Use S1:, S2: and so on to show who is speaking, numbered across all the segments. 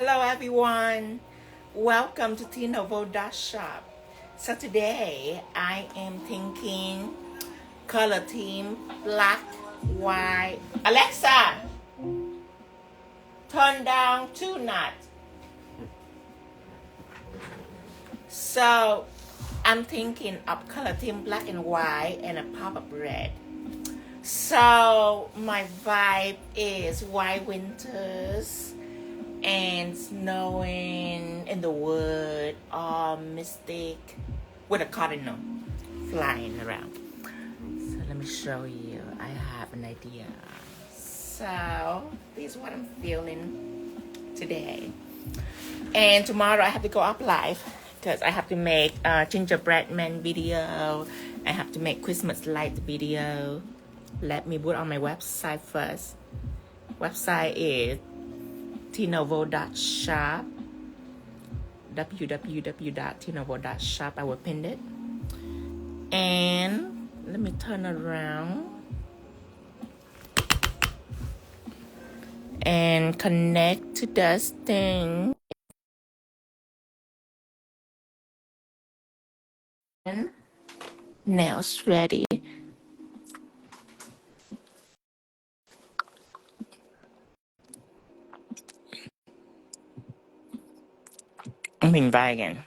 S1: Hello everyone, welcome to 𝙤𝙧𝙨𝙙𝙀. So today I am thinking color theme black, white. Alexa, turn down 2 knots. So I'm thinking of color theme black and white and a pop of red. So my vibe is white winters and snowing in the wood, all mystic, with a cardinal flying around. So let me show you. I have an idea. So this is what I'm feeling today. And tomorrow I have to go up live because I have to make a gingerbread man video. I have to make Christmas light video. Let me put on my website first. Website is 𝙤𝙧𝙨𝙙𝙀, www.𝙤𝙧𝙨𝙀. I will pin it. And let me turn around and connect to this thing. And now it's ready. I'm invite again.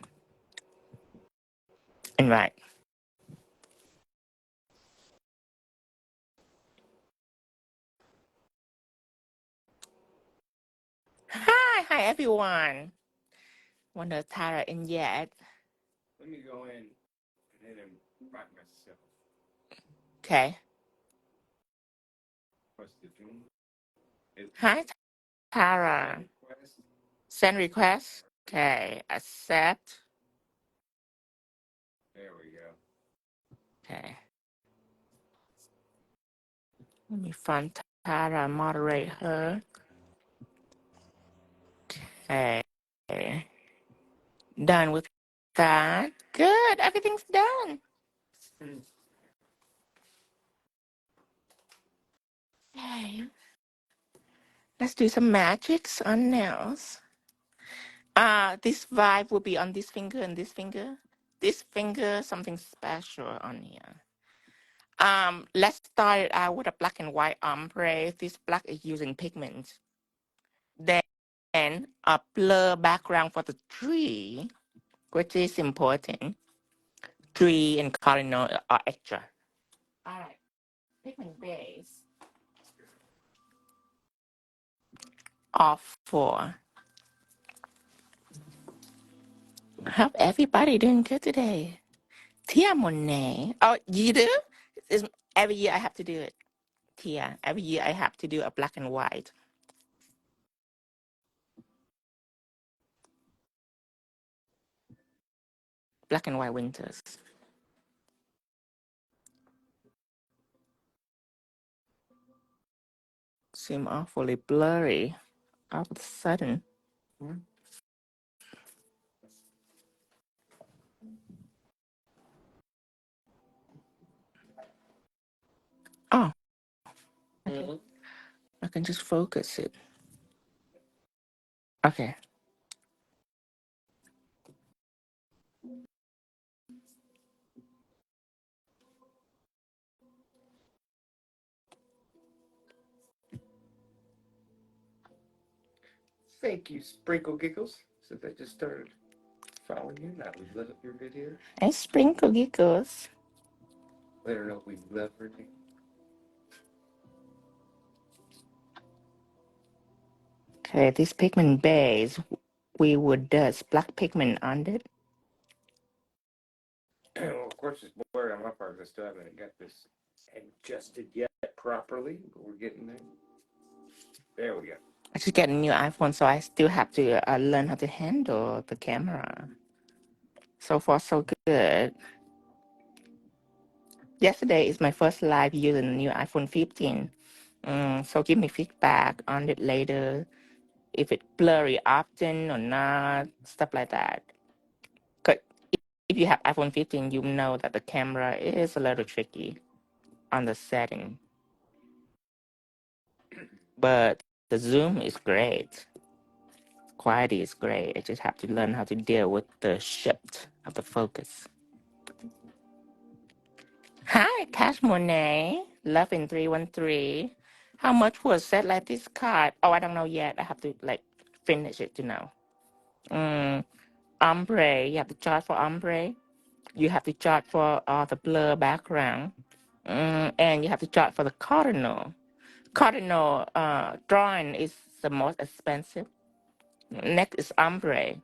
S1: Invite. Hi everyone. Wonder if Tara in yet.
S2: Let me go in and hit him right myself.
S1: Okay.
S2: What's the tune?
S1: Hi Tara.
S2: Request.
S1: Send request. Okay. Accept.
S2: There we go.
S1: Okay. Let me find Tara, moderate her. Okay. Done with that. Good. Everything's done. Okay. Let's do some magics on nails. This vibe will be on this finger and this finger. This finger, something special on here. Let's start it out with a black and white ombre. This black is using pigment. Then a blur background for the tree, which is important. Tree and cardinal are extra. All right, pigment base. Off 4. Hope everybody doing good today. Tia Monet. Oh, you do? Every year I have to do it. Tia, every year I have to do a black and white. Black and white winters. Seem awfully blurry all of a sudden. Oh, okay. I can just focus it. Okay.
S2: Thank you, Sprinkle Giggles. Since I just started following you, now we love your video.
S1: And sprinkle giggles.
S2: Let her know we love her.
S1: Okay, this pigment base, we would dust black pigment on it.
S2: Well, of course, it's blurry on my part. I still haven't got this adjusted yet properly, but we're getting there. There we go.
S1: I just got a new iPhone, so I still have to learn how to handle the camera. So far, so good. Yesterday is my first live using the new iPhone 15. So give me feedback on it later, if it's blurry often or not, stuff like that. Because if you have iPhone 15, you know that the camera is a little tricky on the setting. But the zoom is great. quality is great. I just have to learn how to deal with the shift of the focus. Hi, Cash Monet. Love in 313. How much for a set like this card? Oh, I don't know yet. I have to like finish it to know. Ombre. You have to charge for ombre. You have to charge for the blur background. And you have to charge for the Cardinal. Cardinal drawing is the most expensive. Next is ombre.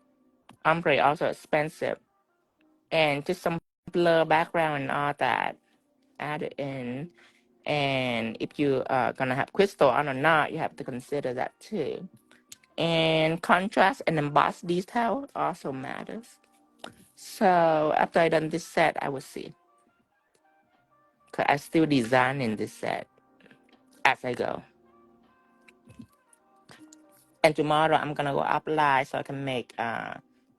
S1: Ombre also expensive. And just some blur background and all that added in. And if you are gonna have crystal on or not, you have to consider that too. And contrast and embossed detail also matters. So after I done this set, I will see. Cause I still designing this set as I go. And tomorrow I'm gonna go up live so I can make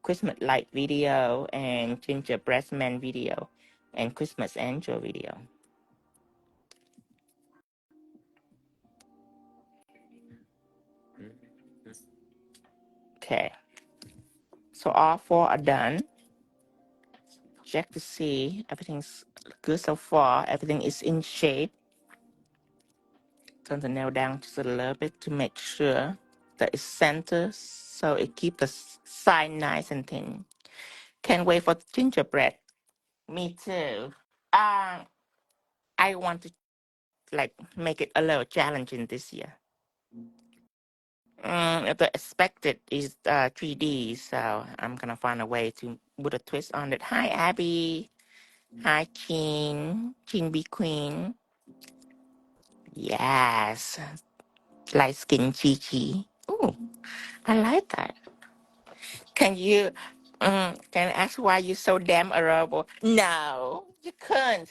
S1: Christmas light video and gingerbread man video and Christmas angel video. Okay. So all four are done. Check to see everything's good so far. Everything is in shape. Turn the nail down just a little bit to make sure that it's centered so it keeps the side nice and thin. Can't wait for the gingerbread. Me too. I want to like make it a little challenging this year. The expected is 3D, so I'm gonna find a way to put a twist on it. Hi, Abby. Hi, Chin Be Queen. Yes, light skin Chi. Ooh, I like that. Can you, can I ask why you're so damn adorable? No, you can't.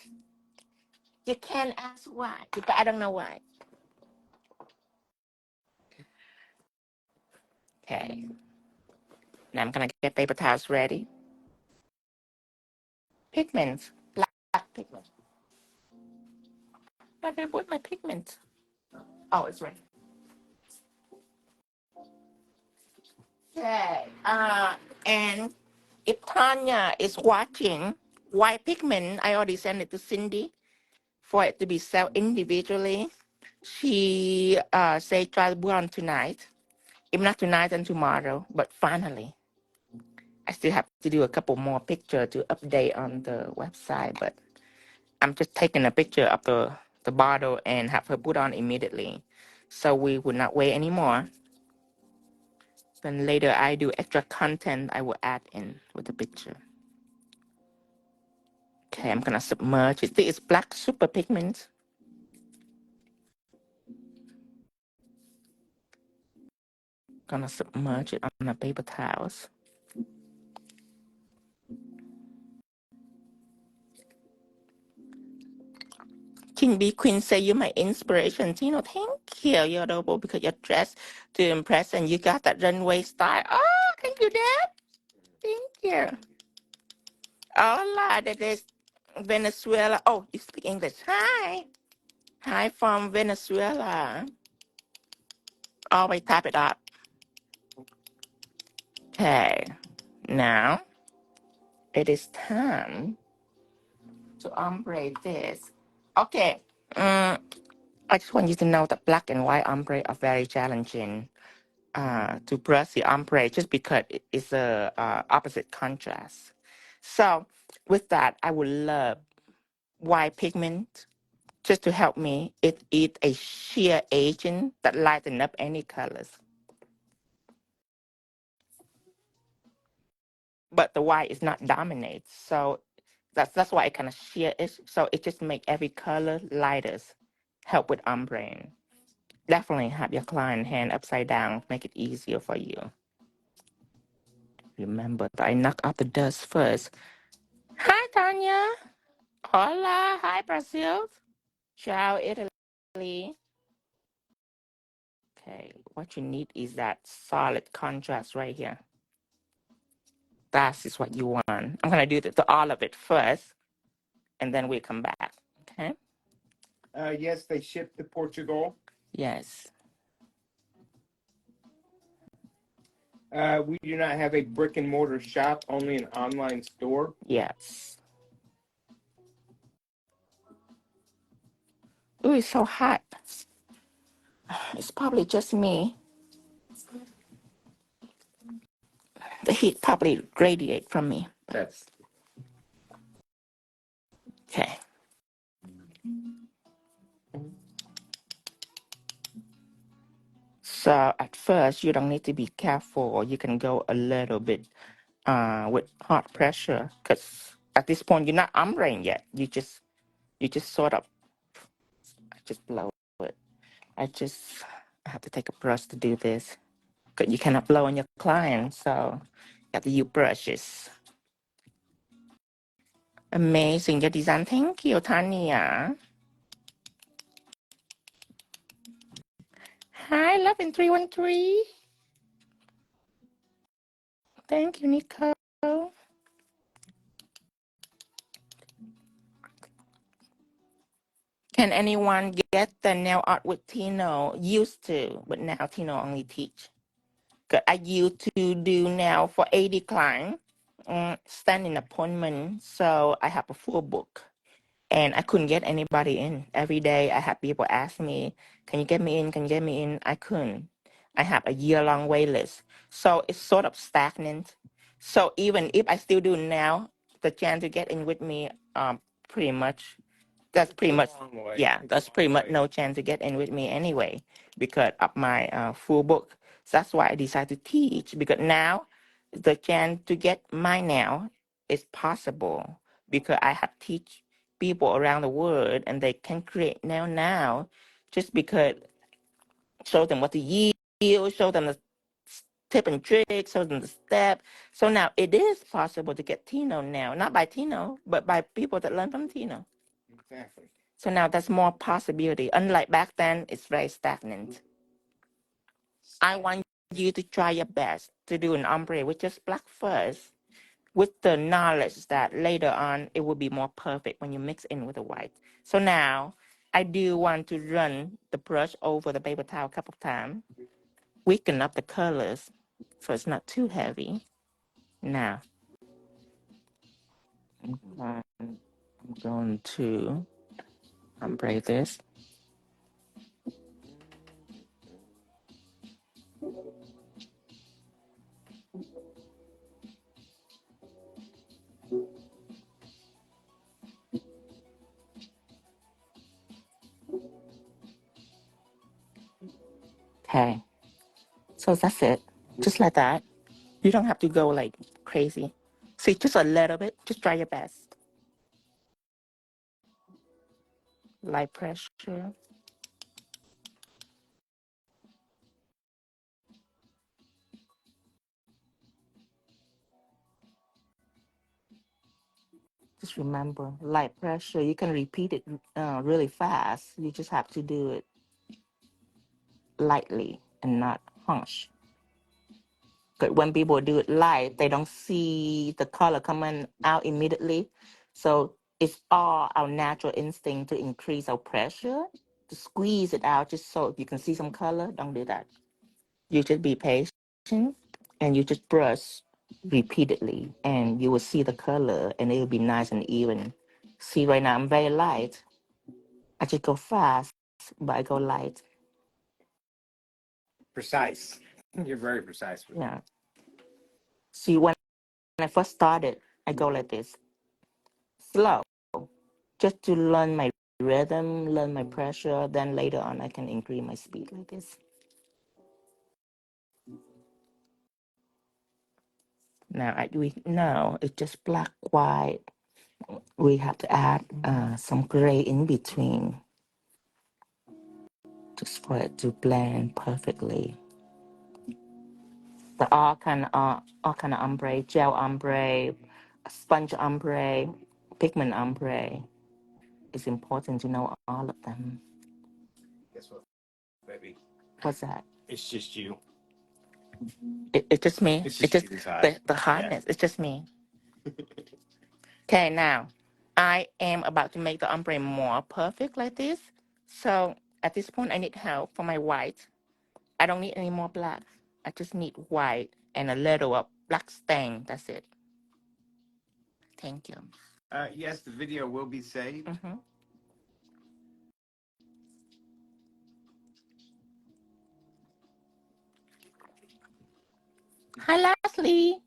S1: You can't ask why, but I don't know why. Okay, now I'm gonna get paper towels ready. Pigments, black pigment. Where did I put my pigment? Oh, it's ready. Okay, and if Tanya is watching, white pigment, I already sent it to Cindy for it to be sold individually. She said try to put on tonight. If not tonight, then tomorrow. But finally, I still have to do a couple more pictures to update on the website. But I'm just taking a picture of the bottle and have her put on immediately. So we will not wait anymore. Then later I do extra content I will add in with the picture. Okay, I'm gonna submerge it. This is black super pigment. Gonna submerge it on the paper towels. King B Queen say you're my inspiration. Tino, thank you. You're adorable because you're dressed to impress and you got that runway style. Oh, thank you, Dad. Thank you. Hola, that is Venezuela. Oh, you speak English. Hi. Hi from Venezuela. Always tap it up. Okay. Now, it is time to ombre this. Okay. I just want you to know that black and white ombre are very challenging to brush the ombre just because it's a opposite contrast. So with that, I would love white pigment just to help me. It is a sheer agent that lighten up any colors. But the white is not dominate. So that's why it kind of sheer is. So it just make every color lighter. Help with ombre. Definitely have your client hand upside down. Make it easier for you. Remember that I knock out the dust first. Hi, Tanya. Hola. Hi, Brazil. Ciao, Italy. Okay, what you need is that solid contrast right here. That is what you want. I'm going to do all of it first, and then we come back. Okay?
S2: Yes, they shipped to Portugal.
S1: Yes.
S2: We do not have a brick and mortar shop, only an online store.
S1: Yes. Ooh, it's so hot. It's probably just me. The heat probably radiate from me.
S2: That's
S1: Okay. So at first, you don't need to be careful. You can go a little bit with hot pressure, because at this point you're not ombreng yet. You just sort of. I just blow it. I have to take a brush to do this. Because you cannot blow on your client, so you have to use brushes. Amazing, your design. Thank you, Tanya. Hi, Love in 313. Thank you, Nico. Can anyone get the nail art with Tino? Used to, but now Tino only teach. Cause I used to do nail for 80 clients, standing appointment. So I have a full book. And I couldn't get anybody in. Every day I had people ask me, can you get me in? Can you get me in? I couldn't. I have a year-long wait list. So it's sort of stagnant. So even if I still do now, the chance to get in with me, pretty much, that's pretty much, yeah, that's pretty much no chance to get in with me anyway, because of my full book. So that's why I decided to teach, because now the chance to get mine now is possible, because I have teach people around the world and they can create now just because show them what to yield, show them the tip and trick, show them the step. So now it is possible to get Tino now, not by Tino, but by people that learn from Tino.
S2: exactly.
S1: So now there's more possibility. Unlike back then, it's very stagnant. I want you to try your best to do an ombre with just black first, with the knowledge that later on it will be more perfect when you mix in with the white. So now I do want to run the brush over the paper towel a couple of times, weaken up the colors so it's not too heavy. Now I'm going to ombre this. Okay, so that's it. Just like that. You don't have to go like crazy. See, just a little bit. Just try your best. Light pressure. Just remember, light pressure. You can repeat it really fast. You just have to do it lightly and not harsh. But when people do it light, they don't see the color coming out immediately. So it's all our natural instinct to increase our pressure, to squeeze it out just so you can see some color. Don't do that. You just be patient and you just brush repeatedly and you will see the color and it will be nice and even. See, right now I'm very light. I just go fast, but I go light.
S2: Precise. You're very precise with it.
S1: Yeah. See, when I first started, I go like this, slow, just to learn my rhythm, learn my pressure. Then later on, I can increase my speed like this. Now, we know it's just black, white. We have to add some gray in between, just for it to blend perfectly. The all kind of ombre, gel ombre, sponge ombre, pigment ombre. It's important to know all of them.
S2: Guess what, baby?
S1: What's that?
S2: It's just you.
S1: It's just me.
S2: It's
S1: It's
S2: just
S1: just
S2: you, Ty.
S1: the hotness. It's just me. Okay, now I am about to make the ombre more perfect like this. So at this point, I need help for my white. I don't need any more black. I just need white and a little of black stain. That's it. Thank you.
S2: Yes, the video will be saved.
S1: Hi, Leslie.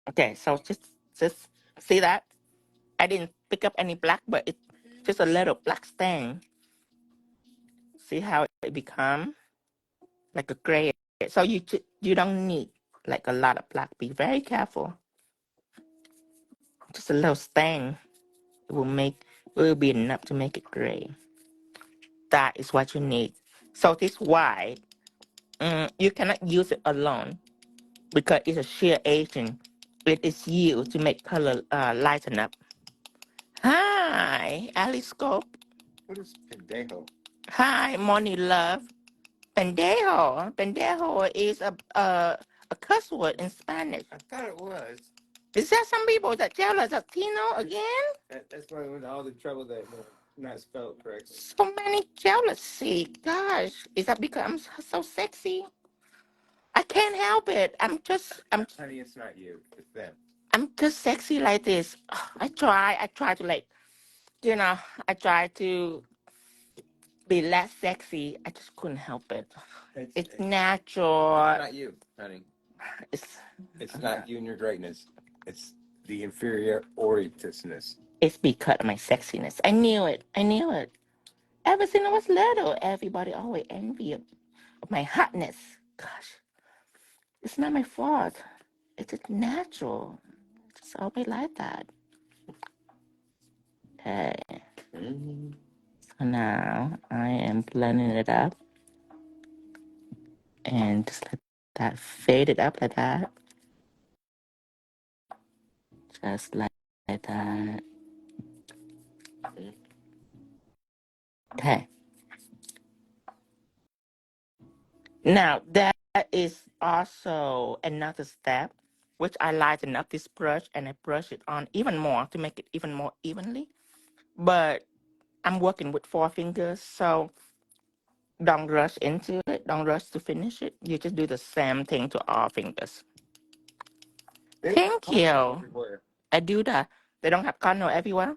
S1: Okay, so just see that I didn't pick up any black, but it's just a little black stain. See how it become like a gray. So you don't need like a lot of black. Be very careful. Just a little stain will be enough to make it gray. That is what you need. So this white, you cannot use it alone because it's a sheer agent. It is used to make color lighten up. Hi, Alice Scope.
S2: What is pendejo?
S1: Hi, morning love. Pendejo. Pendejo is a cuss word in Spanish.
S2: I thought it was.
S1: Is there some people that jealous of Tino again?
S2: That's why I went to all the trouble that not spelled correctly.
S1: So many jealousy. Gosh, is that because I'm so sexy? I can't help it.
S2: Honey, it's not you. It's them.
S1: I'm just sexy like this. I try to like, I try to be less sexy. I just couldn't help it. It's natural.
S2: It's not you, honey. It's not you and your greatness. It's the inferiorityness.
S1: It's because of my sexiness. I knew it. Ever since I was little, everybody always envied of my hotness. Gosh, it's not my fault. It's just natural. It's always like that. Okay. So now I am blending it up. And just let that fade it up like that. Just like that. Okay. Now that is also another step, which I lighten up this brush and I brush it on even more to make it even more evenly. But I'm working with 4 fingers, so don't rush into it. Don't rush to finish it. You just do the same thing to all fingers. Thank you.
S2: Everywhere.
S1: I do that. They don't have Cardinal everywhere.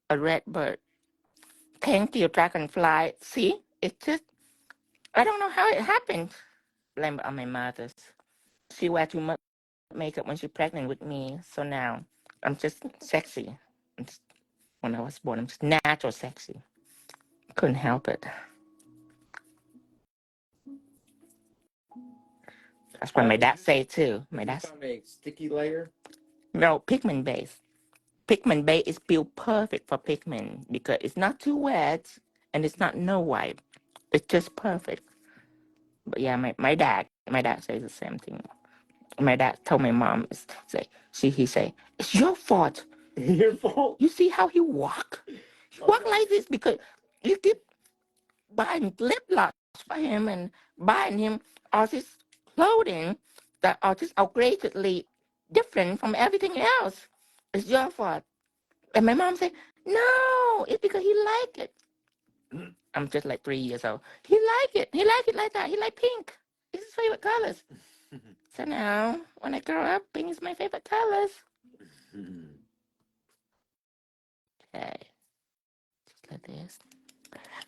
S1: A red bird. Thank you, Dragonfly. See, it just, I don't know how it happened. Blame it on my mother's. She wear too much makeup when she's pregnant with me. So now I'm just sexy. When I was born, I'm just natural sexy. Couldn't help it. That's what my dad say too. My dad
S2: found a sticky layer.
S1: No, Pigment Base. Pigment Base is built perfect for pigment because it's not too wet and it's not no white. It's just perfect. But yeah, my dad says the same thing. My dad told my mom, he say, it's your fault.
S2: Your fault.
S1: You see how he walk? He walk like this because you keep buying lip gloss for him and buying him all this clothing that are just outrageously different from everything else. It's your fault. And my mom said, no, it's because he like it. I'm just like 3 years old. He like it. He like it like that. He like pink. It's his favorite colors. So now, when I grow up, pink is my favorite colors. Okay. Just like this.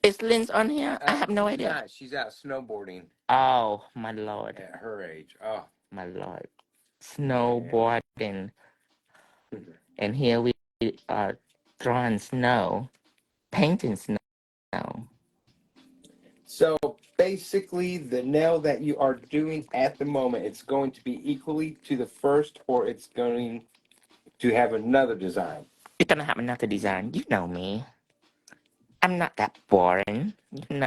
S1: Is Lynn's on here? I have no idea.
S2: She's out snowboarding.
S1: Oh, my Lord.
S2: At her age. Oh.
S1: My Lord. Snowboarding. And here we are drawing snow. Painting snow.
S2: So basically, the nail that you are doing at the moment, it's going to be equally to the first, or it's going to have another design.
S1: It's gonna have another design. You know me. I'm not that boring.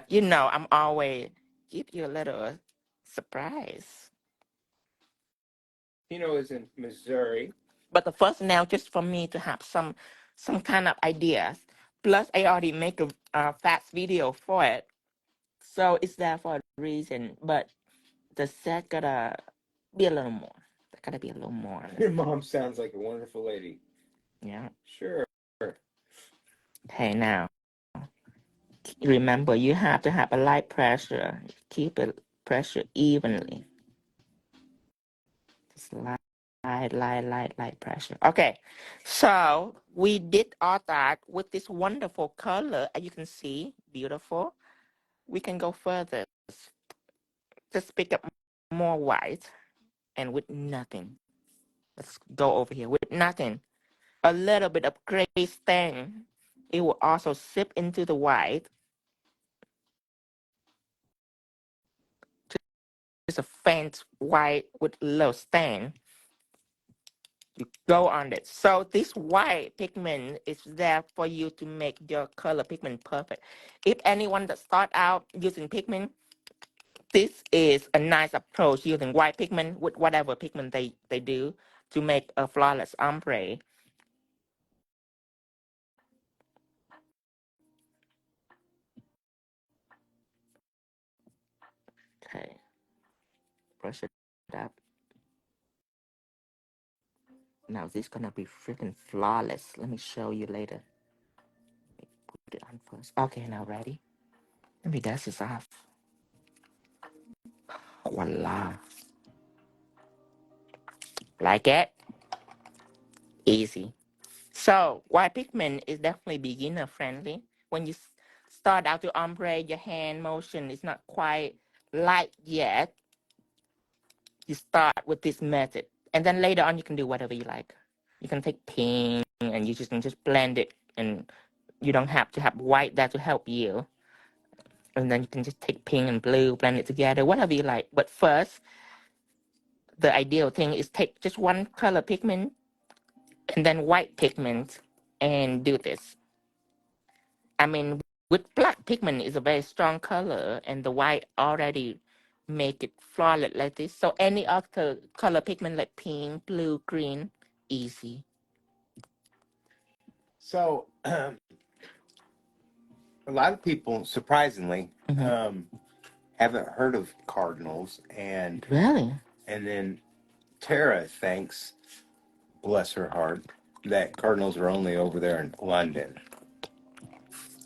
S1: You know I'm always give you a little surprise.
S2: Tino is in Missouri.
S1: But the first nail just for me to have some kind of ideas. Plus, I already make a fast video for it, so it's there for a reason. But the set gotta be a little more. There gotta be a little more.
S2: Your mom sounds like a wonderful lady.
S1: Yeah.
S2: Sure.
S1: Hey, now, remember, you have to have a light pressure. Keep it pressure evenly. Just light pressure. Okay, so we did all that with this wonderful color. As you can see, beautiful. We can go further. Just pick up more white and with nothing. Let's go over here with nothing. A little bit of gray stain. It will also sip into the white. Just a faint white with low stain. You go on it. So this white pigment is there for you to make your color pigment perfect. If anyone that start out using pigment, this is a nice approach using white pigment with whatever pigment they do to make a flawless ombre. Okay, brush it up. Now this is gonna be freaking flawless. Let me show you later. Put it on first. Okay, now ready? Let me dust this off. Voila. Like it? Easy. So white pigment is definitely beginner friendly. When you start out to ombre, your hand motion is not quite light yet. You start with this method, and then later on you can do whatever you like. You can take pink and you just can just blend it, and you don't have to have white there to help you. And then you can just take pink and blue, blend it together, whatever you like. But first, the ideal thing is take just one color pigment and then white pigment and do this. I mean, with black pigment is a very strong color, and the white already make it flawless like this. So any other color pigment like pink, blue, green, easy.
S2: So, a lot of people, surprisingly, haven't heard of cardinals, and
S1: Really?
S2: then Tara thinks, bless her heart, that cardinals are only over there in London.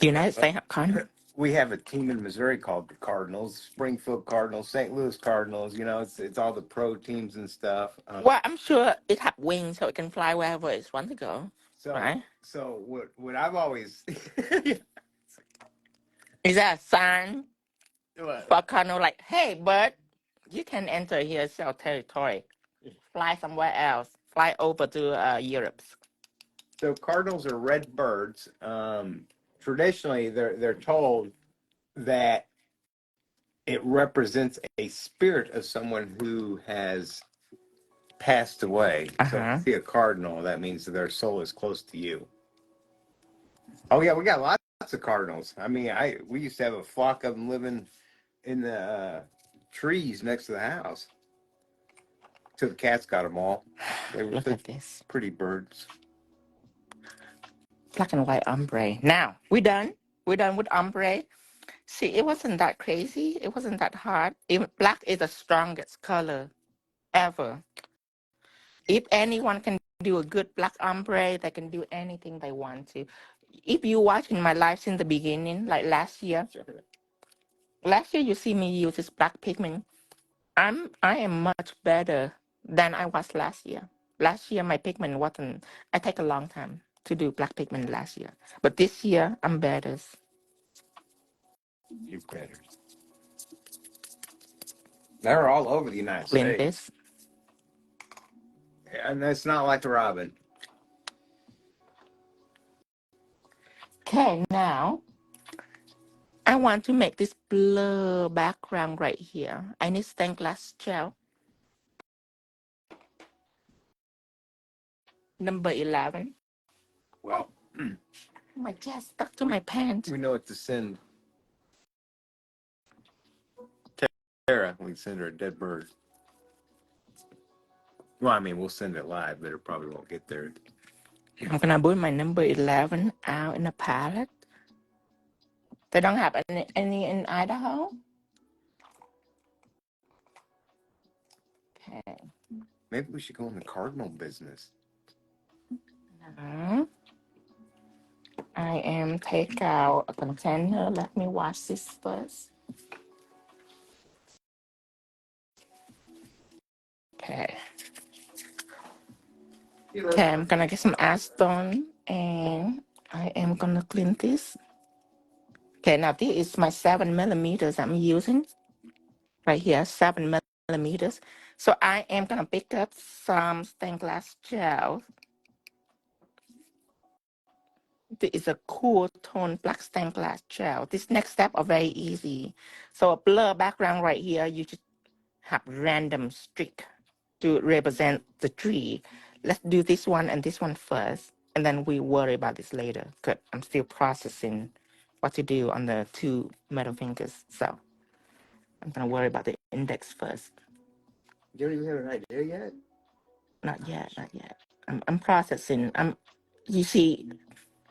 S1: The United States have cardinal?
S2: We have a team in Missouri called the Cardinals, Springfield Cardinals, St. Louis Cardinals. You know, it's all the pro teams and stuff.
S1: Well, I'm sure it have wings so it can fly wherever it wants to go.
S2: So,
S1: Right?
S2: so what I've always
S1: Is that a sign
S2: what?
S1: for cardinal like, hey, bird, you can enter here, sell territory. Fly somewhere else. Fly over to Europe.
S2: So cardinals are red birds. Traditionally, they're told that it represents a spirit of someone who has passed away. So if you see a cardinal, that means that their soul is close to you. Oh yeah, we got lots of cardinals. I mean, we used to have a flock of them living in the trees next to the house. Till the cats got them all.
S1: Look at this.
S2: Pretty birds.
S1: Black and white ombre. Now, we're done. We're done with ombre. See, it wasn't that crazy. It wasn't that hard. Even black is the strongest color ever. If anyone can do a good black ombre, they can do anything they want to. If you watching my live since the beginning, like last year, you see me use this black pigment. I am much better than I was last year. Last year my pigment wasn't. I take a long time to do black pigment last year, but this year I'm better.
S2: You're better. They're all over the United States.
S1: This.
S2: And it's not like the robin.
S1: Okay, now I want to make this blur background right here. I need stained glass gel. Number 11.
S2: Well,
S1: My chest stuck to my pants.
S2: we know what to send Tara. We send her a dead bird. Well, I mean, we'll send it live, but it probably won't get there.
S1: I'm gonna put my number 11 out in a palette. They don't have any in Idaho. Okay.
S2: Maybe we should go in the cardinal business.
S1: I am take out a container. Let me wash this first. Okay. Okay, I'm gonna get some acetone and I am gonna clean this. Okay, now this is my 7mm I'm using right here, 7mm. So I am gonna pick up some stained glass gel. This is a cool tone black stained glass gel. This next step are very easy. So a blur background right here, you just have random streak to represent the tree. Let's do this one and this one first, and then we worry about this later. Because I'm still processing what to do on the 2 middle fingers. So I'm gonna worry about the index first.
S2: You don't even have an idea yet?
S1: Not yet, not yet. I'm processing. You see,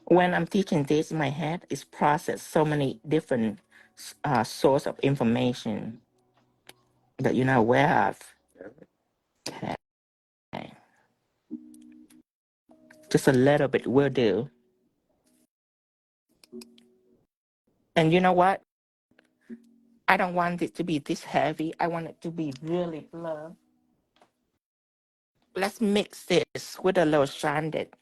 S1: when I'm teaching this, my head is processed so many different source of information that you're not aware of. Okay. Just a little bit will do. And you know what? I don't want it to be this heavy. I want it to be really blur. Let's mix this with a little sanded.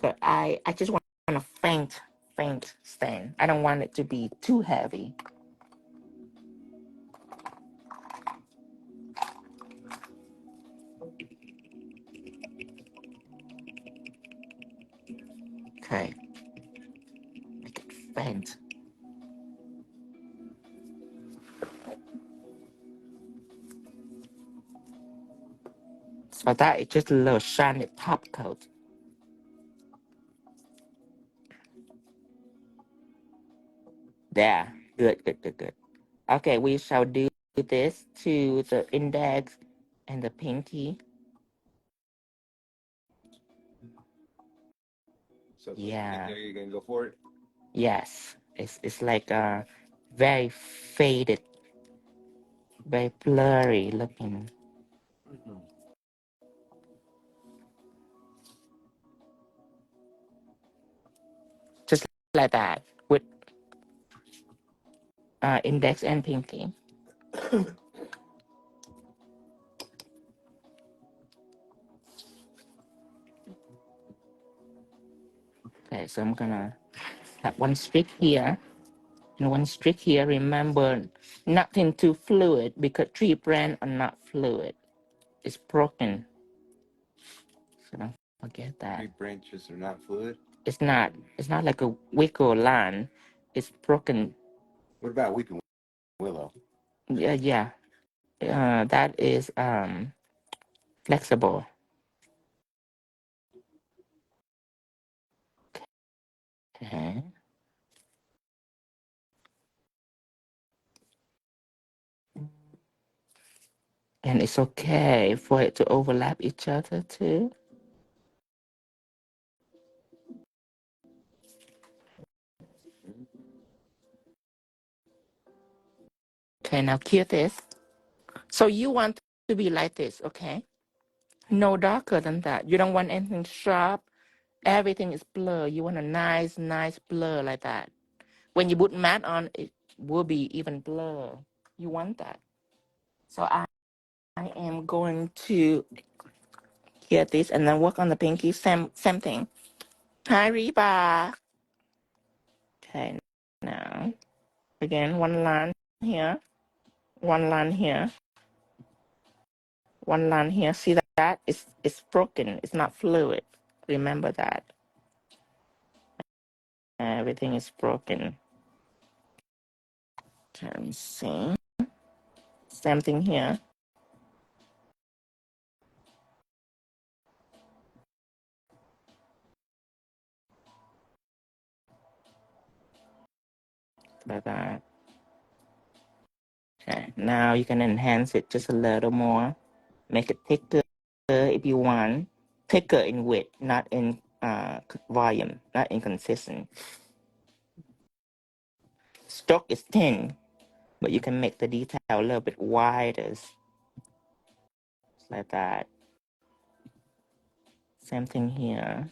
S1: But I just want a faint stain. I don't want it to be too heavy. Okay. Make it faint. So that is just a little shiny top coat. There. Good, good, good, good. Okay, we shall do this to the index and the pinky.
S2: So
S1: Yeah.
S2: there you're gonna go for it?
S1: Yes. It's like a very faded, very blurry looking.
S2: Mm-hmm.
S1: Just like that with index and pinky. Okay, so I'm gonna have one streak here and one streak here. Remember, nothing too fluid because tree brands are not fluid. It's broken. So don't forget that.
S2: Tree branches are not fluid?
S1: It's not. It's not like a wiggle line. It's broken.
S2: What about weeping willow?
S1: Yeah. That is flexible. Okay. And it's okay for it to overlap each other too. Okay, now cure this. So you want to be like this, okay? No darker than that. You don't want anything sharp. Everything is blur. You want a nice blur like that. When you put matte on, it will be even blur. You want that. So I am going to cure this and then work on the pinky. Same thing. Hi, Reba. Okay, now again, one line here, one line here, one line here. See that? It's broken. It's not fluid. Remember that. Everything is broken. Let me see. Same thing here. Like that. Okay, now you can enhance it just a little more. Make it thicker if you want. Thicker in width, not in volume, not inconsistent. Stroke is thin, but you can make the detail a little bit wider. Just like that. Same thing here.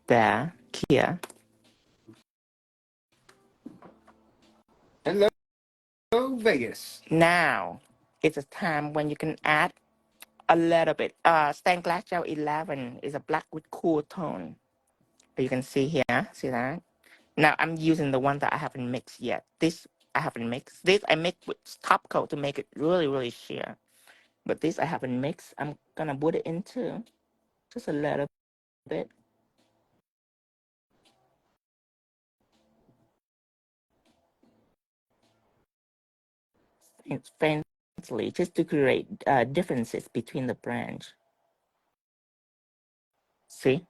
S1: There, here.
S2: Hello. Vegas.
S1: Now, it's a time when you can add a little bit. Stained Glass Gel 11 is a black with cool tone. You can see here, see that? Now, I'm using the one that I haven't mixed yet. This, I haven't mixed. This, I mixed with top coat to make it really, really sheer. But this, I haven't mixed. I'm going to put it into just a little bit. It's faintly, just to create differences between the branch. See?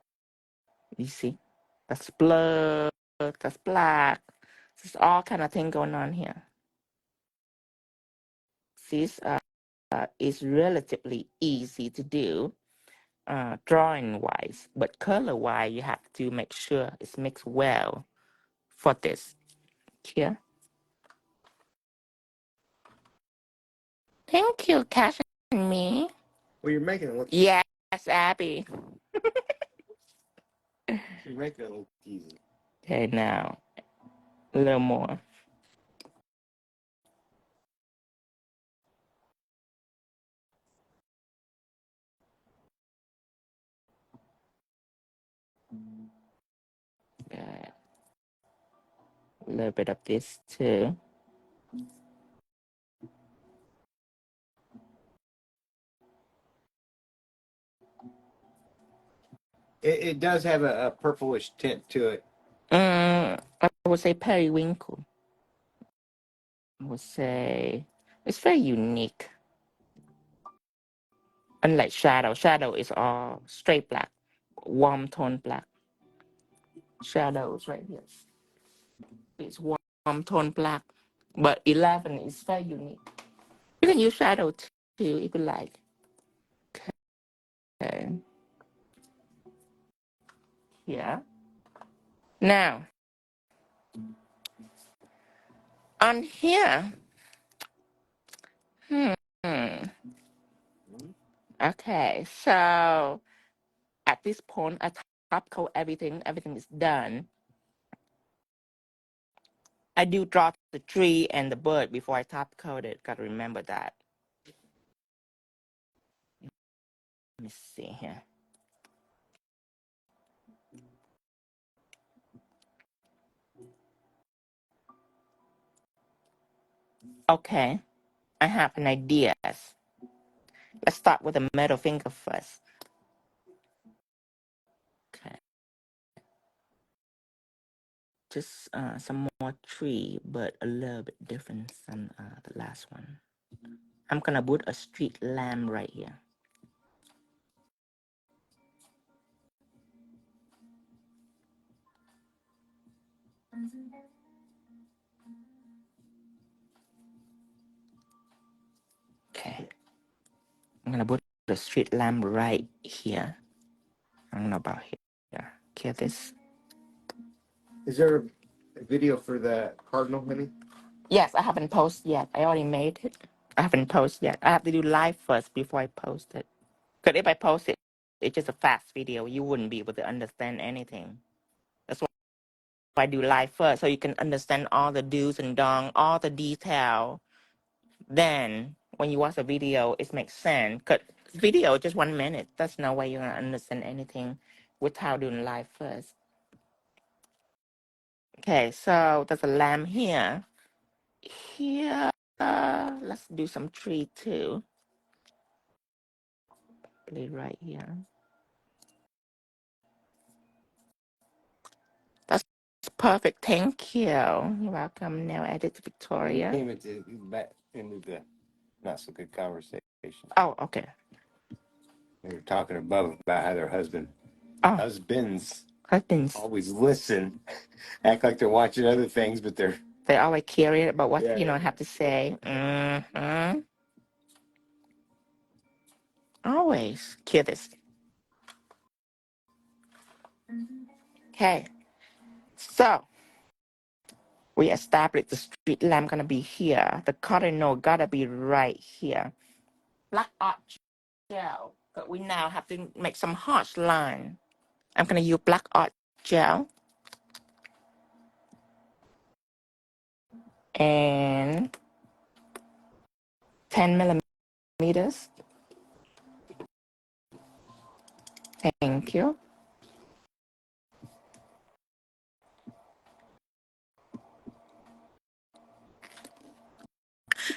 S1: You see? That's blurred, that's black. There's all kind of thing going on here. This is relatively easy to do drawing wise, but color wise, you have to make sure it's mixed well for this. Here. Thank you, Cash and me.
S2: Well, you're making it look.
S1: Yes, Abby.
S2: You're making it look easy.
S1: Okay, now a little more. Good. A little bit of this too.
S2: It does have a purplish tint to it.
S1: I would say periwinkle. I would say it's very unique. Unlike shadow is all straight black, warm tone black. Shadows right here. It's warm tone black, but 11 is very unique. You can use shadow too if you like. Okay. Yeah. Now, on here, okay, so at this point, I top coat everything. Everything is done. I do draw the tree and the bird before I top coat it. Gotta remember that. Let me see here. Okay, I have an idea. Let's start with the middle finger first. Okay. Just some more tree, but a little bit different than the last one. I'm gonna put a street lamp right here. Okay. I'm gonna put the street lamp right here. I don't know about here. Okay, this.
S2: Is there a video for the Cardinal, honey?
S1: Yes, I haven't posted yet. I already made it. I haven't posted yet. I have to do live first before I post it. Because if I post it, it's just a fast video. You wouldn't be able to understand anything. That's why I do live first, so you can understand all the do's and don'ts, all the detail. Then, when you watch a video, it makes sense. Because video, just 1 minute. That's no way you're going to understand anything without doing live first. Okay, so there's a lamp here. Here, let's do some tree too. Put it right here. That's perfect. Thank you. You're welcome. Now edit Victoria.
S2: Came into the not so good conversation.
S1: Oh, okay.
S2: They were talking above about how their husbands
S1: Husbands
S2: always listen, act like they're watching other things, but they're
S1: always curious about what I have to say. Always curious. Okay, so we established the street lamp gonna be here. The cardinal gotta be right here. Black art gel, but we now have to make some harsh line. I'm gonna use black art gel and 10 millimeters. Thank you.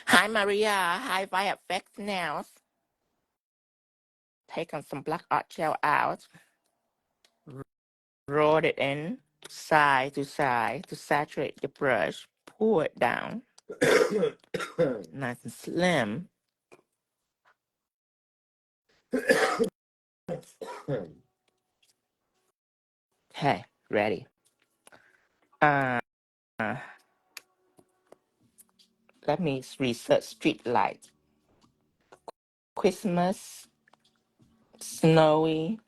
S1: Hi, Maria. Hi, Via Effect Nails. Taking some black art gel out. Roll it in side to saturate the brush. Pull it down. Nice and slim. Okay, ready. Let me research street light. Christmas, snowy,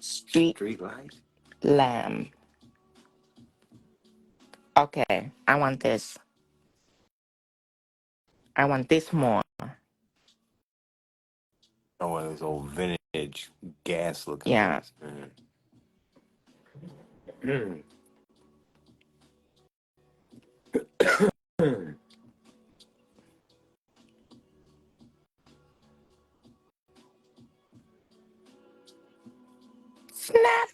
S1: street
S2: light.
S1: lamp. Okay, I want this. I want this more.
S2: Oh, one of those old vintage gas looking
S1: Yeah.
S2: ones.
S1: Snap.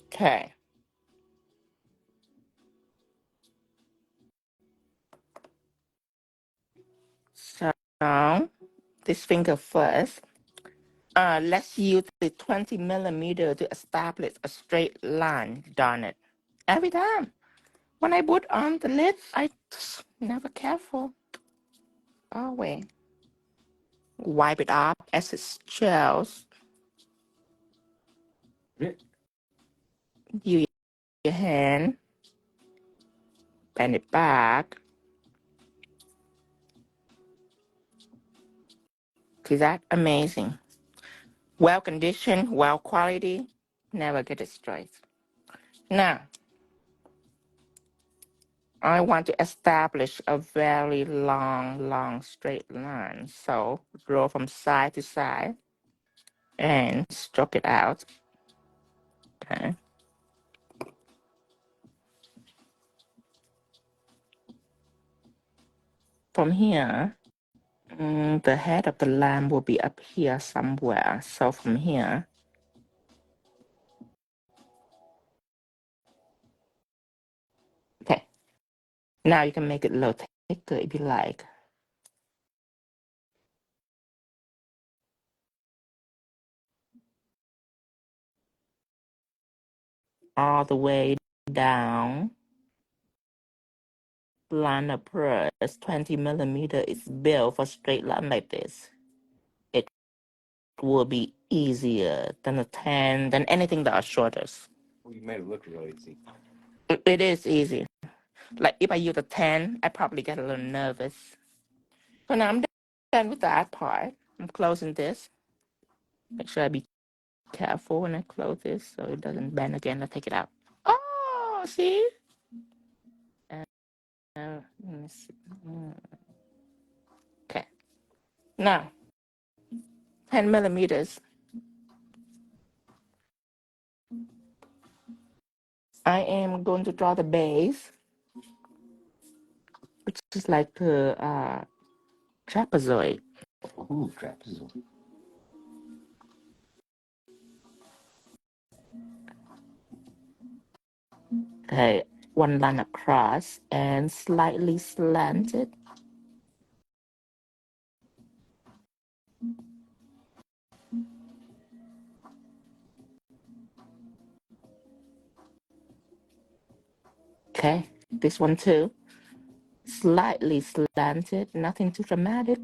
S1: Okay. So this finger first. Let's use the 20 millimeter to establish a straight line. Darn it. Every time. When I put on the lid, I never careful. Oh, wait. Wipe it off as it gels. Use your hand. Bend it back. Is that amazing? Well conditioned, well quality. Never get it straight. Now, I want to establish a very long straight line. So draw from side to side and stroke it out. Okay. From here, the head of the lamp will be up here somewhere. So from here, okay. Now you can make it a little thicker if you like. All the way down. Line of brush 20 millimeter is built for straight line like this. It will be easier than a 10 than anything that are shorter.
S2: Well, you made it look really easy.
S1: It is easy. Like if I use a 10, I probably get a little nervous. So now I'm done with that part. I'm closing this. Make sure I be careful when I close this so it doesn't bend again. I'll take it out. Oh, see? Let me see. Okay. Now, 10 millimeters. I am going to draw the base, which is like a trapezoid.
S2: Ooh, trapezoid.
S1: Okay, one line across and slightly slanted. Okay, this one too. Slightly slanted, nothing too dramatic.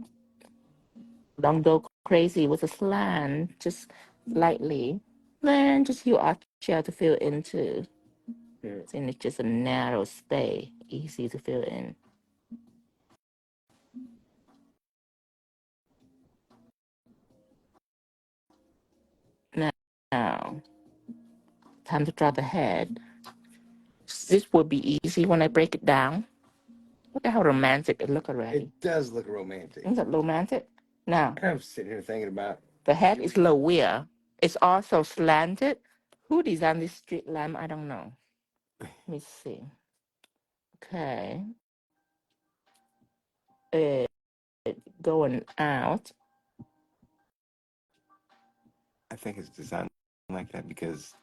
S1: Don't go crazy with a slant, just lightly. Then just use art gel to fill into. And it's just a narrow space, easy to fill in. Now, time to draw the head. This will be easy when I break it down. Look at how romantic it looks already.
S2: It does look romantic.
S1: Isn't that romantic? Now,
S2: I'm sitting here thinking about
S1: the head is a little weird. It's also slanted. Who designed this street lamp? I don't know. Let me see. Okay. going out.
S2: I think it's designed like that because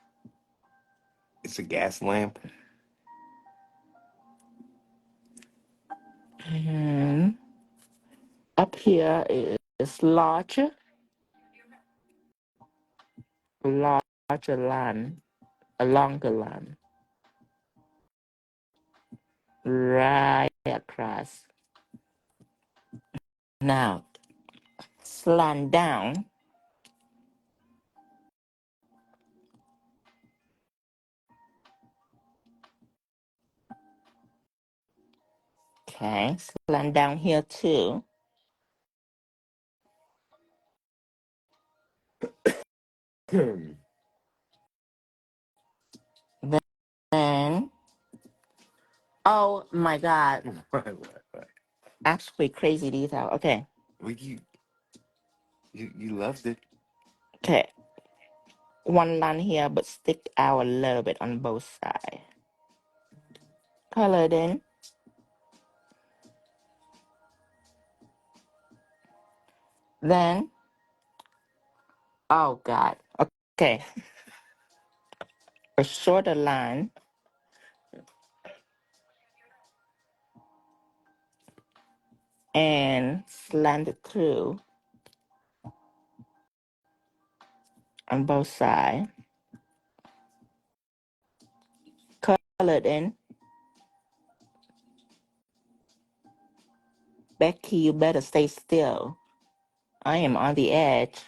S2: it's a gas lamp.
S1: And up here is larger line, a longer line, right across. Now, slant down. Okay, slant down here too. Then, oh my God.
S2: What?
S1: Actually, crazy detail. Okay.
S2: Well, you loved it.
S1: Okay. One line here, but stick out a little bit on both sides. Color it in. Then, oh God. Okay. A shorter line. And slant it through on both sides. Color it in. Becky, you better stay still. I am on the edge.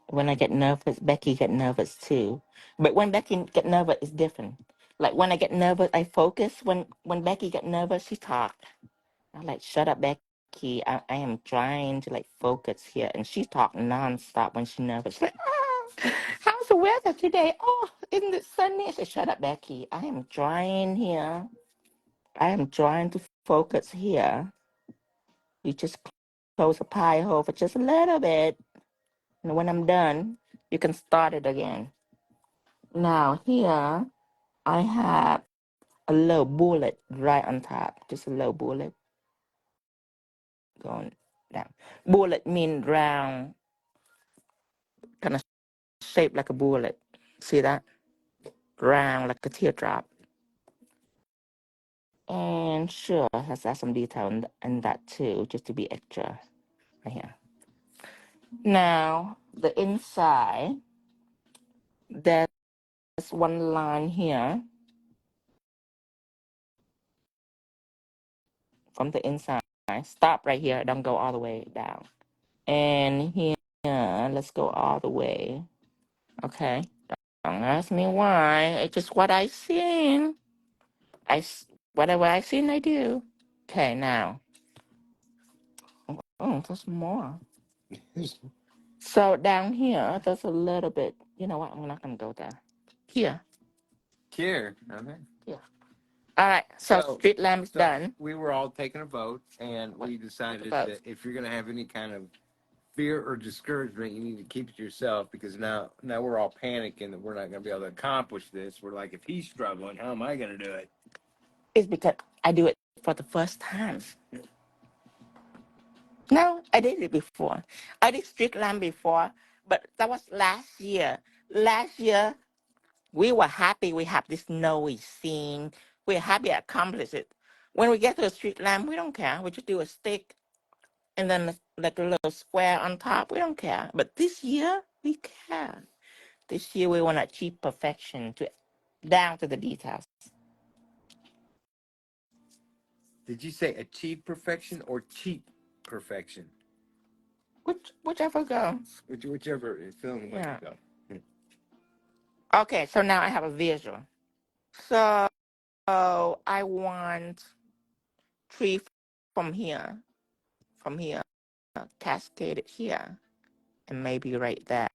S1: When I get nervous, Becky get nervous too. But when Becky get nervous, it's different. Like when I get nervous, I focus. When Becky get nervous, she talk. I'm like, shut up, Becky. I am trying to like focus here. And she talk nonstop when she nervous. She's like, oh, how's the weather today? Oh, isn't it sunny? I said, shut up, Becky. I am trying here. I am trying to focus here. You just close the pie hole for just a little bit. And when I'm done, you can start it again. Now here, I have a little bullet right on top. Just a little bullet going down. Bullet mean round, kind of shaped like a bullet. See that? Round like a teardrop. And sure, let's add some detail in that too, just to be extra right here. Now, the inside, there's one line here from the inside. Stop right here. Don't go all the way down. And here, let's go all the way. Okay. Don't ask me why. It's just what I seen. Whatever I seen, I do. Okay, now. Oh, there's more. So down here, there's a little bit. You know what? I'm not gonna go there. Here.
S2: Here. Okay.
S1: Here. All right. So street lamp is done.
S2: We were all taking a vote, and we decided that if you're going to have any kind of fear or discouragement, you need to keep it to yourself, because now we're all panicking that we're not going to be able to accomplish this. We're like, if he's struggling, how am I going to do it?
S1: It's because I do it for the first time. No, I did it before. I did street lamp before, but that was last year. Last year, we were happy we have this snowy scene. We're happy I accomplished it. When we get to the street lamp, we don't care. We just do a stick and then like a little square on top. We don't care. But this year, we care. This year, we want to achieve perfection down to the details.
S2: Did you say achieve perfection or cheap perfection?
S1: Whichever goes.
S2: Whichever is feeling like it goes.
S1: Okay, so now I have a visual. So I want tree from here, cascaded here, and maybe right there,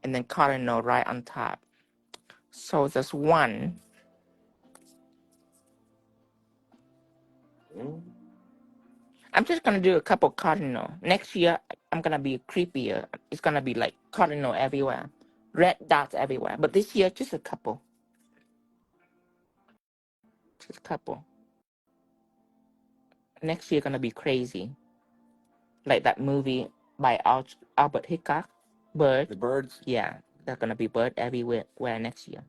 S1: and then cardinal right on top. So there's one. I'm just gonna do a couple cardinal. Next year, I'm gonna be creepier. It's gonna be like cardinal everywhere, red dots everywhere. But this year, just a couple. Just a couple. next year gonna be crazy. Like that movie by Albert Hickok, Bird.
S2: The birds?
S1: Yeah, there's gonna be bird everywhere next year.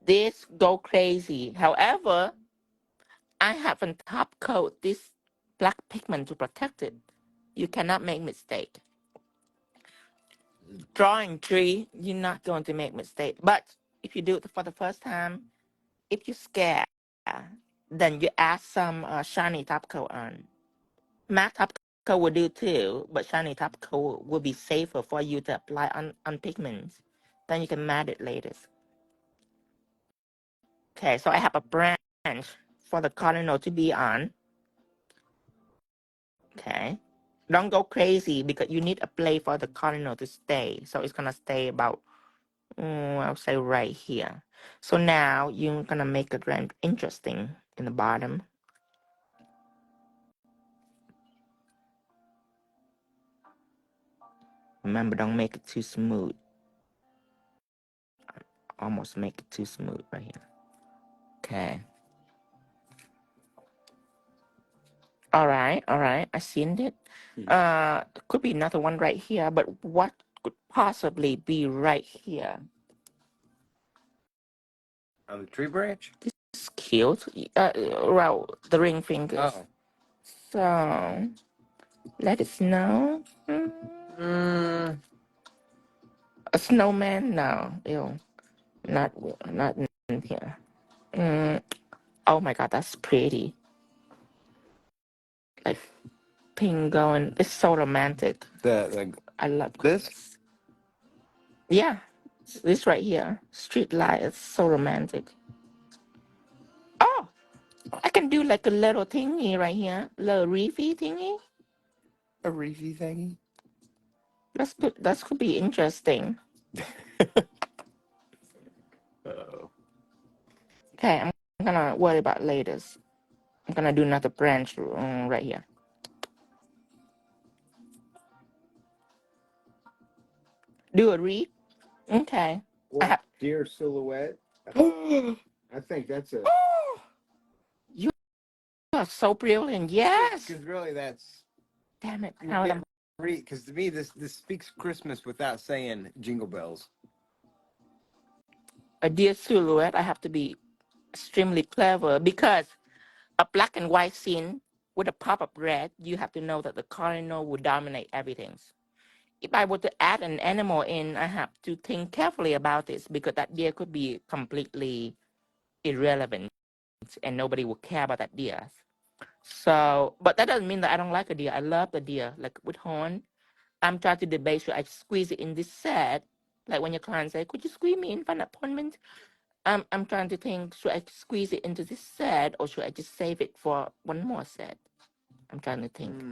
S1: This go crazy. However, I have on top coat this black pigment to protect it. You cannot make mistake. Drawing tree, you're not going to make mistake. But if you do it for the first time, if you're scared, then you add some shiny top coat on. Matte top coat will do too, but shiny top coat will be safer for you to apply on pigments. Then you can matte it later. Okay, so I have a branch for the Cardinal to be on. Okay. Don't go crazy because you need a place for the Cardinal to stay. So it's going to stay about, I'll say right here. So now you're going to make it interesting in the bottom. Remember, don't make it too smooth. Almost make it too smooth right here. Okay. All right. I seen it. Could be another one right here, but what could possibly be right here?
S2: On the tree branch?
S1: It's cute. Well, the ring fingers.
S2: Oh.
S1: So let it snow. A snowman? No. Ew. Not in here. Oh my god, that's pretty. Like pink going. It's so romantic. I love this. Yeah. This right here. Street light is so romantic. Oh! I can do like a little thingy right here. Little reefy thingy.
S2: A reefy thingy?
S1: That's good. That could be interesting.
S2: Uh-oh.
S1: Okay, I'm gonna worry about later. I'm gonna do another branch right here. Do a reef. Okay.
S2: What, deer silhouette? I think that's a...
S1: You are so brilliant. Yes.
S2: Because really that's...
S1: Damn it.
S2: Because to me, this speaks Christmas without saying jingle bells.
S1: A deer silhouette. I have to be extremely clever because a black and white scene with a pop of red, you have to know that the Cardinal will dominate everything. If I were to add an animal in, I have to think carefully about this because that deer could be completely irrelevant and nobody will care about that deer. So, but that doesn't mean that I don't like a deer. I love the deer, like with horn. I'm trying to debate, should I squeeze it in this set? Like when your client say, could you squeeze me in for an appointment? I'm trying to think, should I squeeze it into this set or should I just save it for one more set? I'm trying to think.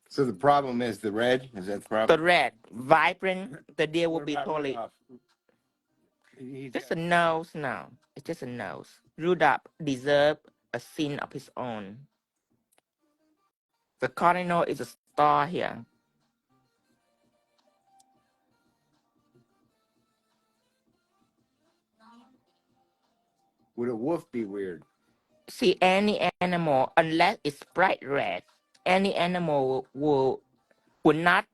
S2: So the problem is the red? Is that the problem?
S1: The red, vibrant, the deer will be totally... Just a nose, no. It's just a nose. Rudolph deserves a scene of his own. The Cardinal is a star here.
S2: Would a wolf be weird?
S1: See, any animal, unless it's bright red, any animal will not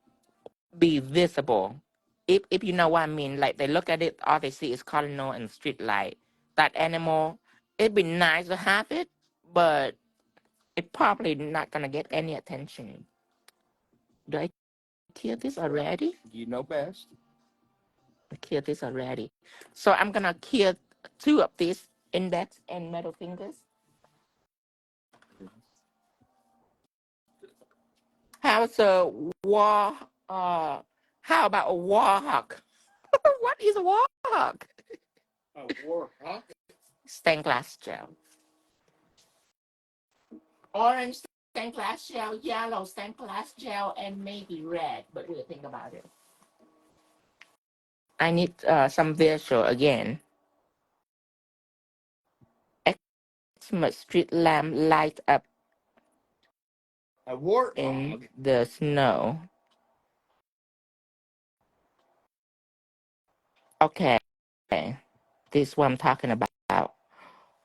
S1: be visible. If you know what I mean, like they look at it, all they see is Cardinal and street light. That animal, it'd be nice to have it, but it probably not gonna get any attention. Do I kill this already?
S2: You know best.
S1: I killed this already. So I'm gonna kill 2 of these, index and middle fingers. How's a war? How about a war hawk? What is a war hawk?
S2: A war hawk?
S1: Stained glass gel. Orange stained glass gel, yellow stained glass gel, and maybe red. But we'll think about it. I need some visual again. Xmas street lamp light up
S2: A war
S1: in the snow. Okay. This is what I'm talking about.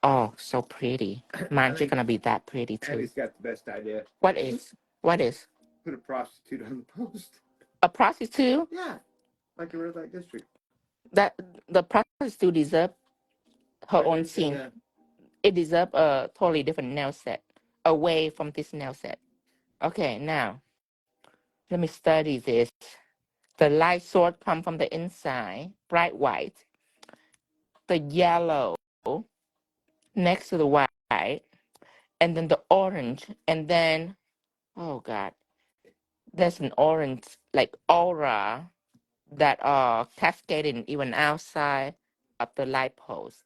S1: Oh, so pretty. Mine's gonna be that pretty too.
S2: Abby's got the best idea.
S1: What is? What is?
S2: Put a prostitute on the post.
S1: A prostitute?
S2: Yeah, like a red light district.
S1: That the prostitute deserve her own scene.
S2: Yeah.
S1: It deserves a totally different nail set away from this nail set. Okay, now let me study this. The light sword come from the inside, bright white. The yellow next to the white, and then the orange, and then oh god, there's an orange like aura that are cascading even outside of the light post.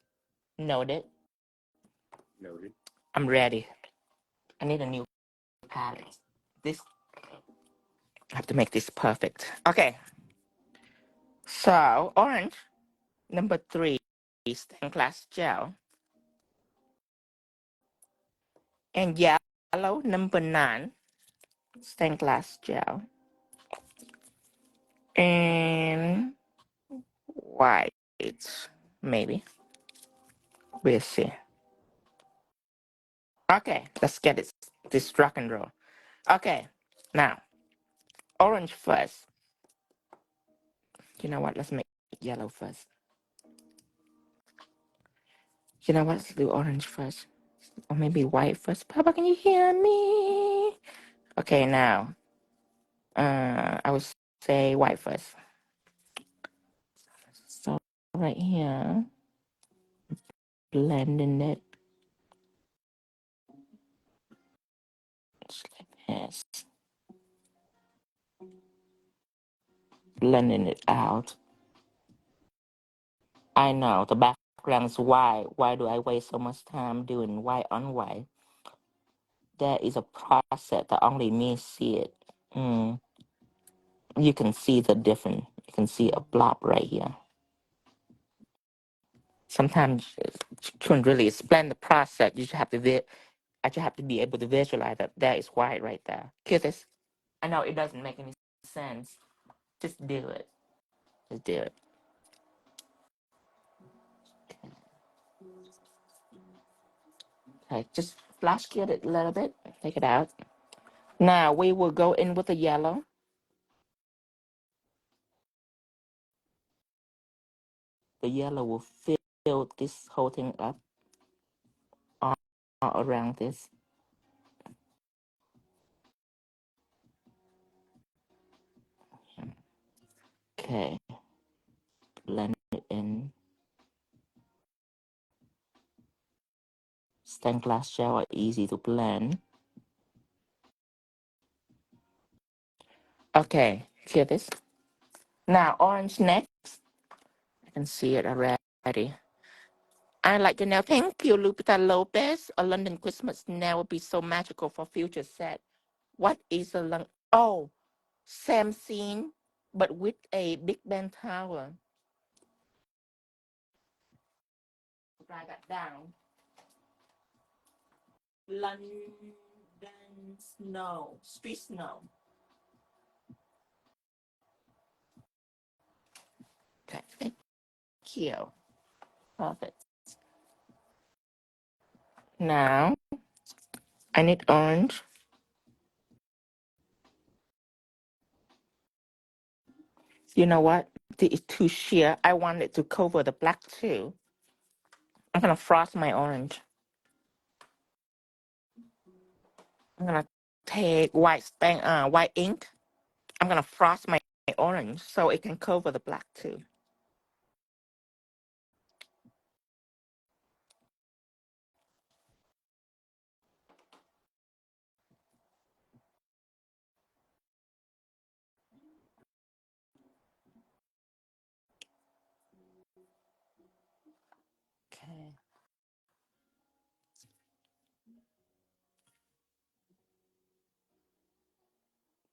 S1: Noted.
S2: Noted.
S1: I'm ready. I need a new palette. This I have to make this perfect. Okay. So orange number 3 stained glass gel, and yellow number 9 stained glass gel, and white maybe. We'll see. Okay, let's get it. This rock and roll. Okay, now orange first. You know what? Let's make yellow first. You know what? Let's do orange first. Or maybe white first. Papa, can you hear me? Okay, now. I would say white first. So right here, blending it. Just like this. Blending it out. I know the background is white. Why do I waste so much time doing white on white? There is a process that only me see it. You can see the difference. You can see a blob right here. Sometimes you couldn't really explain the process. You just have to be able to visualize that there is white right there. Kisses. I know it doesn't make any sense. Just do it. Just do it. Okay, just flash get it a little bit. Take it out. Now we will go in with the yellow. The yellow will fill this whole thing up all around this. Okay. Blend it in. Stained glass gel are easy to blend. Okay, hear this. Now orange next. I can see it already. I like your nail. Thank you, Lupita Lopez. A London Christmas nail would be so magical for future set. What is a same scene, but with a Big Ben tower. Write that down. London snow, street snow. Okay, thank you. Perfect. Now, I need orange. You know what? This is too sheer. I want it to cover the black too. I'm gonna frost my orange. I'm gonna take white ink. I'm gonna frost my orange so it can cover the black too. Okay.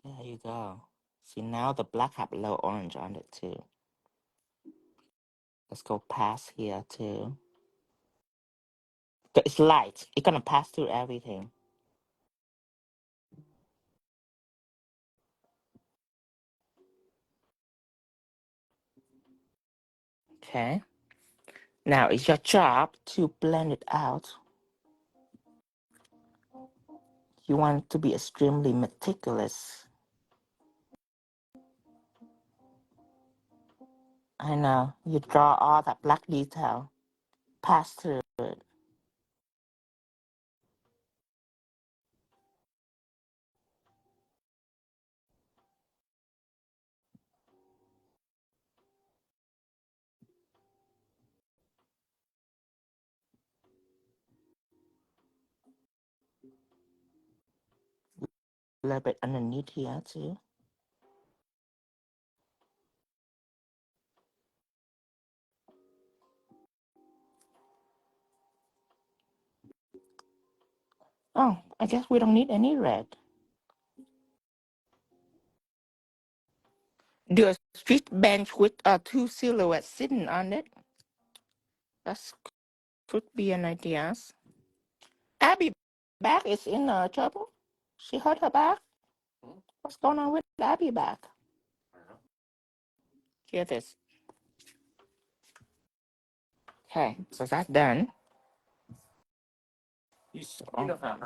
S1: There you go. See, now the black have a little orange on it too. Let's go past here too. It's light. It's gonna pass through everything. Okay. Now it's your job to blend it out. you want to be extremely meticulous. I know, you draw all that black detail, pass through it. A little bit underneath here too. Oh, I guess we don't need any red. Do a street bench with two silhouettes sitting on it. That could be an idea. Abby back is in trouble. She hurt her back. What's going on with Abby back? Here it is. Okay, so that's done.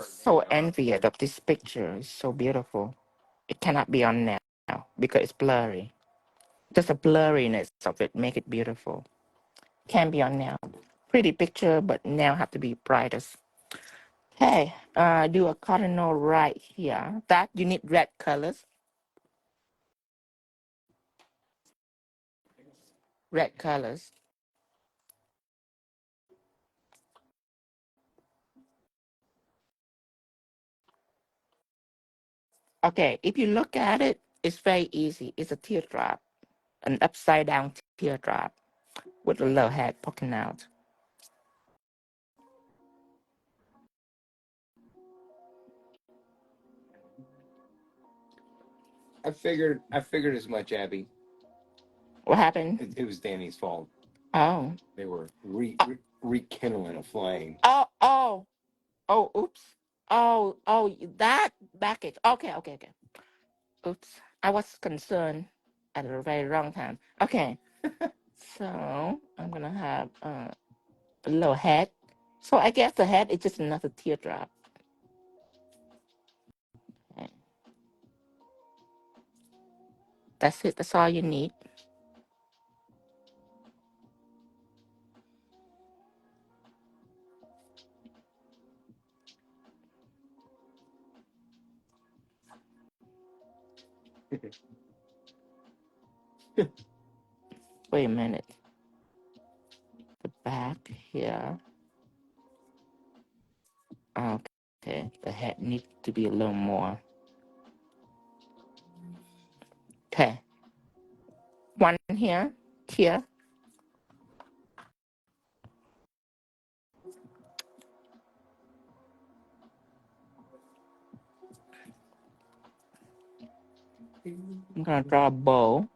S1: So envious of this picture. It's so beautiful. It cannot be on now because it's blurry. Just the blurriness of it make it beautiful. Can be on now. Pretty picture, but now have to be brightest. Okay, do a cardinal right here. That you need red colors. Red colors. Okay, if you look at it, it's very easy. It's a teardrop, an upside down teardrop with a little head poking out.
S2: I figured as much, Abby.
S1: What happened?
S2: It was Danny's fault.
S1: Oh.
S2: They were rekindling a flame.
S1: Oh, oops. Oh, that baggage. Okay. Oops. I was concerned at the very wrong time. Okay. So I'm gonna have a little head. So I guess the head is just another teardrop. Okay. That's it. That's all you need. Wait a minute. The back here. Okay. The head needs to be a little more. Okay. One here. Here. I'm gonna draw a bow.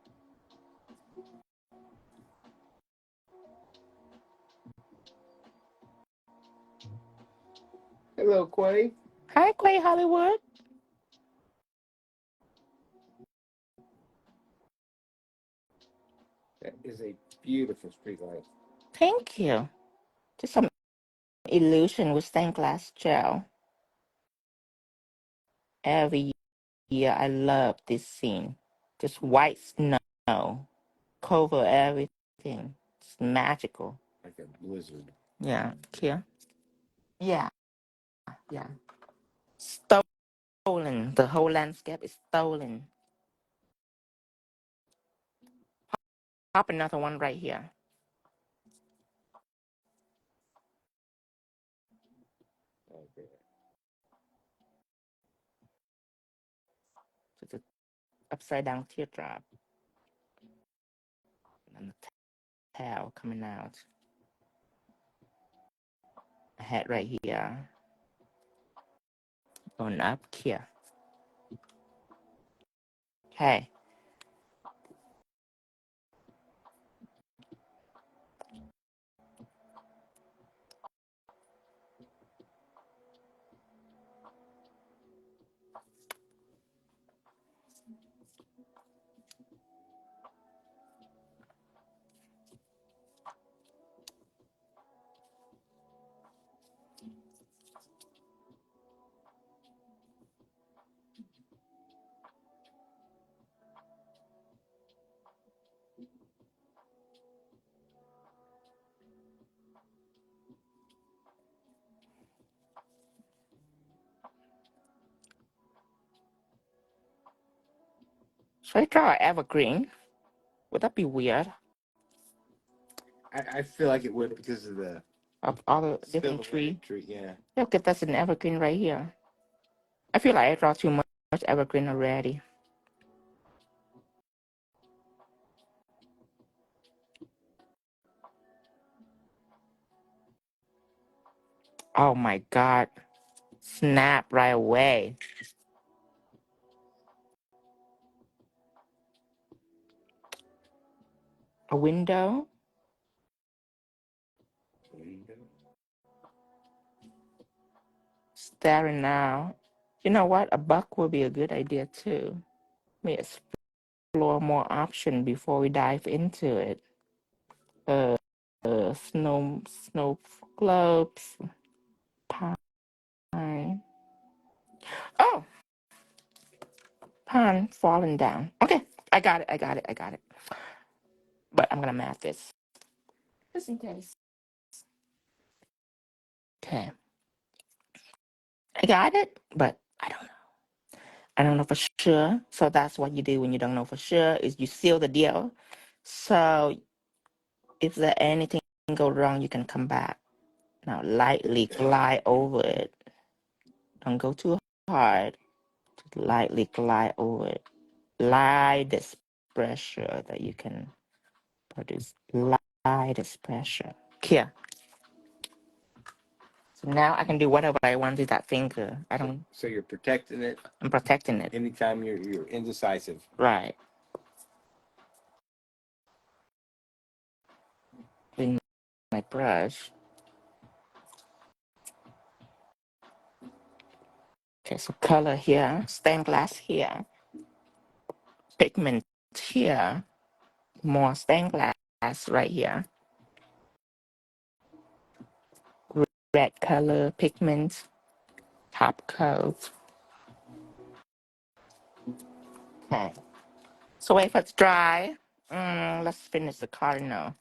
S2: Hello, Quay.
S1: Hi, Clay Hollywood.
S2: That is a beautiful street light.
S1: Thank you. Just some illusion with stained glass gel. Every year, I love this scene. Just white snow cover everything. It's magical.
S2: Like a blizzard.
S1: Yeah, here. Yeah. Stolen. The whole landscape is stolen. Pop another one right here.
S2: Okay.
S1: Just an upside down teardrop. And the tail coming out. A head right here. Going up here. Okay. Should I try evergreen? Would that be weird?
S2: I feel like it would because of the
S1: Of all the different
S2: silhouette
S1: tree.
S2: yeah.
S1: Look, if that's an evergreen right here. I feel like I draw too much evergreen already. Oh my God. Snap right away. A window? Staring now. You know what? A buck would be a good idea too. Let me explore more options before we dive into it. Snow globes, pine. Oh, pine falling down. Okay, I got it. But I'm gonna math this just in case. Okay, I got it, but I don't know. I don't know for sure. So that's what you do when you don't know for sure is you seal the deal. So if there anything go wrong, you can come back. Now lightly glide over it. Don't go too hard. Just lightly glide over it. Lightest pressure that you can produce. Lightest pressure. Here. So now I can do whatever I want with that finger. I don't.
S2: So you're protecting it.
S1: I'm protecting it.
S2: Anytime you're indecisive.
S1: Right. With my brush. Okay, so color here, stained glass here, pigment here, more stained glass right here, red color pigment, top coat. Okay, so wait for it to dry. Let's finish the cardinal.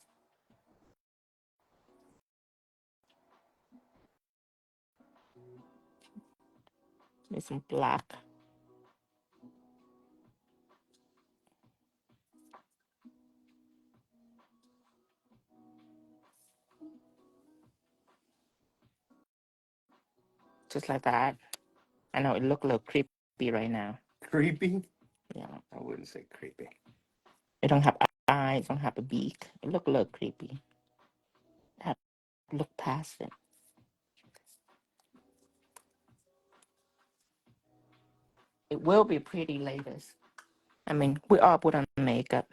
S1: Need some black. Just like that. I know it look a little creepy right now.
S2: Creepy?
S1: Yeah.
S2: I wouldn't say creepy.
S1: It don't have eyes, don't have a beak. It look a little creepy. Have look past it. It will be pretty latest. I mean, we all put on makeup.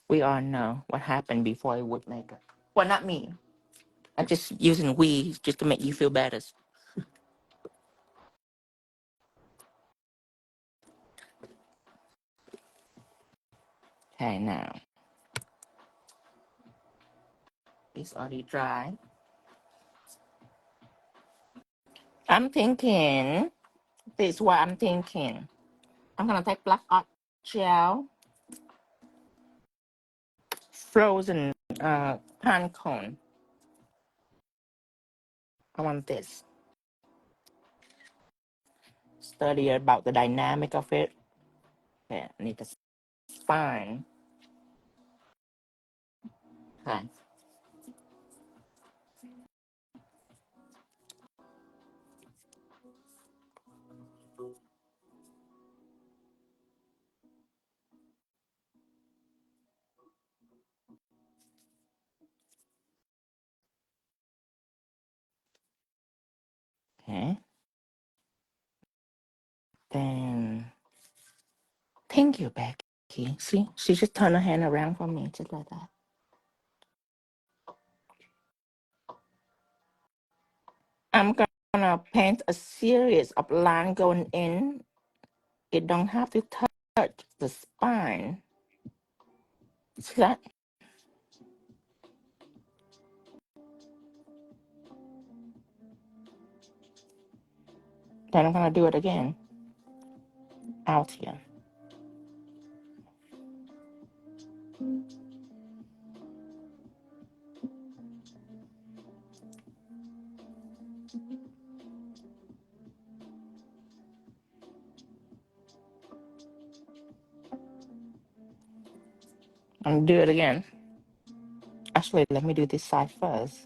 S1: We all know what happened before I would makeup. Well, not me. I'm just using we just to make you feel better. Okay, now it's already dry. I'm thinking, this is what I'm thinking. I'm gonna take black art gel, frozen pine cone. I want this. Study about the dynamic of it. Yeah, I need to spine. Okay. Okay. Then, thank you, Becky. See, she just turned her hand around for me, just like that. I'm gonna paint a series of lines going in. It don't have to touch the spine. See that? Then I'm gonna do it again out here. And do it again. Actually, let me do this side first.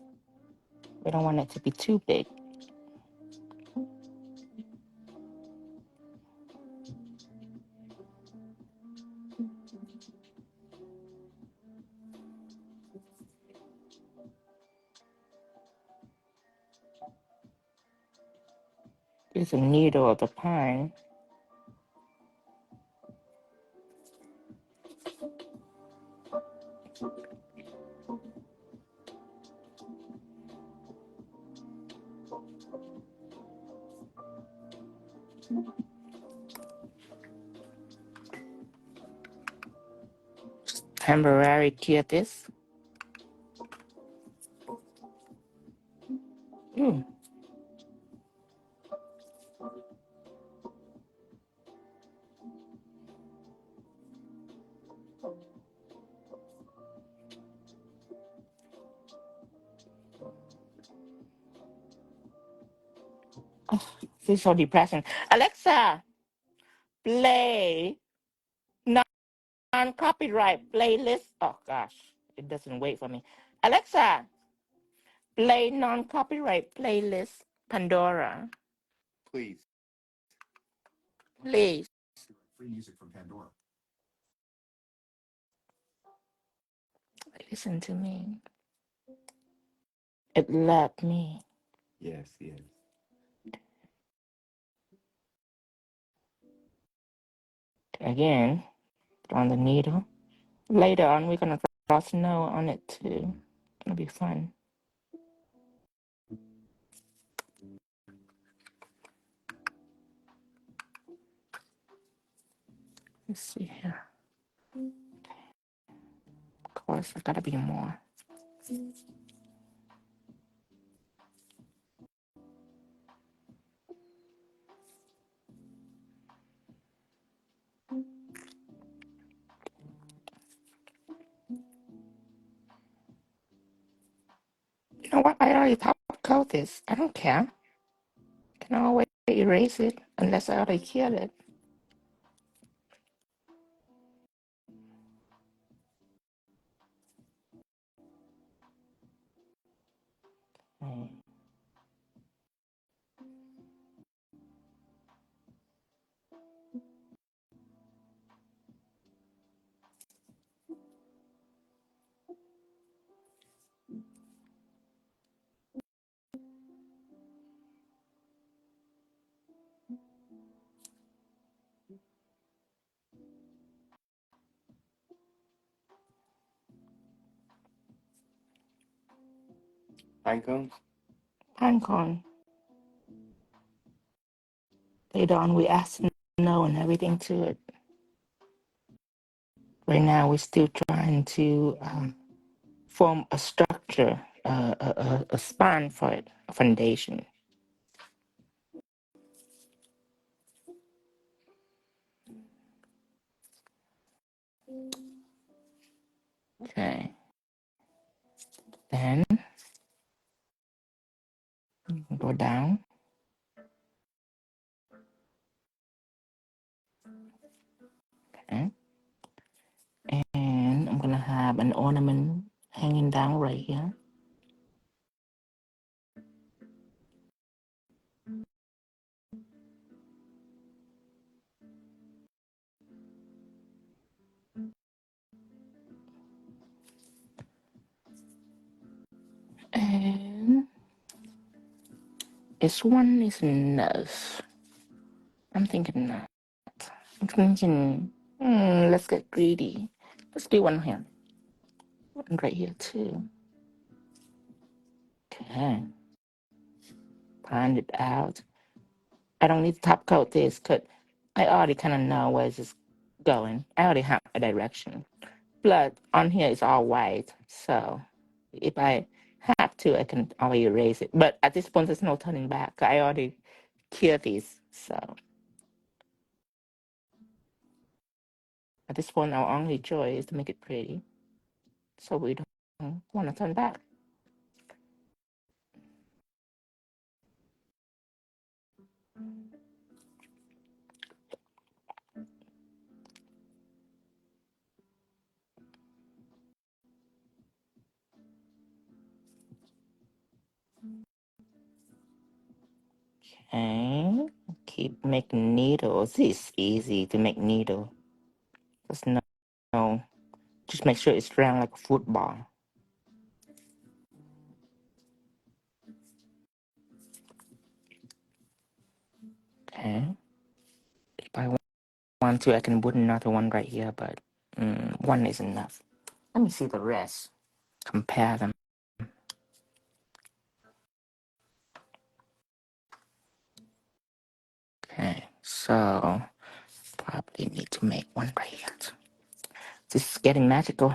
S1: We don't want it to be too big. Use a needle of the pine. Temporary cure this. Oh, this is so depressing. Alexa, play non-copyright playlist. Oh gosh, it doesn't wait for me. Alexa, play non-copyright playlist Pandora.
S2: Please.
S1: Please.
S3: Free music from Pandora.
S1: Listen to me. It let me.
S2: Yes, yes.
S1: Again, on the needle. Later on, we're going to draw snow on it too. It'll be fun. Let's see here. Of course, there's got to be more. You know what? I already top coat this. I don't care. I can always erase it unless I already killed it.
S2: Pine cones?
S1: Pine cone. Later on, we add snow and everything to it. Right now, we're still trying to form a structure, a span for it, a foundation. Okay. Then go down. Okay. And I'm going to have an ornament hanging down right here. And this one is enough. I'm thinking not. I'm thinking, let's get greedy. Let's do one here. One right here too. Okay. Find it out. I don't need to top coat this because I already kind of know where it's going. I already have a direction. But on here it's all white. So if I have to, I can always erase it. But at this point, there's no turning back. I already killed these. So at this point, our only joy is to make it pretty. So we don't want to turn back. Okay. Keep making needles. It's easy to make needle. Just no. Just make sure it's round like a football. Okay. If I want to, I can put another one right here, but one is enough. Let me see the rest. Compare them. Okay, so probably need to make one right here. This is getting magical.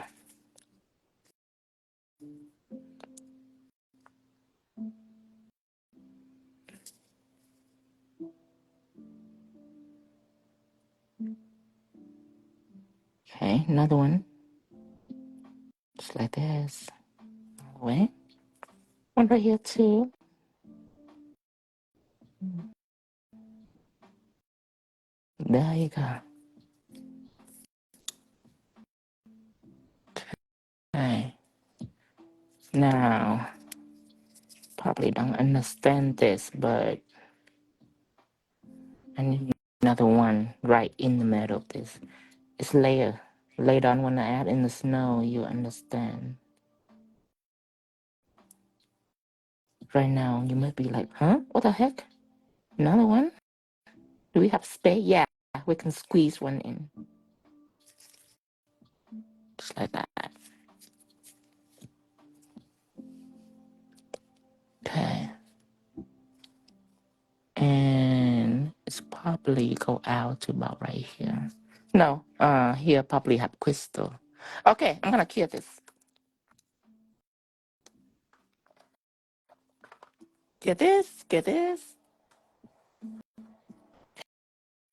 S1: Okay, another one. Just like this. Wait. One right here too. There you go. Okay. Now, probably don't understand this, but I need another one right in the middle of this. It's layer. Later on when I add in the snow, you understand. Right now, you might be like, huh? What the heck? Another one? Do we have space? Yeah, we can squeeze one in. Just like that. Okay. And it's probably go out to about right here. No, here probably have crystal. Okay, I'm gonna cure this. Get this, get this.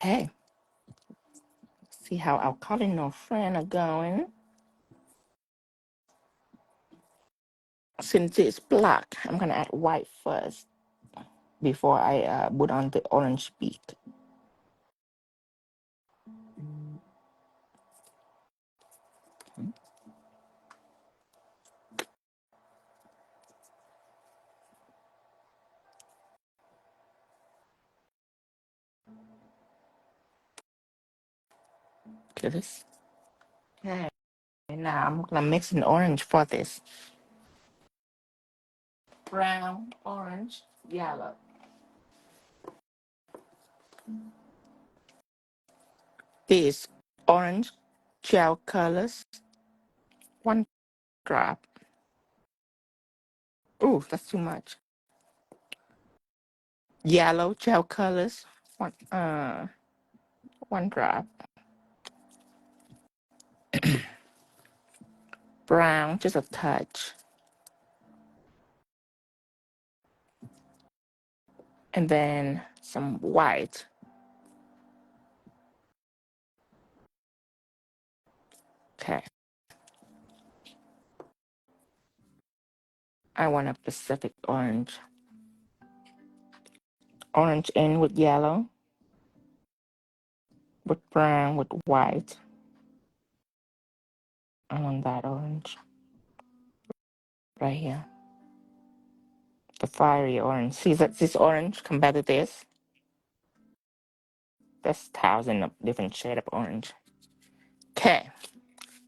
S1: Hey, see how our cardinal friend are going. Since it's black, I'm gonna add white first before I put on the orange beak. Get this. Okay, now I'm gonna mix an orange for this. Brown, orange, yellow. These orange gel colors. One drop. Ooh, that's too much. Yellow gel colors. One drop. Brown, just a touch. And then some white. Okay. I want a Pacific orange. Orange in with yellow, with brown, with white. I want that orange right here. The fiery orange. See that this orange compared to this? There's thousands of different shades of orange. Okay.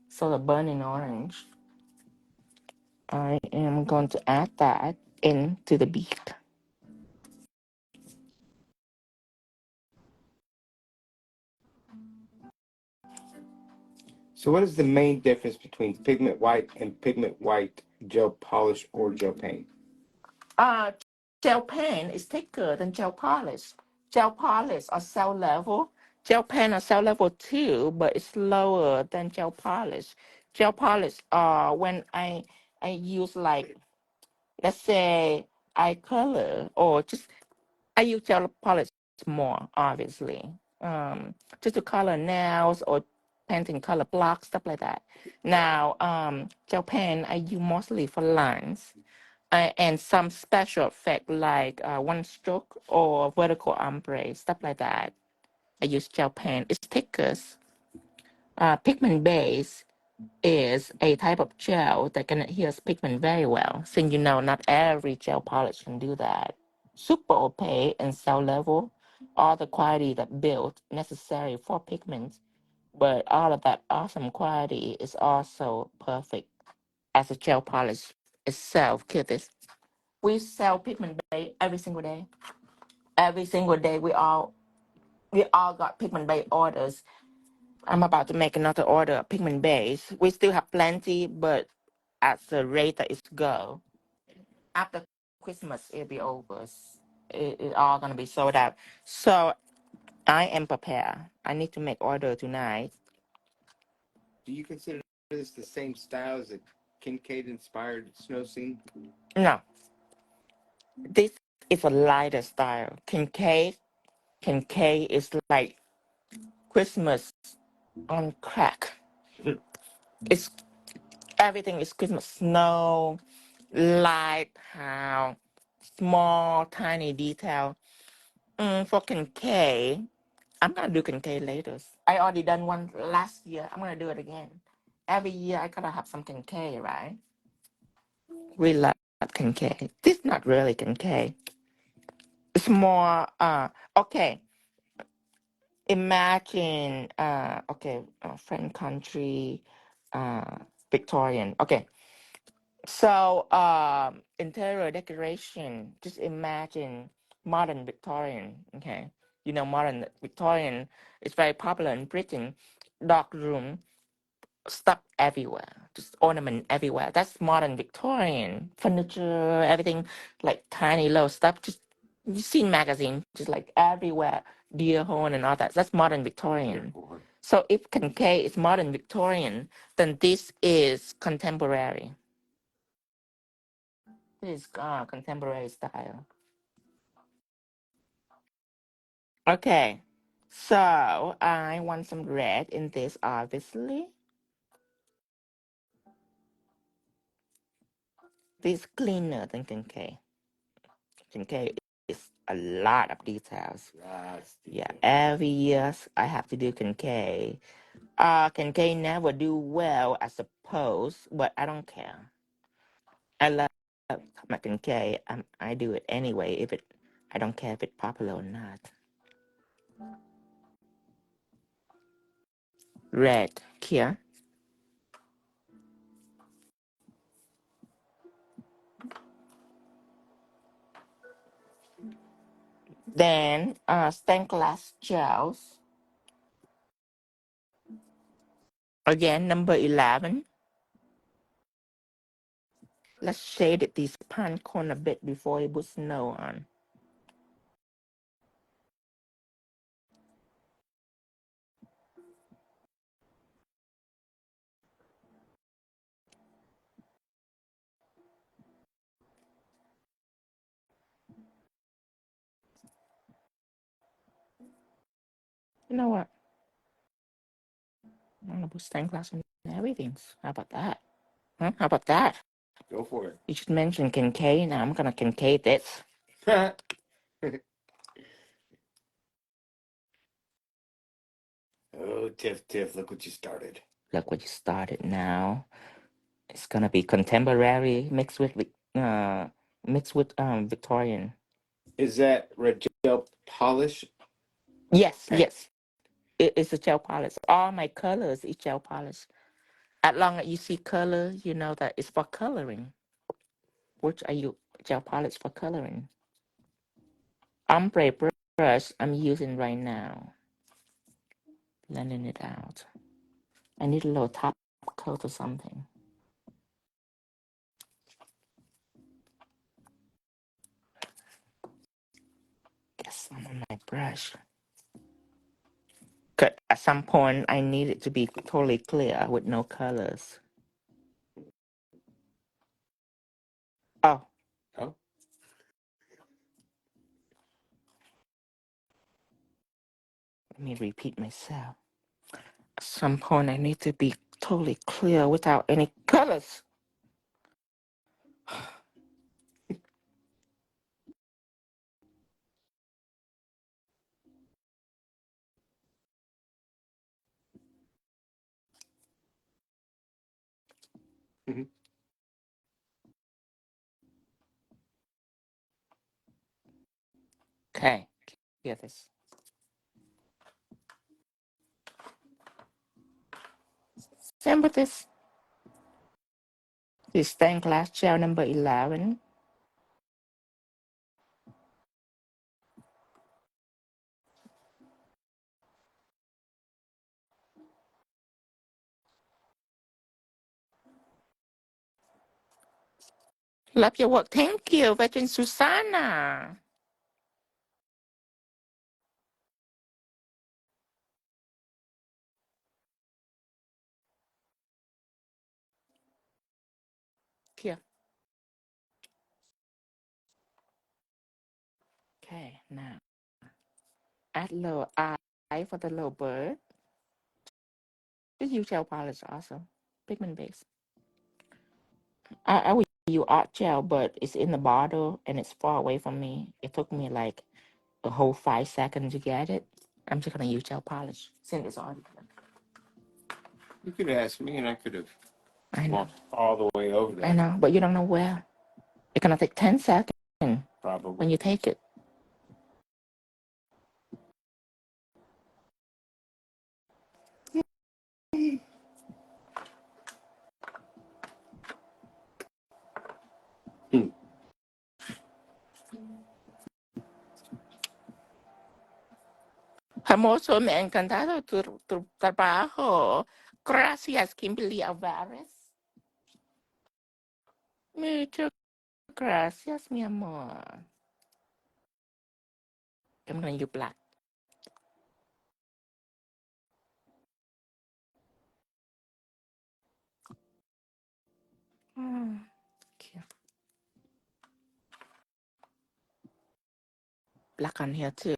S1: So the burning orange, I am going to add that into the beak.
S2: So what is the main difference between pigment white and pigment white gel polish or gel paint?
S1: Gel paint is thicker than gel polish. Gel polish are cell level. Gel paint are cell level too, but it's lower than gel polish. Gel polish, when I use like, let's say I color or just I use gel polish more, obviously. Just to color nails or painting color blocks, stuff like that. Now, gel pen I use mostly for lines and some special effect like one stroke or vertical ombre, stuff like that. I use gel pen. It's thicker. Pigment base is a type of gel that can adhere pigment very well. Since you know not every gel polish can do that. super opaque and cell level, all the quality that built necessary for pigments, but all of that awesome quality is also perfect as a gel polish itself. Kill this. We sell Pigment Base every single day. Every single day, we all got Pigment Base orders. I'm about to make another order of Pigment Base. We still have plenty, but at the rate that it's go, after Christmas it'll be over. It's all gonna be sold out. So I am prepared. I need to make order tonight.
S2: Do you consider this the same style as a Kincaid inspired snow scene?
S1: No, this is a lighter style. Kincaid is like Christmas on crack. It's everything is Christmas snow, light, how small, tiny detail. For Kincaid, I'm gonna do Kincaid later. I already done one last year. I'm gonna do it again. Every year I gotta have some Kincaid, right? We love Kincaid. This not really Kincaid. It's more okay. Imagine okay, French country, uh Victorian. Okay. So interior decoration, just imagine modern Victorian, okay? You know modern Victorian is very popular in Britain. Dark room, stuff everywhere, just ornament everywhere. That's modern Victorian. Furniture, everything like tiny little stuff. Just you see in magazine, just like everywhere, deer horn and all that. That's modern Victorian. So if Kincaid is modern Victorian, then this is contemporary. This is contemporary style. Okay, so I want some red in this, obviously. This is cleaner than Kincaid. Kincaid is a lot of details. Yeah, every year I have to do Kincaid. Kincaid never do well, I suppose, but I don't care. I love my Kincaid. I do it anyway. I don't care if it's popular or not. Red here. Then stained glass gels. Again, number 11. Let's shade this pan cone a bit before we put snow on. You know what? I'm gonna put stained glass on everything. How about that? Huh? How about that?
S2: Go for it.
S1: You should mention Kincaid. Now I'm gonna Kincaid this.
S2: Oh, Tiff, look what you started.
S1: Look what you started now. It's gonna be contemporary mixed with Victorian.
S2: Is that red gel polish?
S1: Yes, yes. It's a gel polish. All my colors is gel polish. As long as you see color, you know that it's for coloring. Which are you gel polish for coloring? Ombre brush I'm using right now. Blending it out. I need a little top coat or something. Guess some on my brush. Cause at some point I need it to be totally clear with no colors. Oh,
S2: Oh,
S1: let me repeat myself. At some point I need to be totally clear without any colors.
S2: mhm.
S1: Okay, get this. Same with this. This stained glass gel number 11. Love your work. Thank you, Virgin Susanna. Here. Okay, now add little eye for the little bird. Just use gel polish also. Pigment base. I would use art gel, but it's in the bottle and it's far away from me. It took me like a whole 5 seconds to get it. I'm just gonna use gel polish since it's already done.
S2: You could have asked me, and I could have
S1: I know.
S2: walked all the way over there.
S1: I know, but you don't know where. It's gonna take 10 seconds
S2: Probably.
S1: when you take it. Hermoso, me ha encantado tu trabajo. Gracias, Kimberly Alvarez. Muchas gracias, mi amor. I'm gonna use black. Okay. Black on here too.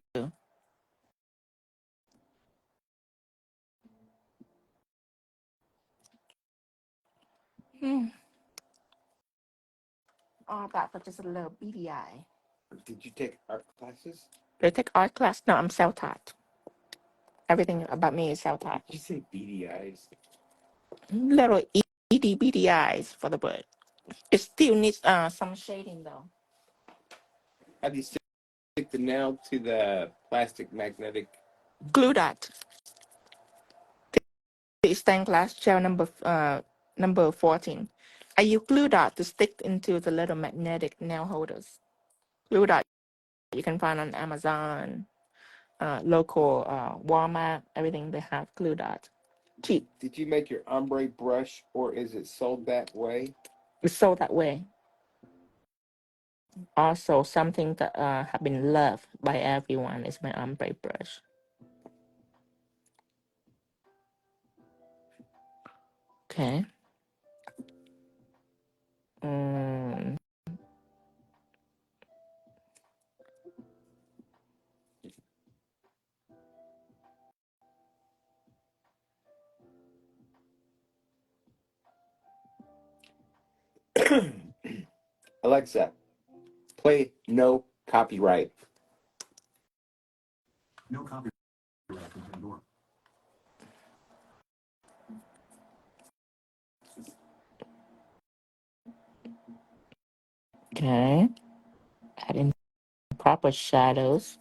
S1: All that for just a little beady eye.
S2: Did you take art classes?
S1: Did I take art class? No, I'm self-taught. Everything about me is self-taught.
S2: Did you say beady eyes?
S1: Little itty bitty eyes for the bird. It still needs some shading though.
S2: How do you stick the nail to the plastic magnetic?
S1: Glue dot. The stained glass gel number 14. I use glue dot to stick into the little magnetic nail holders. Glue dot you can find on Amazon, local Walmart, everything they have glue dot. Cheap.
S2: Did you make your ombre brush, or is it sold that way?
S1: It's sold that way. Also, something that have been loved by everyone is my ombre brush. Okay.
S2: Alexa, play No Copyright.
S3: No copyright from Pandora.
S1: Okay. Add in proper shadows.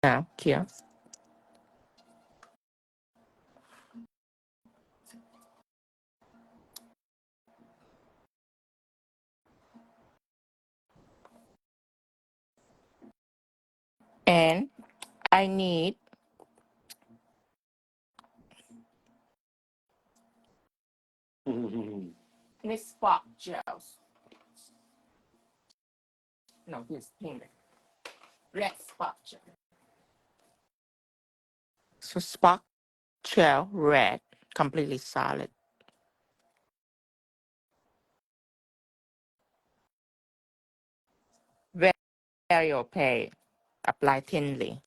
S1: Now, here. And I need this Sparx gels. No, this pink. Red Sparx gel. So Sparx gel red, completely solid. Very, very opaque. Apply thinly.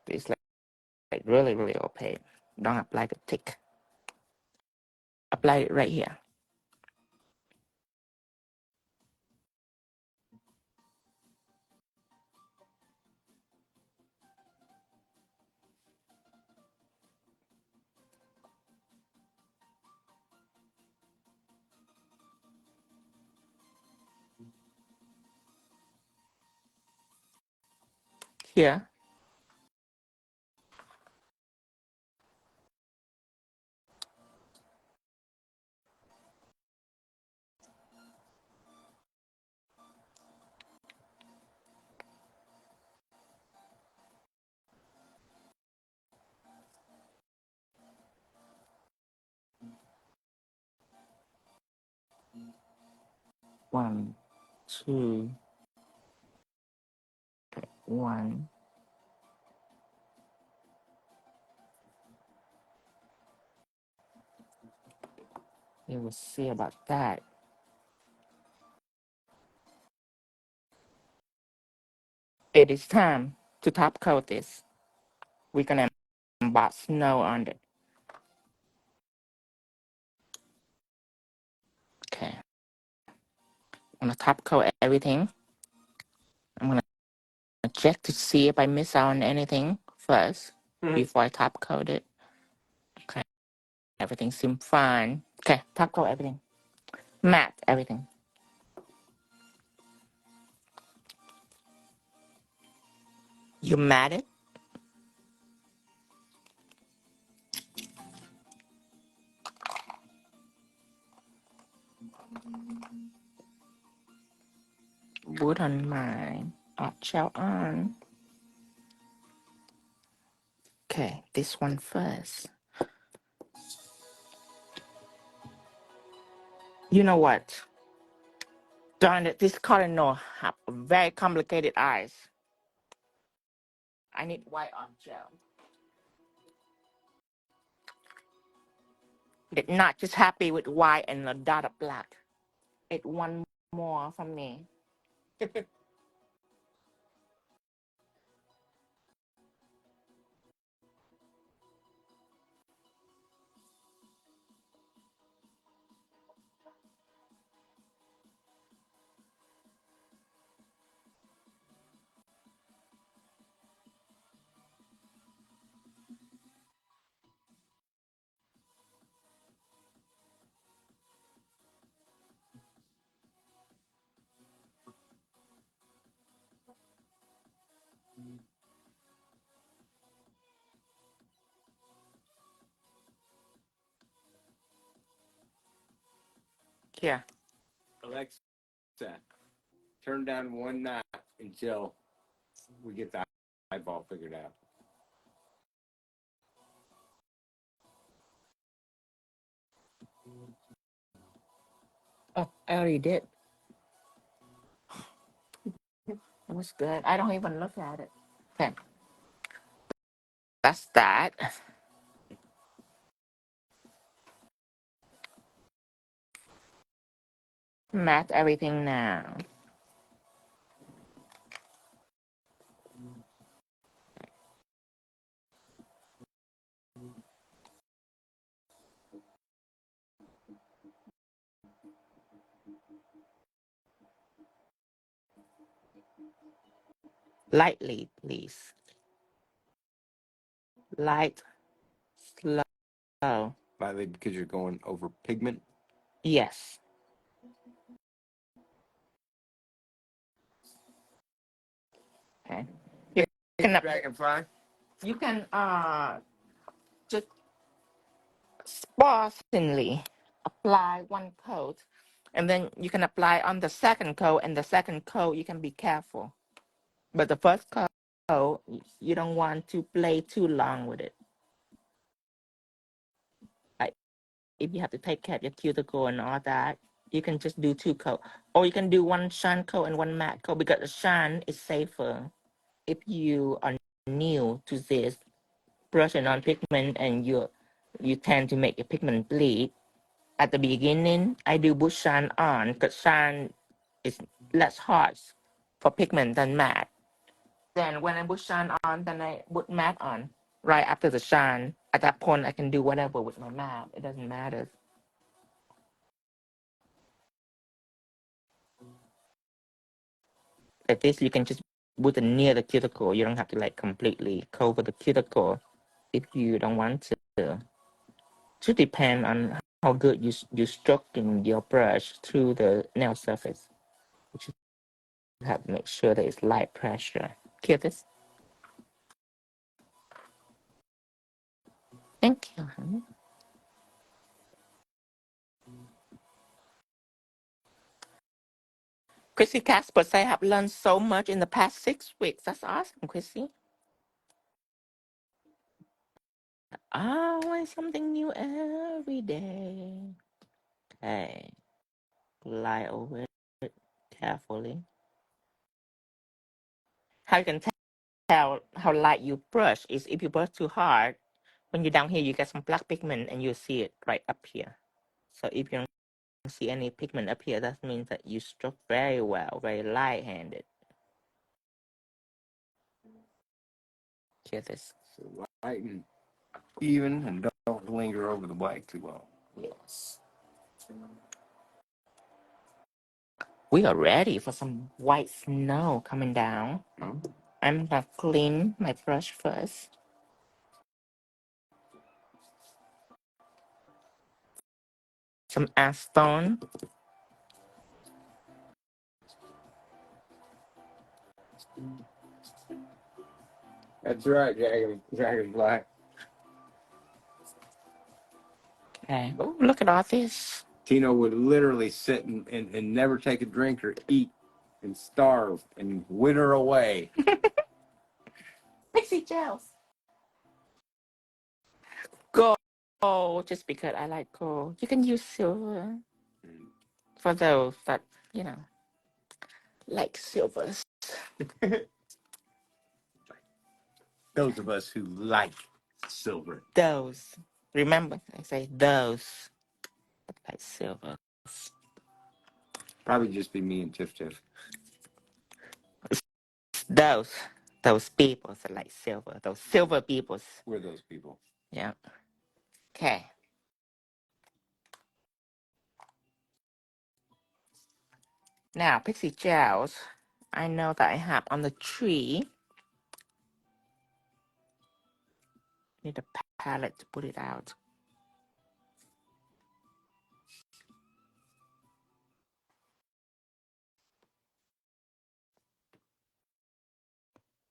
S1: It's like really, really opaque. Don't apply the thick. Apply it right here. Here. One, two, one. You will see about that. It is time to top coat this. We're gonna emboss snow on it. Okay. I'm gonna top coat everything. I'm gonna check to see if I miss out on anything first before I top coat it. Okay. Everything seems fine. Okay, top coat everything. Matte everything. You matte it? Put on my art gel on. Okay, this one first. You know what? Darn it, this Cardinal have very complicated eyes. I need white art gel. They're not just happy with white and a dot of black. It one more from me. Here.
S2: Alexa, turn down one notch until we get the eyeball figured out.
S1: Oh, I already did. It was good. I don't even look at it. Okay. That's that. Matte everything now. Lightly, please. Light, slow.
S2: Lightly because you're going over pigment.
S1: Yes. Okay. You can
S2: Dragonfly.
S1: you can just sparsely apply one coat, and then you can apply on the second coat, and the second coat you can be careful. But the first coat, you don't want to play too long with it. Like if you have to take care of your cuticle and all that, you can just do two coat, or you can do one shine coat and one matte coat because the shine is safer. If you are new to this brushing on pigment and you tend to make your pigment bleed. At the beginning, I do put shine on because shine is less harsh for pigment than matte. Then when I put shine on, then I put matte on. Right after the shine, at that point, I can do whatever with my matte. It doesn't matter. Like this, you can just put it near the cuticle. You don't have to like completely cover the cuticle if you don't want to. To depend on how good you stroking your brush through the nail surface. You have to make sure that it's light pressure. Hear this? Thank you, honey. Chrissy Casper say I have learned so much in the past 6 weeks. That's awesome, Chrissy. Always something new every day. Okay. Lie over it carefully. How you can tell how light you brush is if you brush too hard. When you're down here, you get some black pigment and you see it right up here. So if you don't see any pigment up here, that means that you stroke very well, very light-handed. Hear this.
S2: So light and even, and don't linger over the white too well.
S1: Yes. We are ready for some white snow coming down. I'm gonna clean my brush first. Some acetone.
S2: That's right, Dragonfly.
S1: Okay. Oh, look at all this.
S2: Tino would literally sit and never take a drink or eat and starve and wither away.
S1: Pixie gels. Gold, just because I like gold. You can use silver for those that, you know, like silvers.
S2: Those of us who like silver.
S1: Those. Remember, I say those like silver.
S2: Probably just be me and Tiff Tiff.
S1: Those people that like silver. Those silver peoples.
S2: We're those people.
S1: Yeah. Okay. Now, Pixie gels. I know that I have on the tree. Need a palette to put it out.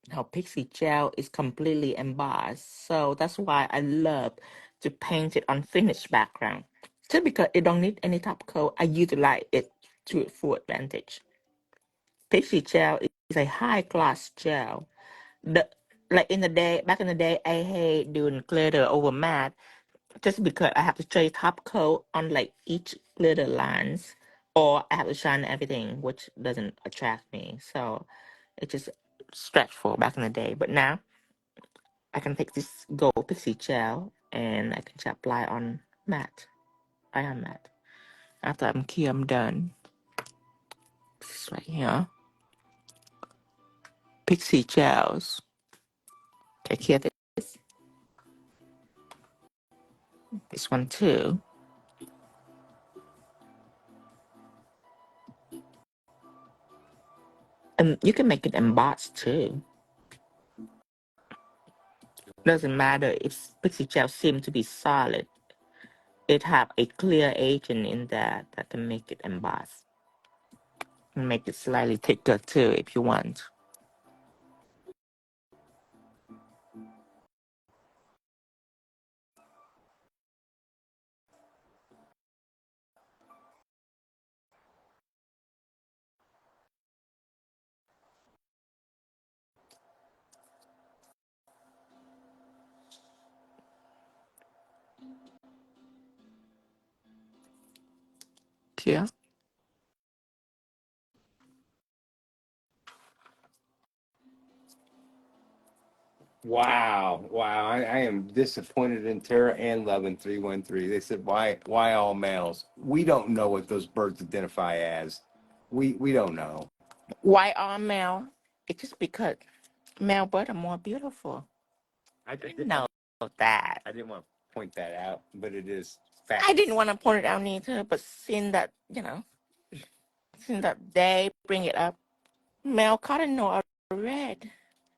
S1: Now, Pixie gel is completely embossed, so that's why I love to paint it on finished background. Just because it don't need any top coat, I utilize it to its full advantage. Pixie gel is a high class gel. Back in the day, I hate doing glitter over matte just because I have to trade top coat on like each glitter lines, or I have to shine everything, which doesn't attract me. So it's just stressful back in the day. But now I can take this gold pixie gel and I can just apply on matte. I am matte. After I'm here, I'm done. This is right here. Pixie gels. Take here this. This one too. And you can make it embossed too. Doesn't matter if pixie gel seems to be solid. It have a clear agent in there that can make it emboss. And make it slightly thicker too if you want. Yeah.
S2: Wow. I am disappointed in Tara and Levin 313. They said, why all males? We don't know what those birds identify as. We don't know.
S1: Why are male? It's just because male birds are more beautiful.
S2: I
S1: didn't know that.
S2: I didn't want to point that out, but it is fact.
S1: I didn't want to point it out either, but seeing that, since that they bring it up, male cardinal are red.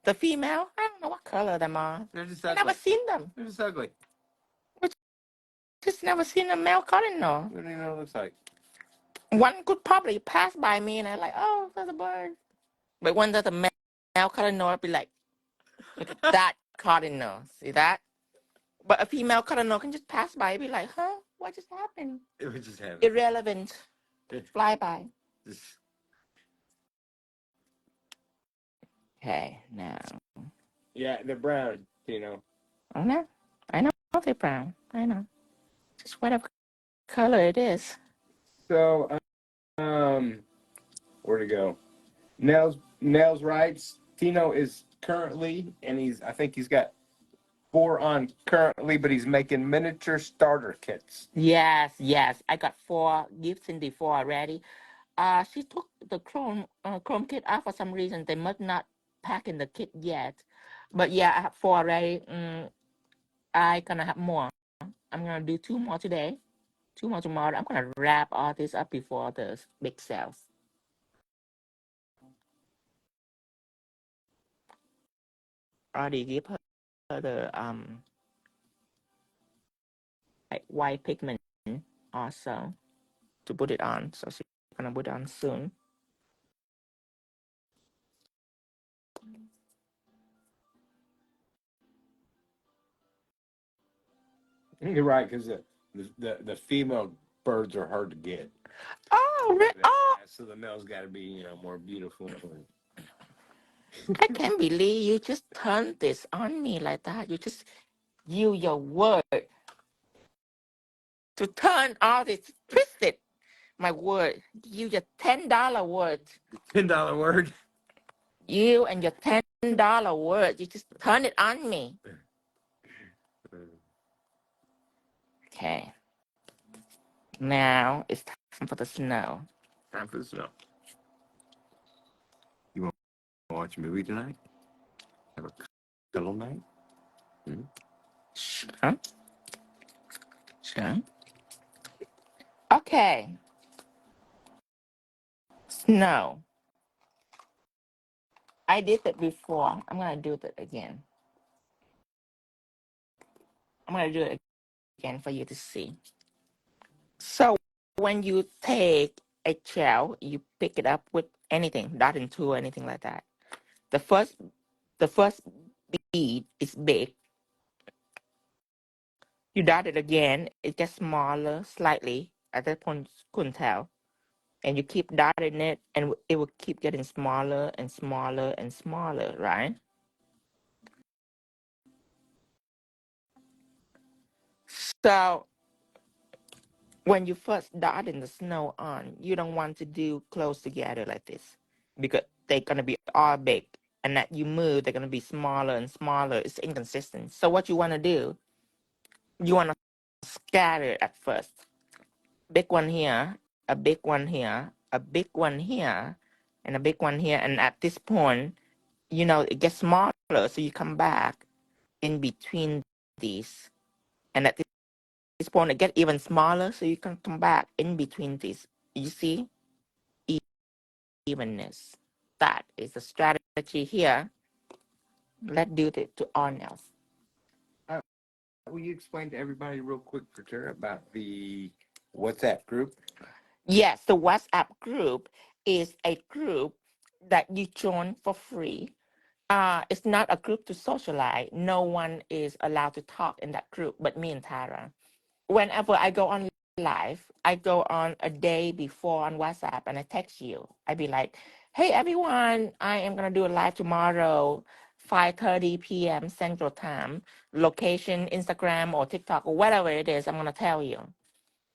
S1: The female, I don't know what color them are.
S2: They're just
S1: I
S2: ugly.
S1: never seen them.
S2: They're just ugly.
S1: Just never seen a male cardinal.
S2: What do you know what it looks like?
S1: One could probably pass by me and I'm like, oh, there's a bird. But when there's a male cardinal, I'd be like, look at that cardinal. See that? But a female Cardinal can just pass by and be like, huh? What just happened?
S2: It was just happening.
S1: Irrelevant. Fly by. Okay, now.
S2: Yeah, they're brown, you know.
S1: I know. I know they're brown. I know. Just whatever color it is.
S2: So, where to go? Nels writes, Tino is currently, and I think he's got 4 on currently, but he's making miniature starter kits.
S1: Yes, yes. I got 4 gifts in before already. She took the chrome kit out for some reason. They must not pack in the kit yet. But yeah, I have 4 already. I gonna have more. I'm gonna do 2 more today, 2 more tomorrow. I'm gonna wrap all this up before the big sales. Already give her the like white pigment also to put it on. So she's gonna put it on soon.
S2: You're right, because the female birds are hard to get.
S1: Oh, oh!
S2: So the male's got to be, more beautiful.
S1: I can't believe you just turned this on me like that. You just use your word to turn all this twisted. My word. You your $10 word.
S2: $10 word.
S1: You and your $10 word. You just turn it on me. Okay. Now it's time for the snow.
S2: Time for the snow. You want to watch a movie tonight? Have a cuddle night?
S1: Sure. Sure. Okay. Snow. I did it before. I'm going to do it again. I'm going to do it again for you to see. So when you take a gel, you pick it up with anything, dotting tool, anything like that. The first bead is big. You dot it again, it gets smaller slightly. At that point, you couldn't tell. And you keep dotting it, and it will keep getting smaller and smaller and smaller, right? So when you first dot in the snow on, you don't want to do close together like this because they're going to be all big. And that you move, they're going to be smaller and smaller. It's inconsistent. So what you want to do, you want to scatter at first. Big one here, a big one here, a big one here, and a big one here. And at this point, it gets smaller. So you come back in between these. And at this point, it gets even smaller. So you can come back in between these. You see? Evenness. That is the strategy here. Let's do it to our nails.
S2: Will you explain to everybody real quick, Frater, about the WhatsApp group?
S1: Yes, the WhatsApp group is a group that you join for free. It's not a group to socialize. No one is allowed to talk in that group but me and Tara. Whenever I go on live, I go on a day before on WhatsApp and I text you. I be like, hey, everyone, I am going to do a live tomorrow, 5:30 p.m. Central Time, location, Instagram or TikTok or whatever it is, I'm going to tell you.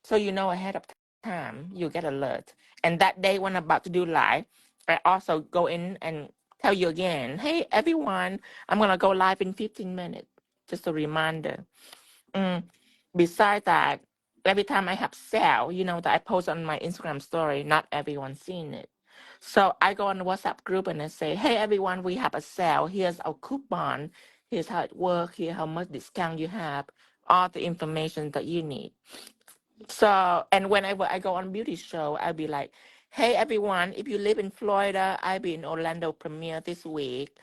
S1: So you know ahead of time, you get alert. And that day when I'm about to do live, I also go in and tell you again, hey, everyone, I'm going to go live in 15 minutes. Just a reminder. Besides that, every time I have sale, that I post on my Instagram story, not everyone's seen it. So I go on the WhatsApp group and I say, hey, everyone, we have a sale. Here's our coupon. Here's how it works. Here's how much discount you have. All the information that you need. So, and whenever I go on beauty show, I'll be like, hey, everyone, if you live in Florida, I'll be in Orlando premiere this week.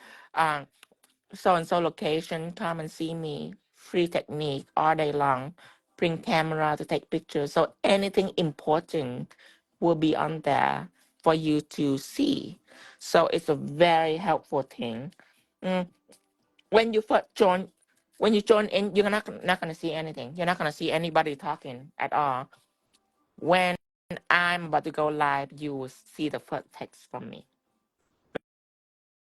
S1: So-and-so location, come and see me. Free technique all day long. Bring camera to take pictures. So anything important will be on there for you to see. So it's a very helpful thing. When you first join When you join in, you're not going to see anything. You're not going to see anybody talking at all. When I'm about to go live, you will see the first text from me.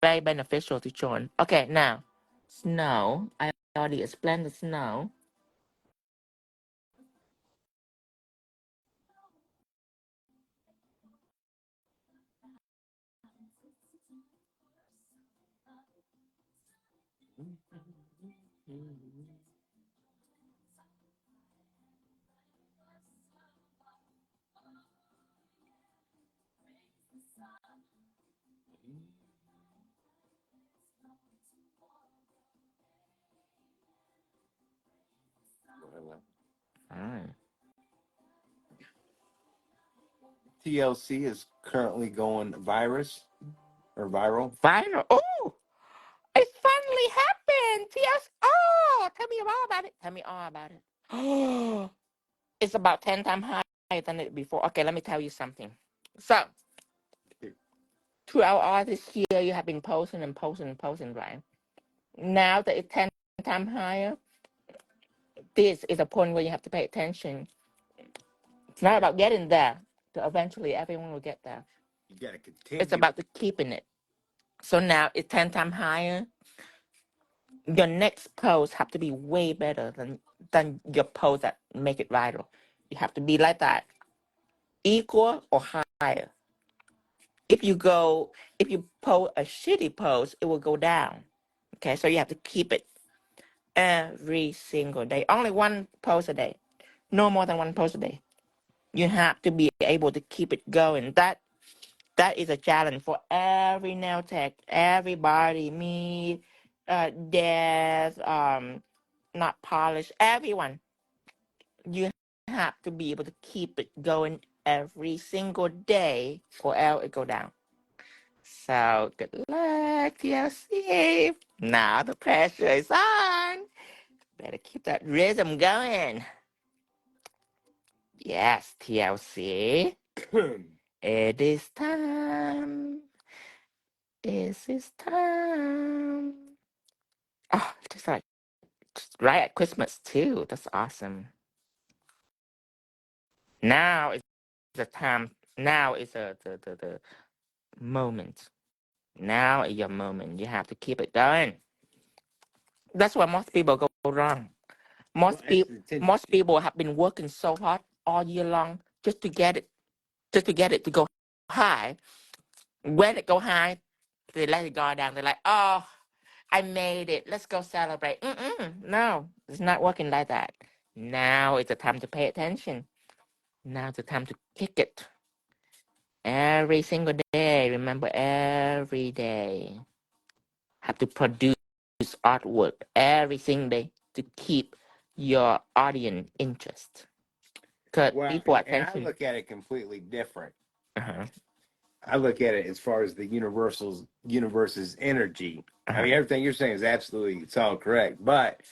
S1: Very beneficial to join. Okay, now, snow. I already explained the snow.
S2: TLC is currently going viral.
S1: Viral. Oh, it finally happened. Yes. Oh, tell me all about it. Tell me all about it. Oh, it's about 10 times higher than it before. Okay, let me tell you something. So, throughout all this year, you have been posting and posting and posting, right? Now that it's 10 times higher, this is a point where you have to pay attention. It's not about getting there. So eventually, everyone will get there.
S2: You got to continue.
S1: It's about keeping it. So now it's 10 times higher. Your next post have to be way better than your post that make it viral. You have to be like that, equal or higher. If you post a shitty post, it will go down. Okay, so you have to keep it every single day. Only one post a day. No more than one post a day. You have to be able to keep it going. That is a challenge for every nail tech, everybody, me, Des, not polished, everyone. You have to be able to keep it going every single day, or else it go down. So good luck, TLC. Now the pressure is on. Better keep that rhythm going. Yes, TLC. It is time. It is time. Oh, just like right at Christmas too. That's awesome. Now is the time. Now is the moment. Now is your moment. You have to keep it going. That's why most people go wrong. Most people have been working so hard all year long just to get it to go high. When it go high, they let it go down. They're like, oh, I made it. Let's go celebrate. No, it's not working like that. Now is the time to pay attention. Now is the time to kick it. Every single day. Remember, every day. Have to produce artwork every single day to keep your audience interest. Because people attention.
S2: And I look at it completely different.
S1: Uh-huh.
S2: I look at it as far as the universe's energy. I mean, everything you're saying is absolutely, it's all correct. But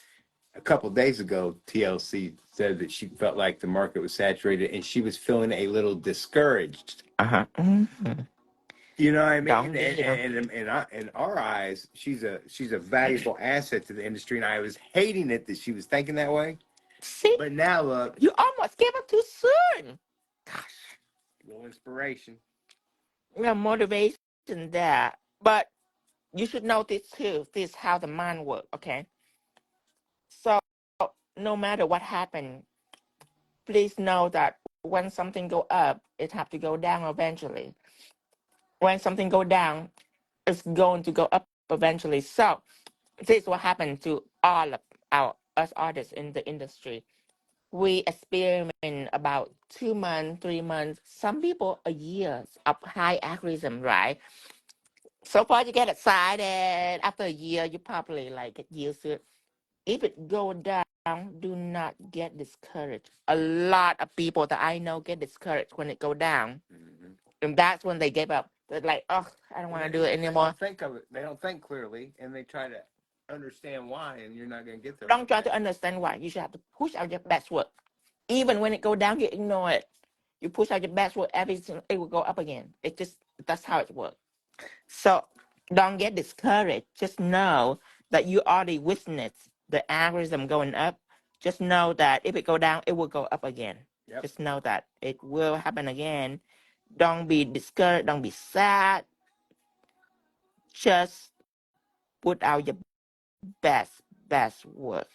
S2: a couple of days ago, TLC said that she felt like the market was saturated and she was feeling a little discouraged.
S1: Uh-huh. Mm-hmm.
S2: You know what I mean? And in our eyes, she's a valuable asset to the industry, and I was hating it that she was thinking that way.
S1: See?
S2: But now look,
S1: You almost gave up too soon. Gosh.
S2: a little inspiration.
S1: Yeah, motivation there. But you should know this too. This is how the mind works, okay? So no matter what happened, please know that when something go up, it have to go down eventually. When something go down, it's going to go up eventually. So this is what happened to all of us artists in the industry. We experiment about 2 months, 3 months, some people a year of high acrylism, right? So far you get excited. After a year, you probably like get used to it. If it go down, do not get discouraged. A lot of people that I know get discouraged when it go down. Mm-hmm. And that's when they give up. They're like, oh, I don't want to do it anymore.
S2: They don't think clearly, and they try to understand why, and you're not going to get there.
S1: Don't try to understand why. You should have to push out your best work. Even when it go down, you ignore it. You push out your best work, everything, it will go up again. That's how it works. So don't get discouraged. Just know that you already witnessed the algorithm going up, just know that if it go down, it will go up again.
S2: Yep.
S1: Just know that it will happen again. Don't be discouraged. Don't be sad. Just put out your best work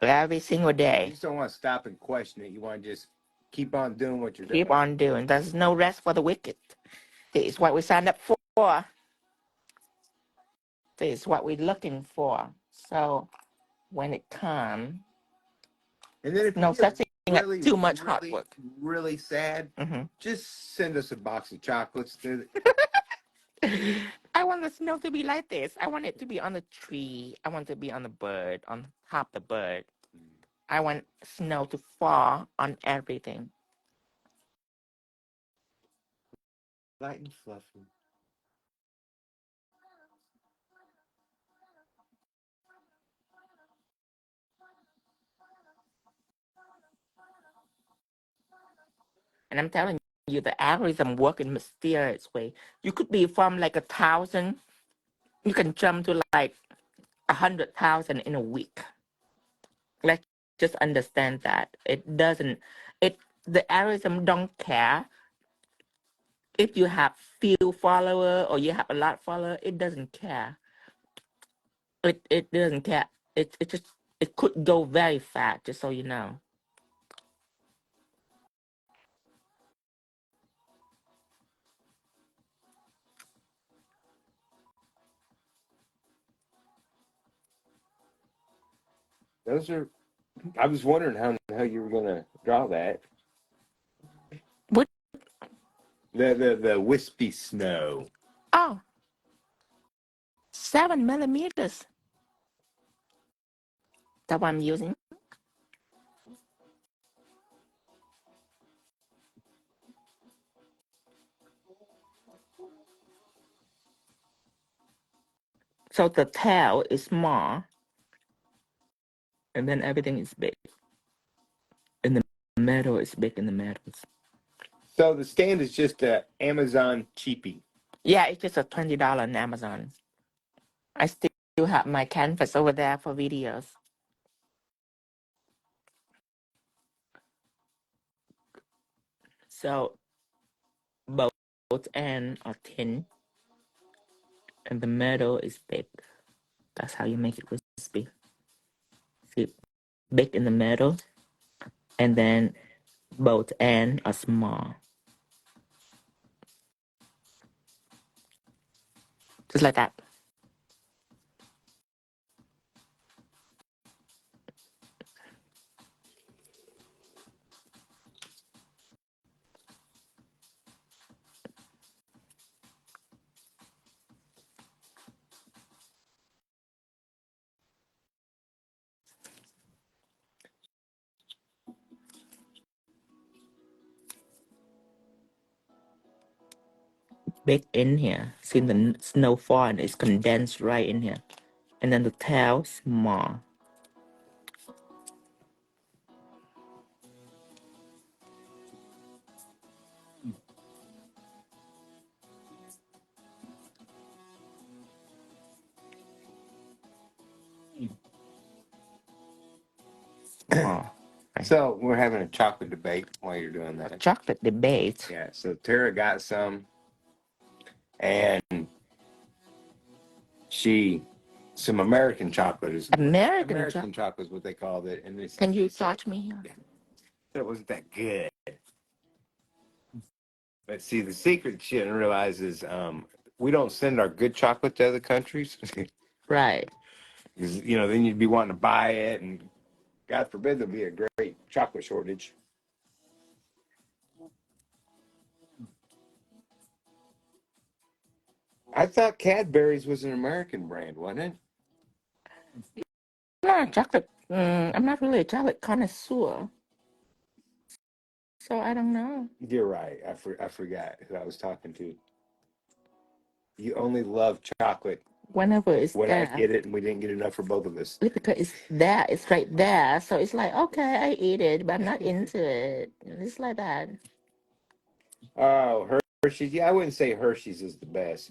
S1: every single
S2: You
S1: day.
S2: just don't want to stop and question it. You want to just keep on doing what you're
S1: Keep
S2: doing.
S1: on doing. There's no rest for the wicked. This is what we signed up for. This is what we're looking for. So when it comes,
S2: And then if
S1: no
S2: you
S1: such
S2: get
S1: thing as
S2: really,
S1: too much hard
S2: really,
S1: work.
S2: really sad, just send us a box of chocolates.
S1: I want the snow to be like this. I want it to be on the tree. I want it to be on the bird, on top of the bird. I want snow to fall on everything.
S2: Light and fluffy.
S1: And I'm telling you, the algorithm work in mysterious way. You could be from like 1,000, you can jump to like 100,000 in a week. Let's just understand that the algorithm don't care if you have few follower or you have a lot of follower. It doesn't care. It doesn't care. It could go very fast. Just so you know.
S2: Those are. I was wondering how you were gonna draw that.
S1: What?
S2: The wispy snow.
S1: Oh, 7 millimeters. That's what I'm using. So the tail is small, and then everything is big. And the middle is big in the middles.
S2: So the stand is just a Amazon cheapie.
S1: Yeah, it's just a $20 on Amazon. I still have my canvas over there for videos. So both ends are thin, and the middle is big. That's how you make it crispy. See, big in the middle, and then both ends are small. Just like that. Big in here. See the snow fall and it's condensed right in here. And then the tail small. Small.
S2: So we're having a chocolate debate while you're doing that.
S1: Chocolate debate.
S2: Yeah. So Tara got some, and some American chocolate is
S1: American
S2: chocolate is what they called it, and it's.
S1: Can you touch me here?
S2: That wasn't that good. But see, the secret she didn't realize is we don't send our good chocolate to other countries.
S1: Right.
S2: Because, then you'd be wanting to buy it, and God forbid there'll be a great chocolate shortage. I thought Cadbury's was an American brand, wasn't it?
S1: No, chocolate. I'm not really a chocolate connoisseur. So I don't know.
S2: You're right. I forgot who I was talking to. You only love chocolate
S1: Whenever it's
S2: when
S1: there.
S2: I get it, and we didn't get enough for both of us.
S1: Because it's there. It's right there. So it's like, okay, I eat it, but I'm not into it. It's like that.
S2: Oh, Hershey's. Yeah, I wouldn't say Hershey's is the best.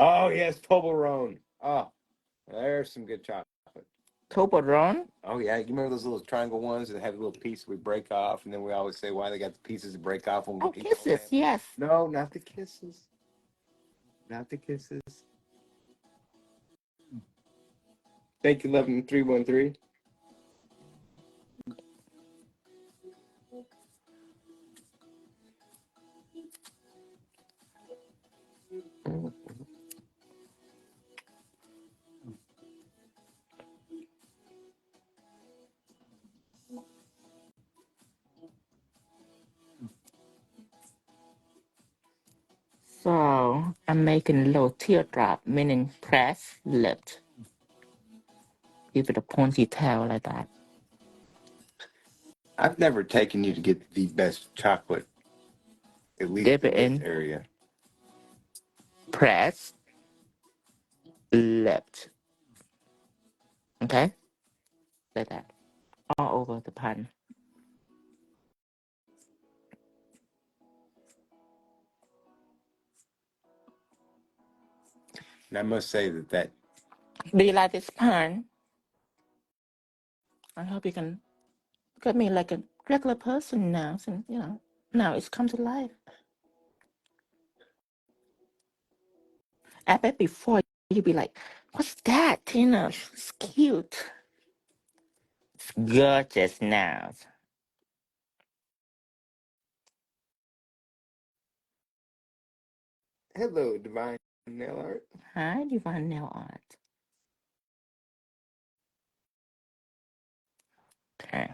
S2: Oh yes, Toblerone. Oh, there's some good chocolate.
S1: Toblerone?
S2: Oh yeah, you remember those little triangle ones that have a little piece we break off, and then we always say why they got the pieces to break off when we
S1: Oh,
S2: eat the whole
S1: Kisses,
S2: thing.
S1: yes.
S2: No, not the kisses. Not the kisses. Thank you, 11313.
S1: So I'm making a little teardrop, meaning press lipped. Give it a ponytail like that.
S2: I've never taken you to get the best chocolate, at least
S1: Dip
S2: in
S1: it
S2: this
S1: in,
S2: area.
S1: press, lipped. Okay? Like that. All over the pan.
S2: And I must say that
S1: Do you like this pan? I hope you can look at me like a regular person now. So, now it's come to life. I bet before you'd be like, what's that, Tina? It's cute. It's gorgeous now.
S2: hello, Divine Nail Art.
S1: Hi, Divine Nail Art. Okay.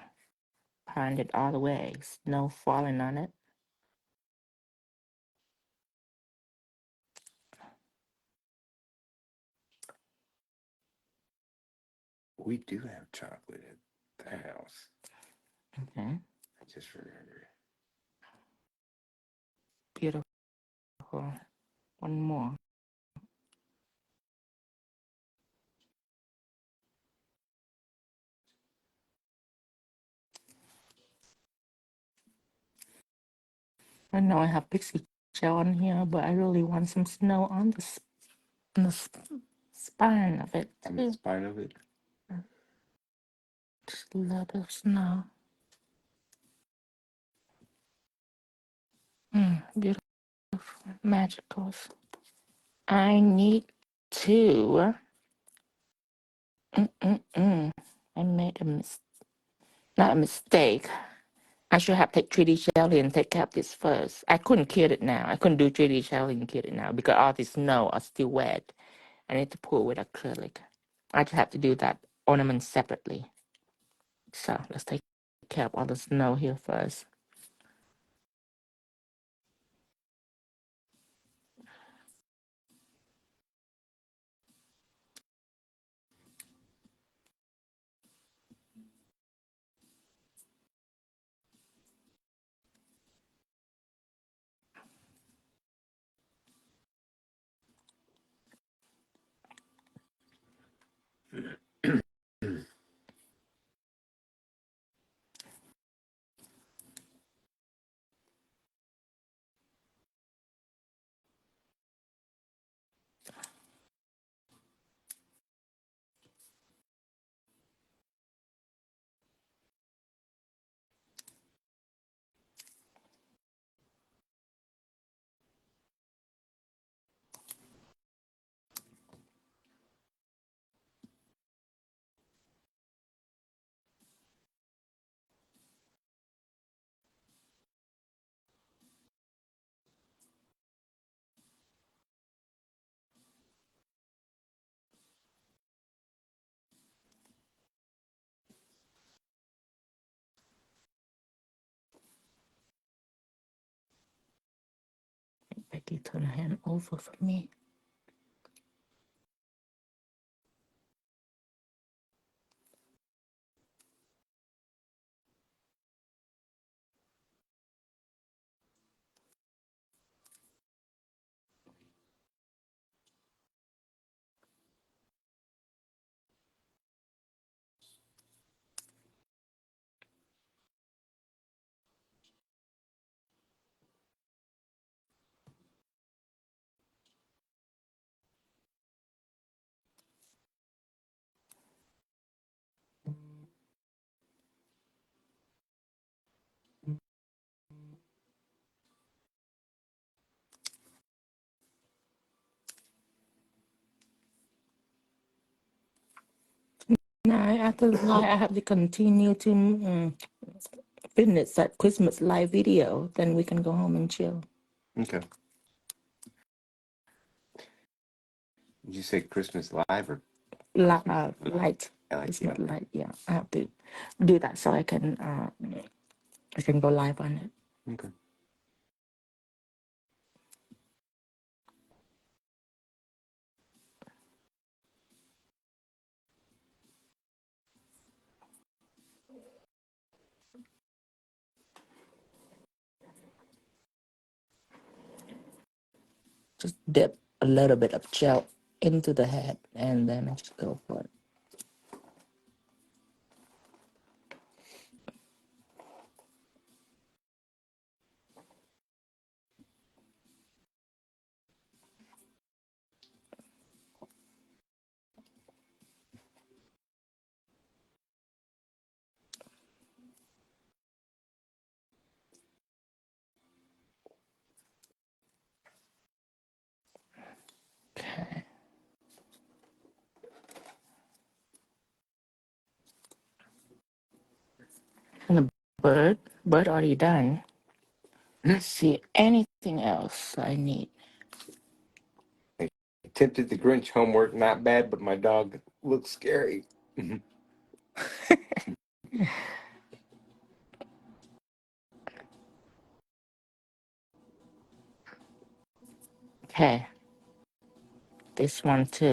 S1: Pound it all the way. Snow falling on it.
S2: We do have chocolate at the house.
S1: Okay.
S2: I just remembered.
S1: Beautiful. One more. I know I have Pixie Gel on here, but I really want some snow on the spine of it
S2: On the
S1: too.
S2: spine of it.
S1: Just a lot of snow. Beautiful. Magicals. I need to. I made not a mistake. I should have take 3D jelly and take care of this first. I couldn't cure it now. I couldn't do 3D jelly and cure it now because all this snow are still wet. I need to pour with acrylic. I just have to do that ornament separately. So let's take care of all the snow here first. Becky, turn her hand over for me. Now, after the live, I have to continue to finish that Christmas live video. Then we can go home and chill.
S2: Okay. Did you say Christmas live or
S1: Light,
S2: I like
S1: Christmas
S2: yeah.
S1: light. Yeah, I have to do that so I can go live on it.
S2: Okay.
S1: Just dip a little bit of gel into the head, and then I just go for it. Okay. And the bird already done. Let's see anything else I need.
S2: I attempted the Grinch homework, not bad, but my dog looks scary.
S1: Okay, this one too.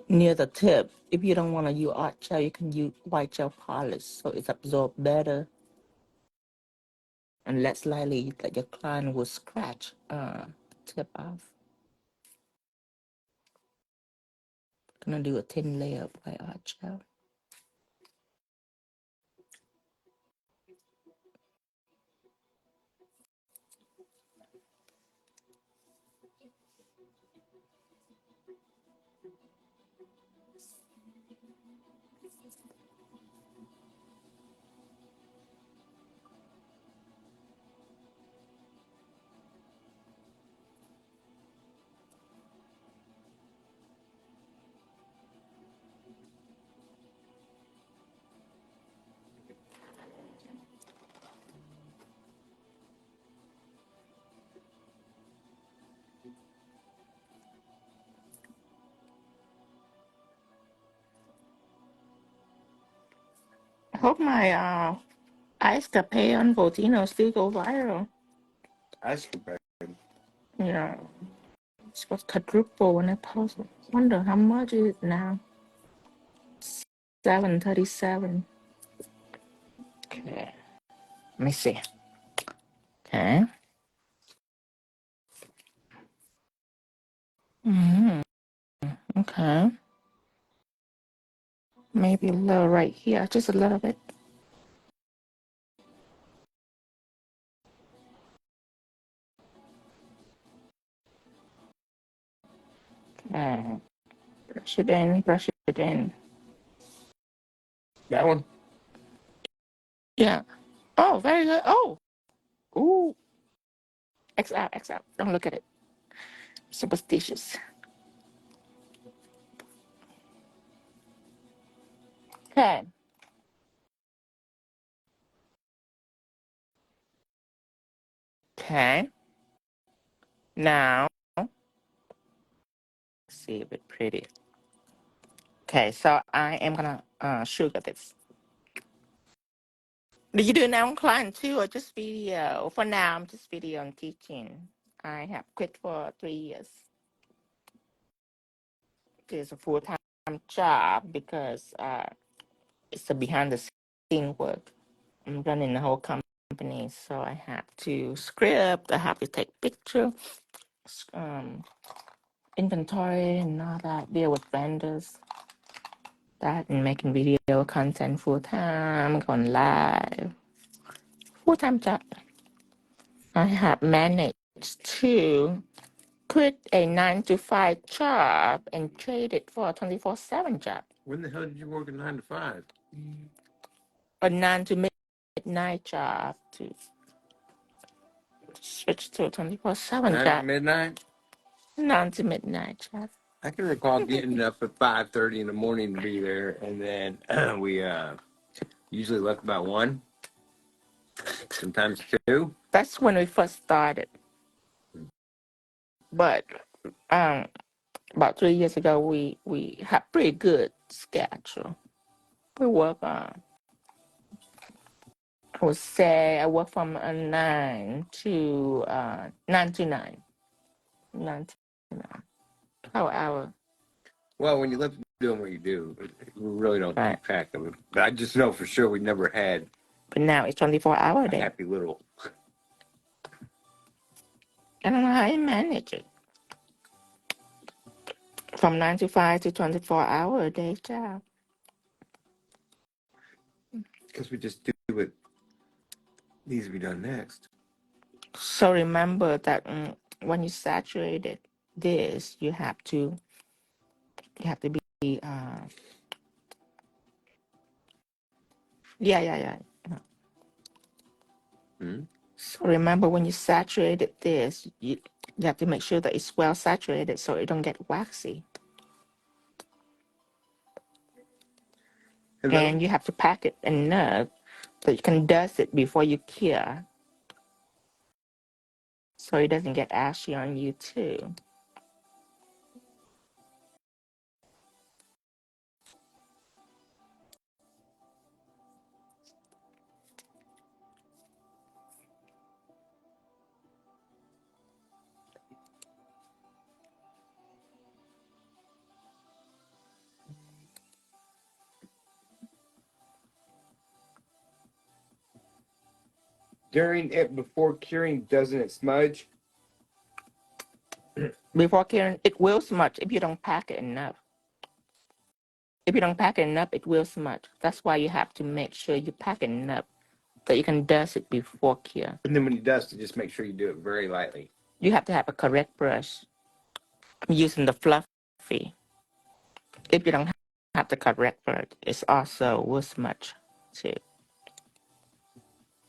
S1: Near the tip, if you don't want to use art gel, you can use white gel polish, so it's absorbed better and less likely that your client will scratch the tip off. Gonna do a thin layer of white art gel. I hope my 𝙬𝙧𝙨𝙪𝙘 volcano still go viral.
S2: I suspect.
S1: Yeah, it's was quadruple when I posted. Wonder how much is it now? 737. Okay, let me see. Okay. Okay. Maybe a little right here, just a little bit. Okay. Brush it in, brush it in.
S2: That one?
S1: Yeah. Oh, very good. Oh, ooh. X out, X out. Don't look at it. Superstitious. Okay. Okay. Now, let's see if it's pretty. Okay, so I am gonna sugar this. Do you do now on client too, or just video? For now, I'm just video and teaching. I have quit for 3 years. It's a full-time job because it's a behind the scene work. I'm running the whole company, so I have to script. I have to take picture, inventory, and all that. Deal with vendors. starting making video content full time, going live. Full time job. I have managed to quit a 9 to 5 job and trade it for a 24/7 job.
S2: When the hell did you work a 9 to 5?
S1: A 9 to midnight job to switch to a 24/7
S2: 9 to
S1: job.
S2: midnight?
S1: 9 to midnight job.
S2: I can recall getting up at 5:30 in the morning to be there, and then we usually left about 1, sometimes 2.
S1: That's when we first started. But about 3 years ago, we had pretty good schedule. We work on. I would say I work from 9 to 9 to 9. 9 to 9. Hour.
S2: Well, when you live doing what you do, we really don't
S1: Right.
S2: keep track of it. But I just know for sure we never had
S1: But now it's 24-hour
S2: a
S1: day.
S2: happy little.
S1: I don't know how you manage it. From 9 to 5 to 24-hour a day job.
S2: Because we just do what needs to be done next.
S1: So remember that when you saturated this, you have to be yeah. So remember when you saturated this, you have to make sure that it's well saturated so it don't get waxy.
S2: Hello?
S1: And you have to pack it enough so you can dust it before you cure, so it doesn't get ashy on you too.
S2: During it, before curing, doesn't it smudge?
S1: Before curing, it will smudge if you don't pack it enough. If you don't pack it enough, it will smudge. That's why you have to make sure you pack it enough so you can dust it before cure.
S2: And then when you dust it, just make sure you do it very lightly.
S1: You have to have a correct brush. I'm using the fluffy. If you don't have the correct brush, it's also will smudge too.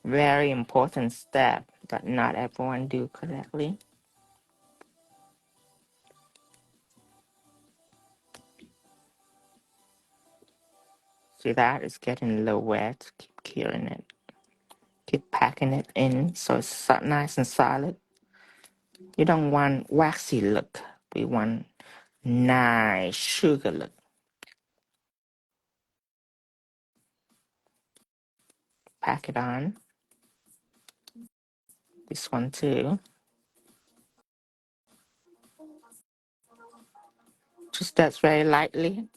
S1: Very important step that not everyone do correctly. See that? It's getting a little wet. Keep curing it. Keep packing it in so it's nice and solid. You don't want waxy look. We want nice sugar look. Pack it on. This one too. Just that's very lightly.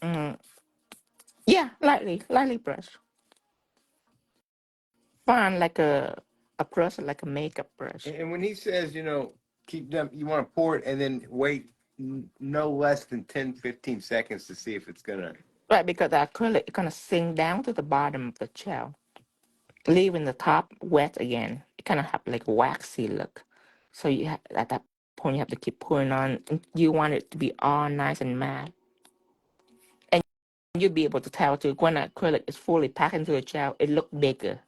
S1: Yeah, lightly brush. Fine, like a brush, like a makeup brush.
S2: And when he says, keep them, you want to pour it and then wait no less than 10, 15 seconds to see if it's going to.
S1: Right, because the acrylic is gonna sink down to the bottom of the gel, leaving the top wet again. It kind of have like a waxy look. So at that point you have to keep pouring on. You want it to be all nice and matte. And you'll be able to tell too when the acrylic is fully packed into the gel, it look bigger.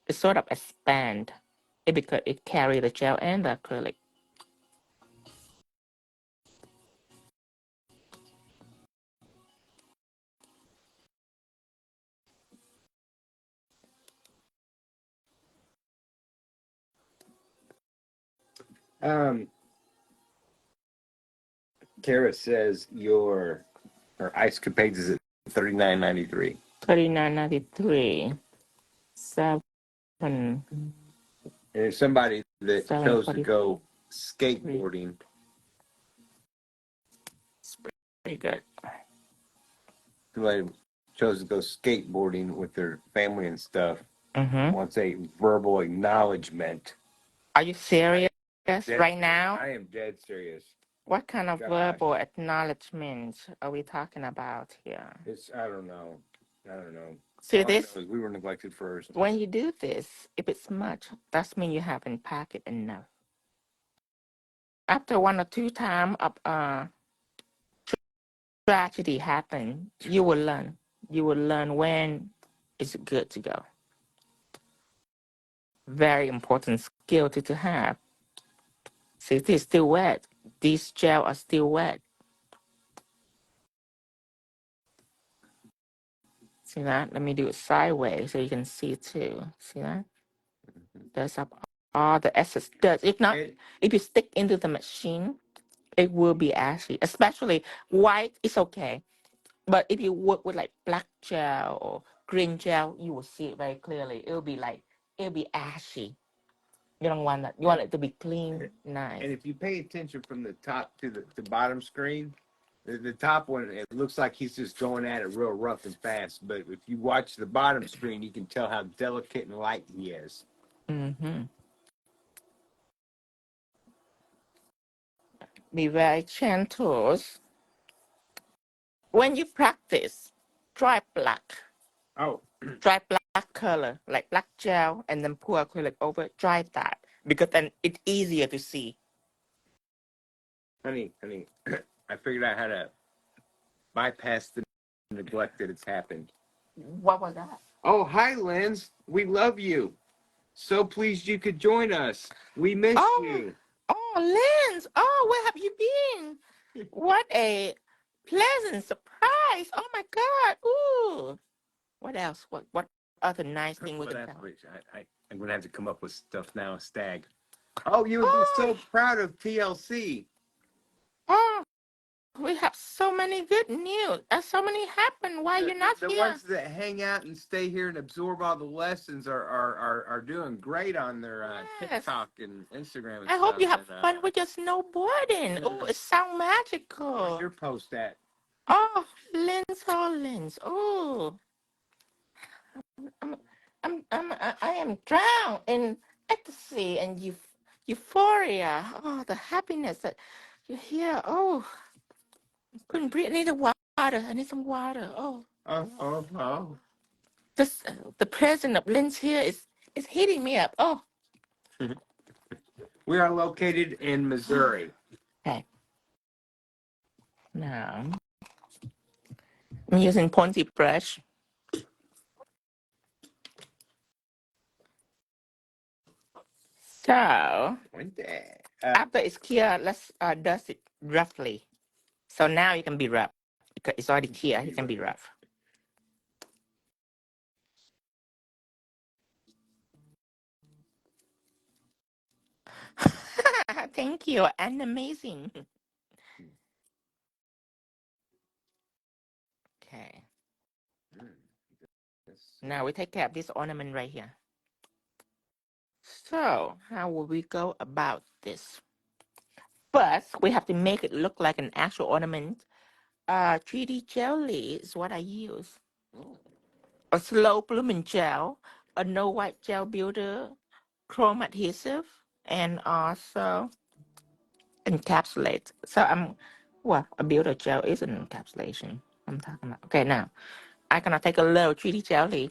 S1: It sort of expand. Because it carry the gel and the acrylic.
S2: Kara says her ice capades is at $39.93.
S1: $39.93. 7.
S2: And there's somebody that chose to go skateboarding.
S1: It's pretty good.
S2: Somebody chose to go skateboarding with their family and stuff.
S1: Mm-hmm.
S2: Wants a verbal acknowledgement.
S1: Are you serious right now?
S2: I am dead serious.
S1: What kind of
S2: God.
S1: verbal acknowledgement are we talking about here?
S2: I don't know.
S1: See
S2: All I
S1: this?
S2: know is we were neglected first.
S1: When you do this, if it's much, that means you haven't packed it enough. After 1 or 2 times of tragedy happen, you will learn. You will learn when it's good to go. Very important skill to have. See, it is still wet. These gel are still wet. See that? Let me do it sideways so you can see too. See that? There's up all the excess dirt. If not, if you stick into the machine, it will be ashy. Especially white is okay. But if you work with like black gel or green gel, you will see it very clearly. It'll be ashy. You don't want that. You want it to be clean, nice.
S2: And if you pay attention from the top to the bottom screen, the top one, it looks like he's just going at it real rough and fast. But if you watch the bottom screen, you can tell how delicate and light he is.
S1: Mm-hmm. Be very gentle. When you practice, try black.
S2: Oh,
S1: Try black color, like black gel, and then pour acrylic over it. Try that, because then it's easier to see.
S2: honey, I figured out how to bypass the neglect that has happened.
S1: What was that?
S2: Oh, hi, Lens. We love you. So pleased you could join us. We missed you.
S1: Oh, Lens. Oh, where have you been? What a pleasant surprise. Oh, my God. Ooh. What else? What other nice thing we can tell?
S2: I'm going to have to come up with stuff now, Stag. Oh, you would be so proud of TLC.
S1: Oh, we have so many good news. So many happen while you're not
S2: the
S1: here.
S2: The ones that hang out and stay here and absorb all the lessons are doing great on their TikTok and Instagram and
S1: I
S2: stuff.
S1: hope you have fun with your snowboarding. Oh, it sounds magical.
S2: Where's your post at?
S1: Oh, Lens. Oh, I am drowned in ecstasy and euphoria. Oh, the happiness that you hear. Oh, couldn't breathe. I need the water. I need some water. Oh. This, the presence of Lens here is heating me up. Oh.
S2: We are located in Missouri.
S1: Okay. Now, I'm using pointy brush. So, after it's clear, let's dust it roughly. So now you can be rough. Because it's already clear, you can be rough. Thank you, and amazing. Okay. Now we take care of this ornament right here. So, how will we go about this? First, we have to make it look like an actual ornament. 3D jelly is what I use. A slow blooming gel, a no white gel builder, chrome adhesive, and also encapsulate. So a builder gel is an encapsulation. I'm talking about. Okay, now I'm gonna take a little 3D jelly,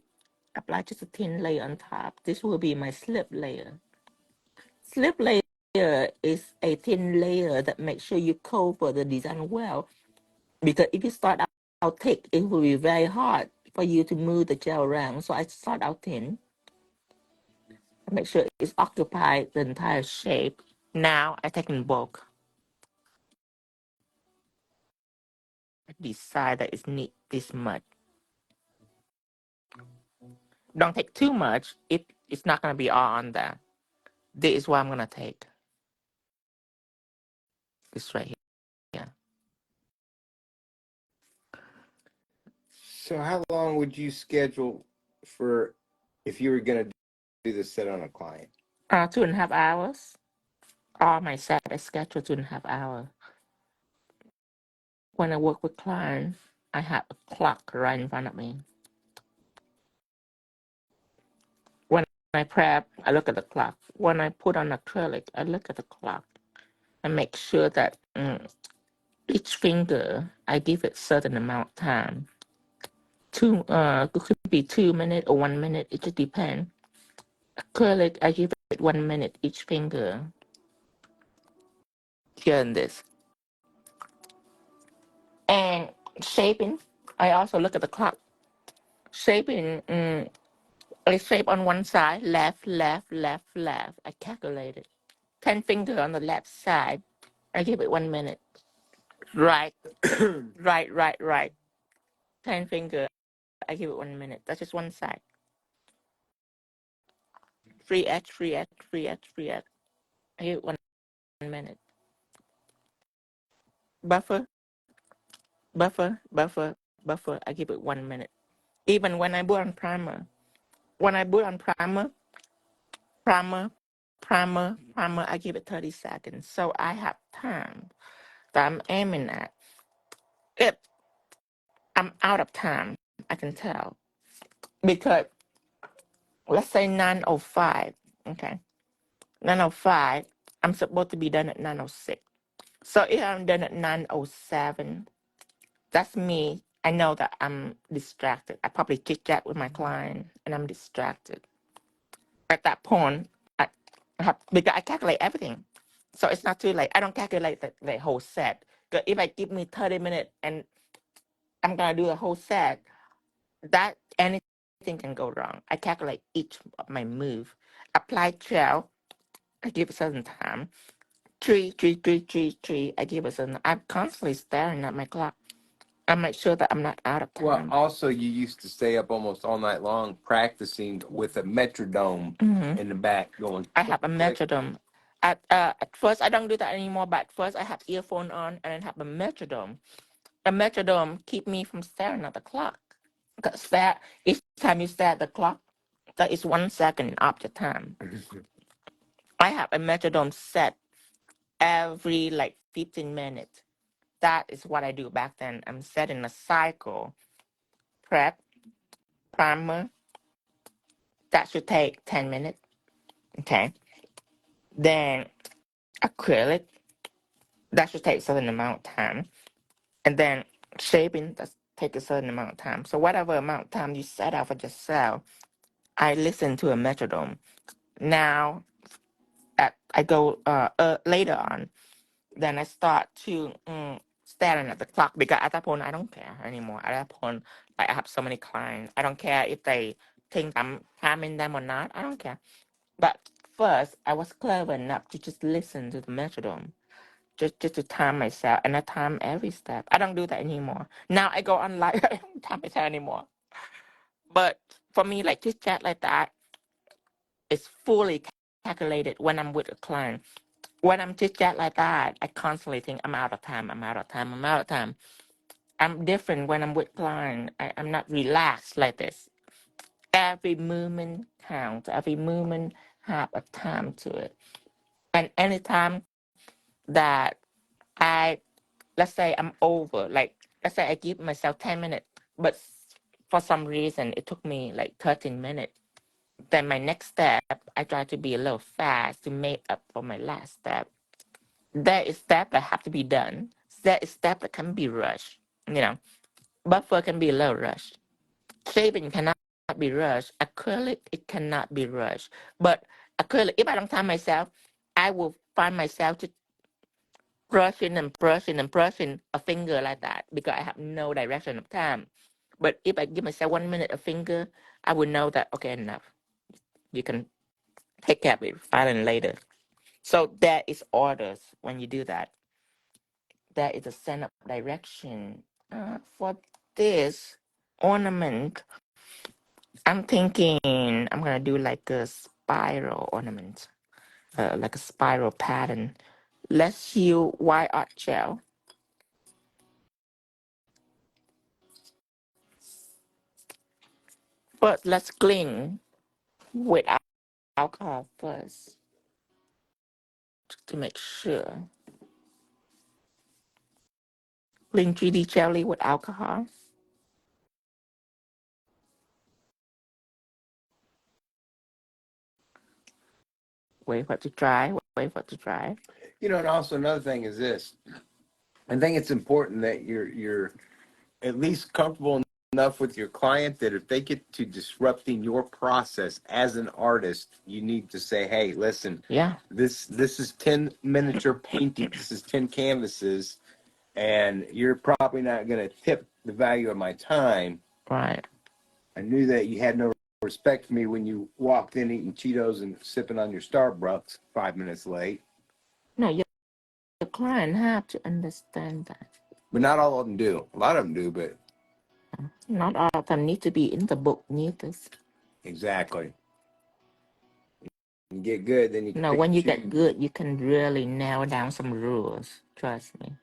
S1: apply just a thin layer on top. This will be my slip layer. Slip layer is a thin layer that makes sure you cover the design well. Because if you start out thick, it will be very hard for you to move the gel around. So I start out thin. Make sure it's occupied the entire shape. Now I take in bulk. I decide that it's need this much. Don't take too much. It's not gonna be all on there. This is what I'm gonna take. This right here. Yeah.
S2: So how long would you schedule for if you were going to do this set on a client?
S1: 2.5 hours. All my set is scheduled 2.5 hours. When I work with clients, I have a clock right in front of me. When I prep, I look at the clock. When I put on acrylic, I look at the clock. and make sure that each finger, I give it certain amount of time. It could be 2 minutes or 1 minute. It just depends. Acrylic, I give it 1 minute each finger. Here in this. And shaping, I also look at the clock. Shaping, I shape on one side, left, left, left, left. I calculate it. 10 finger on the left side. I give it 1 minute. Right, right. 10 finger. I give it 1 minute. That's just one side. Free edge. I give it 1 minute. Buffer. I give it 1 minute. Even when I put on primer. When I put on primer, I give it 30 seconds. So I have time that I'm aiming at. If I'm out of time, I can tell. Because let's say 9:05, okay? 9:05, I'm supposed to be done at 9:06. So if I'm done at 9:07, that's me. I know that I'm distracted. I probably chit-chat with my client and I'm distracted. At that point, because I calculate everything. So it's not too late. I don't calculate the whole set. Because if I give me 30 minutes and I'm going to do a whole set, that anything can go wrong. I calculate each of my move. Apply gel, I give a certain time. Three. I give a certain. I'm constantly staring at my clock. I make sure that I'm not out of
S2: Well,
S1: time.
S2: also, you used to stay up almost all night long practicing with a metronome in the back going.
S1: I have a
S2: Click.
S1: metronome. At first, I don't do that anymore, but at first I have earphone on and I have a metronome. A metronome keep me from staring at the clock. Because that each time you stare at the clock, that is 1 second after time. I have a metronome set every like 15 minutes. That is what I do back then. I'm setting a cycle. Prep, primer, that should take 10 minutes. Okay. Then acrylic, that should take a certain amount of time. And then shaping, that take a certain amount of time. So whatever amount of time you set out for yourself, I listen to a metronome. Now, I go later on, then I start to staring at the clock because at that point I don't care anymore. At that point, like, I have so many clients. I don't care if they think I'm timing them or not. I don't care. But first, I was clever enough to just listen to the metronome, just to time myself, and I time every step. I don't do that anymore. Now I go online. I don't time myself anymore. But for me, like chit chat like that is fully calculated when I'm with a client. When I'm chit chat like that, I constantly think I'm out of time. I'm different when I'm with client. I'm not relaxed like this. Every movement counts. Every movement have a time to it. And anytime that let's say I'm over, like let's say I give myself 10 minutes, but for some reason it took me like 13 minutes. Then my next step, I try to be a little fast to make up for my last step. There is step that have to be done. There is step that can be rushed. Buffer can be a little rushed. Shaping cannot be rushed. Acrylic, it cannot be rushed. But acrylic, if I don't time myself, I will find myself to brushing a finger like that because I have no direction of time. But if I give myself 1 minute a finger, I will know that, okay, enough. You can take care of it, file it later. So there is orders when you do that. There is a sense of direction. For this ornament, I'm thinking I'm going to do like a spiral ornament, like a spiral pattern. Let's use white art gel. But let's clean with alcohol first to make sure. Clean 3D jelly with alcohol. Wait for it to dry. Wait for it to dry.
S2: You know, and also another thing is this. I think it's important that you're at least comfortable enough with your client that if they get to disrupting your process as an artist, you need to say, hey, listen,
S1: Yeah.
S2: this is 10 miniature paintings, this is 10 canvases, and you're probably not going to tip the value of my time.
S1: Right.
S2: I knew that you had no respect for me when you walked in eating Cheetos and sipping on your Starbucks 5 minutes late.
S1: No, your client have to understand that.
S2: But not all of them do. A lot of them do, but
S1: Not all of them need to be in the book neither.
S2: exactly. You get good, then you can
S1: No,
S2: pick
S1: when
S2: and
S1: you
S2: choose.
S1: get good, you can really nail down some rules. Trust me.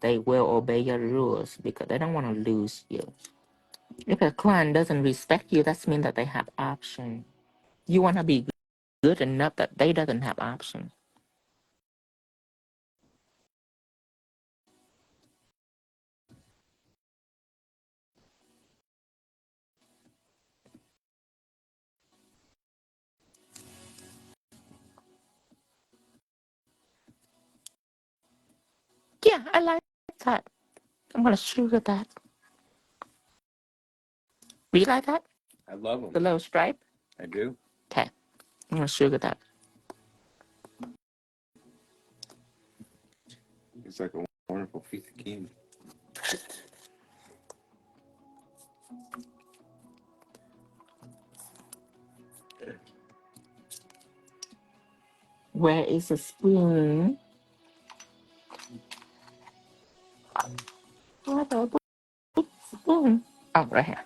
S1: They will obey your rules because they don't want to lose you. If a client doesn't respect you, that means that they have option. You want to be good enough that they doesn't have option. Yeah, I like that. I'm gonna sugar that. Do you like that?
S2: I love
S1: The
S2: them.
S1: little stripe?
S2: I do.
S1: Okay. I'm gonna sugar that.
S2: It's like a wonderful piece of candy.
S1: Where is the spoon? Where the spoon? Oh, right here.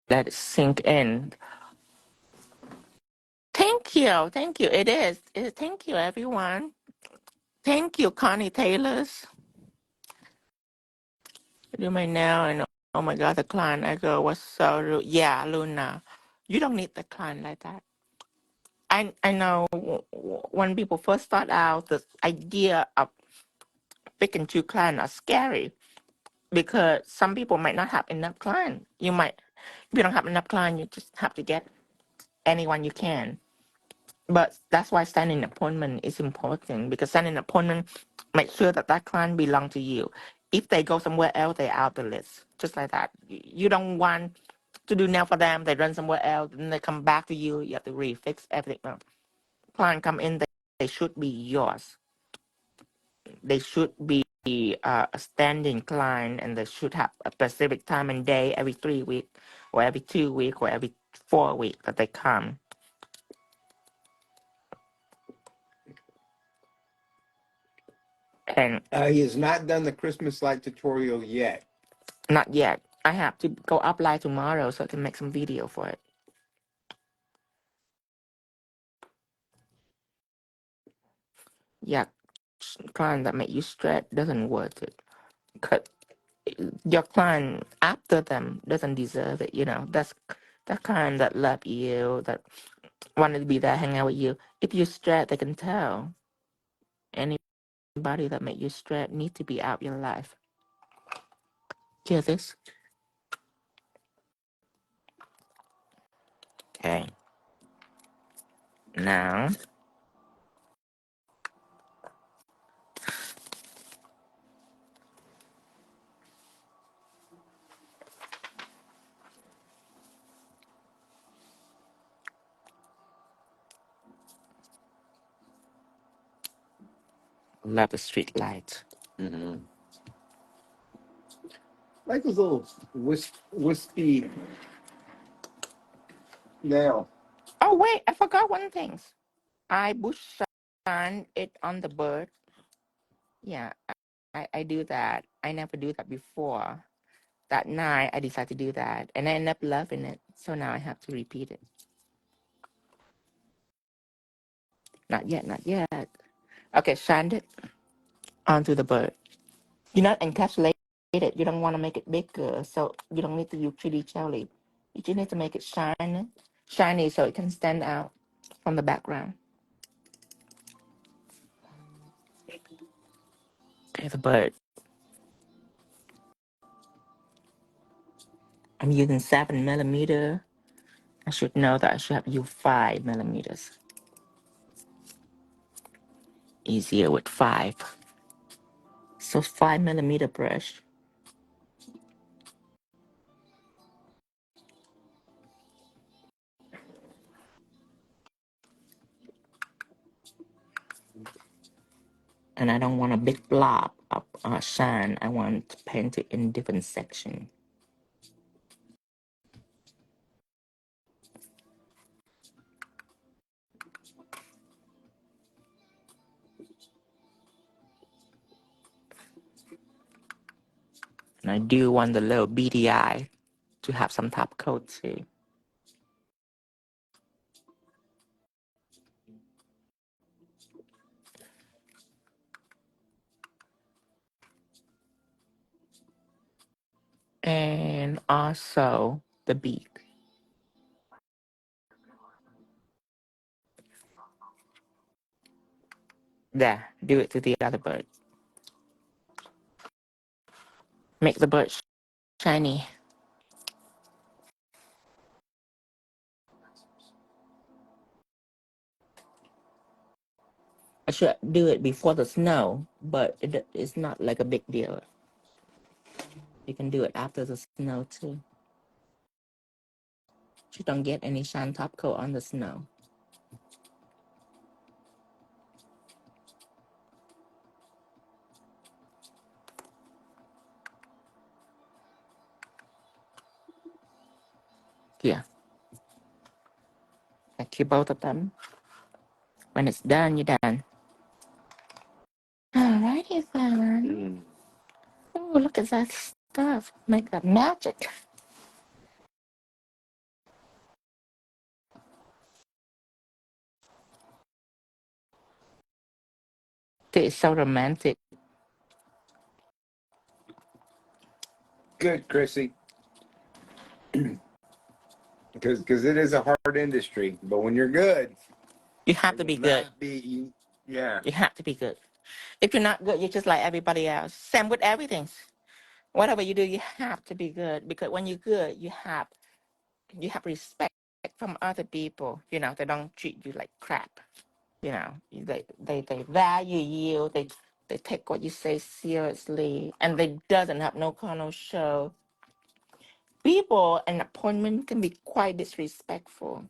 S1: Let it sink in. Thank you. Thank you. It is. Thank you, everyone. Thank you, Connie Taylors. Do my nail and oh my God, the client. I go, was so rude. Yeah, Luna. You don't need the client like that. I know when people first start out, the idea of picking two clients are scary because some people might not have enough client. If you don't have enough client, you just have to get anyone you can. But that's why standing appointment is important because standing appointment make sure that that client belong to you. If they go somewhere else, they're out the list. Just like that. You don't want to do nail for them. They run somewhere else, and they come back to you. You have to refix everything. No. Client come in, they should be yours. They should be a standing client, and they should have a specific time and day every 3 weeks, or every 2 weeks, or every 4 weeks that they come. And
S2: He has not done the Christmas light tutorial yet.
S1: not yet. I have to go apply tomorrow so I can make some video for it. Yeah, client that make you stress doesn't worth it. Cause your client after them doesn't deserve it. You know, that's that client that love you, that wanted to be there, hang out with you. If you stress, they can tell. Anybody that make you stress need to be out your life. Hear this? Okay. Now, love the street light.
S2: Mm-hmm. Like those little wispy nail.
S1: Oh wait, I forgot one thing. I bush shine it on the bird. Yeah, I do that. I never do that before. That night, I decided to do that, and I ended up loving it. So now I have to repeat it. Not yet, not yet. Okay, shine it onto the bird. You not encapsulate it. You don't want to make it bigger, so you don't need to use 3D jelly. You just need to make it shiny, so it can stand out from the background. Okay, the bird. I'm using 7mm. I should know that I should have used 5mm. Easier with 5. So 5mm brush. And I don't want a big blob of shine. I want to paint it in different sections. And I do want the little beady eye to have some top coat too. And also the beak. There, do it to the other bird. Make the bird shiny. I should do it before the snow, but it's not like a big deal. You can do it after the snow too. You don't get any shine top coat on the snow. Yeah, I keep both of them. When it's done, you're done. Alrighty then. Oh, look at that stuff. Make that magic. It's so romantic.
S2: Good, Chrissy. Because it is a hard industry, but when you're good,
S1: You have to be good.
S2: Yeah.
S1: You have to be good. If you're not good, you're just like everybody else. Same with everything. Whatever you do, you have to be good, because when you're good, you have respect from other people. You know, they don't treat you like crap. You know, they value you. They take what you say seriously, and they doesn't have no kind of show. People, an appointment can be quite disrespectful.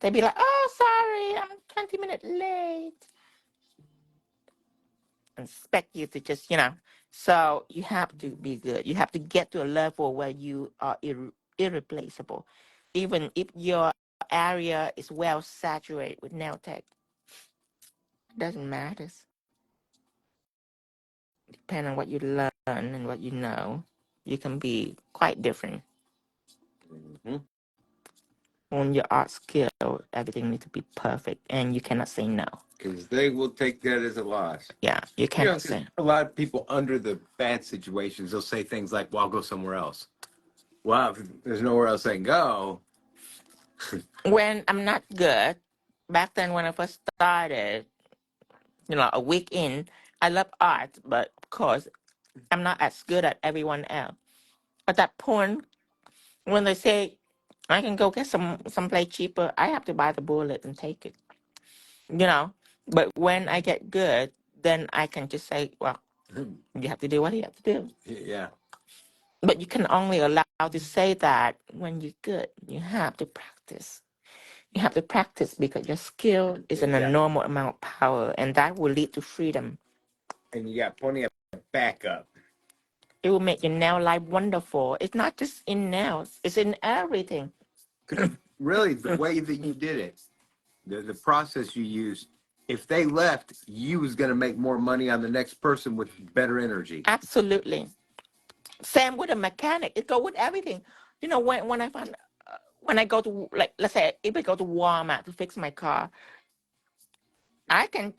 S1: They be like, "Oh, sorry, I'm 20 minutes late." And expect you to just, So you have to be good. You have to get to a level where you are irreplaceable, even if your area is well saturated with nail tech. It doesn't matter. Depending on what you learn and what you know, you can be quite different.
S2: Mm-hmm.
S1: On your art skill, everything needs to be perfect, and you cannot say no.
S2: Because they will take that as a loss.
S1: Yeah, you cannot say.
S2: A lot of people under the bad situations, they'll say things like, well, I'll go somewhere else. Well, if there's nowhere else I can go.
S1: When I'm not good, back then when I first started, a week in, I love art, but of course, I'm not as good as everyone else. At that point, when they say I can go get someplace cheaper, I have to buy the bullet and take it. But when I get good, then I can just say, well, you have to do what you have to do.
S2: Yeah.
S1: But you can only allow to say that when you're good. You have to practice. You have to practice because your skill is an enormous amount of power, and that will lead to freedom.
S2: And you got plenty of backup.
S1: It will make your nail life wonderful. It's not just in nails, it's in everything.
S2: Really, the way that you did it, the process you used, if they left, you was going to make more money on the next person with better energy.
S1: Absolutely. Same with a mechanic. It go with everything. When I go to, like, let's say if I go to Walmart to fix my car, I can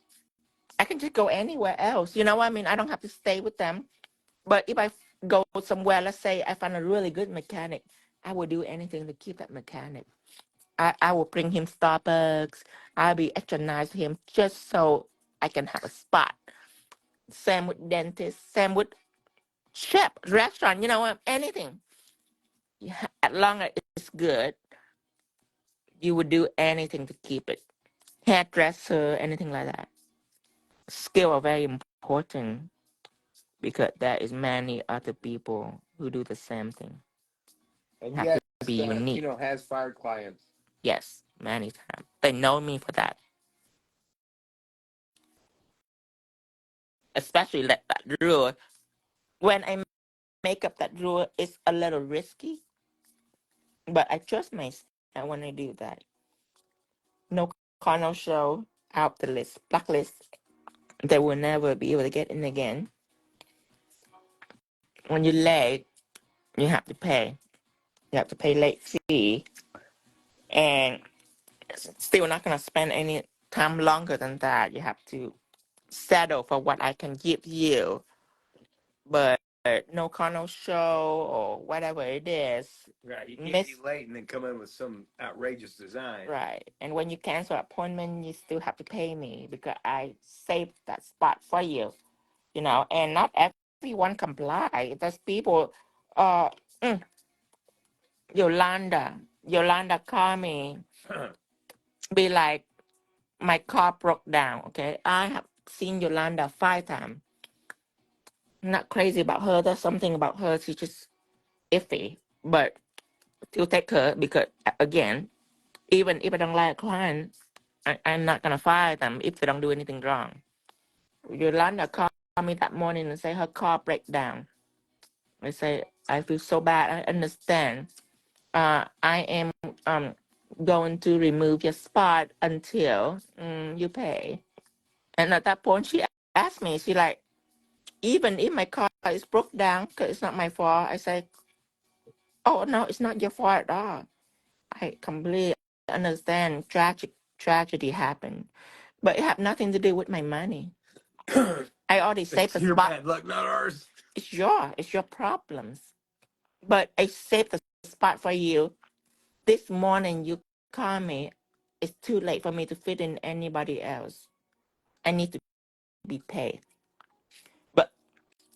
S1: just go anywhere else. You know what I mean? I don't have to stay with them. But if I go somewhere, let's say I find a really good mechanic, I will do anything to keep that mechanic. I will bring him Starbucks. I'll be extra nice to him just so I can have a spot. Same with dentist. Same with chef, restaurant. Anything. as long as it's good, you would do anything to keep it. Hairdresser, anything like that. Skill are very important because there is many other people who do the same thing.
S2: And
S1: Have
S2: yes,
S1: to be unique.
S2: Has fired clients.
S1: Yes, many times. They know me for that. Especially that rule. When I make up that rule, it's a little risky, but I trust myself when I do that. No corner show out the list, blacklist. They will never be able to get in again. When you're late, you have to pay. You have to pay late fee, and still not gonna spend any time longer than that. You have to settle for what I can give you, but no corner show or whatever it is.
S2: Right. You can't be late and then come in with some outrageous design.
S1: Right. And when you cancel appointment, you still have to pay me because I saved that spot for you. And not everyone comply. There's people, uh, mm, Yolanda call me, be like, my car broke down, okay? I have seen Yolanda 5 times. I'm not crazy about her. There's something about her. She's just iffy. But still take her because, again, even if I don't like a client, I'm not going to fire them if they don't do anything wrong. Yolanda called me that morning and say her car break down. I say, I feel so bad. I understand. I am going to remove your spot until you pay. And at that point, she asked me, she like, even if my car is broke down, because it's not my fault, I say, oh, no, it's not your fault at all. I completely understand tragedy happened. But it had nothing to do with my money. I already saved the
S2: Your
S1: spot.
S2: bad luck, not ours.
S1: It's your problems. But I saved the spot for you. This morning you call me. It's too late for me to fit in anybody else. I need to be paid. But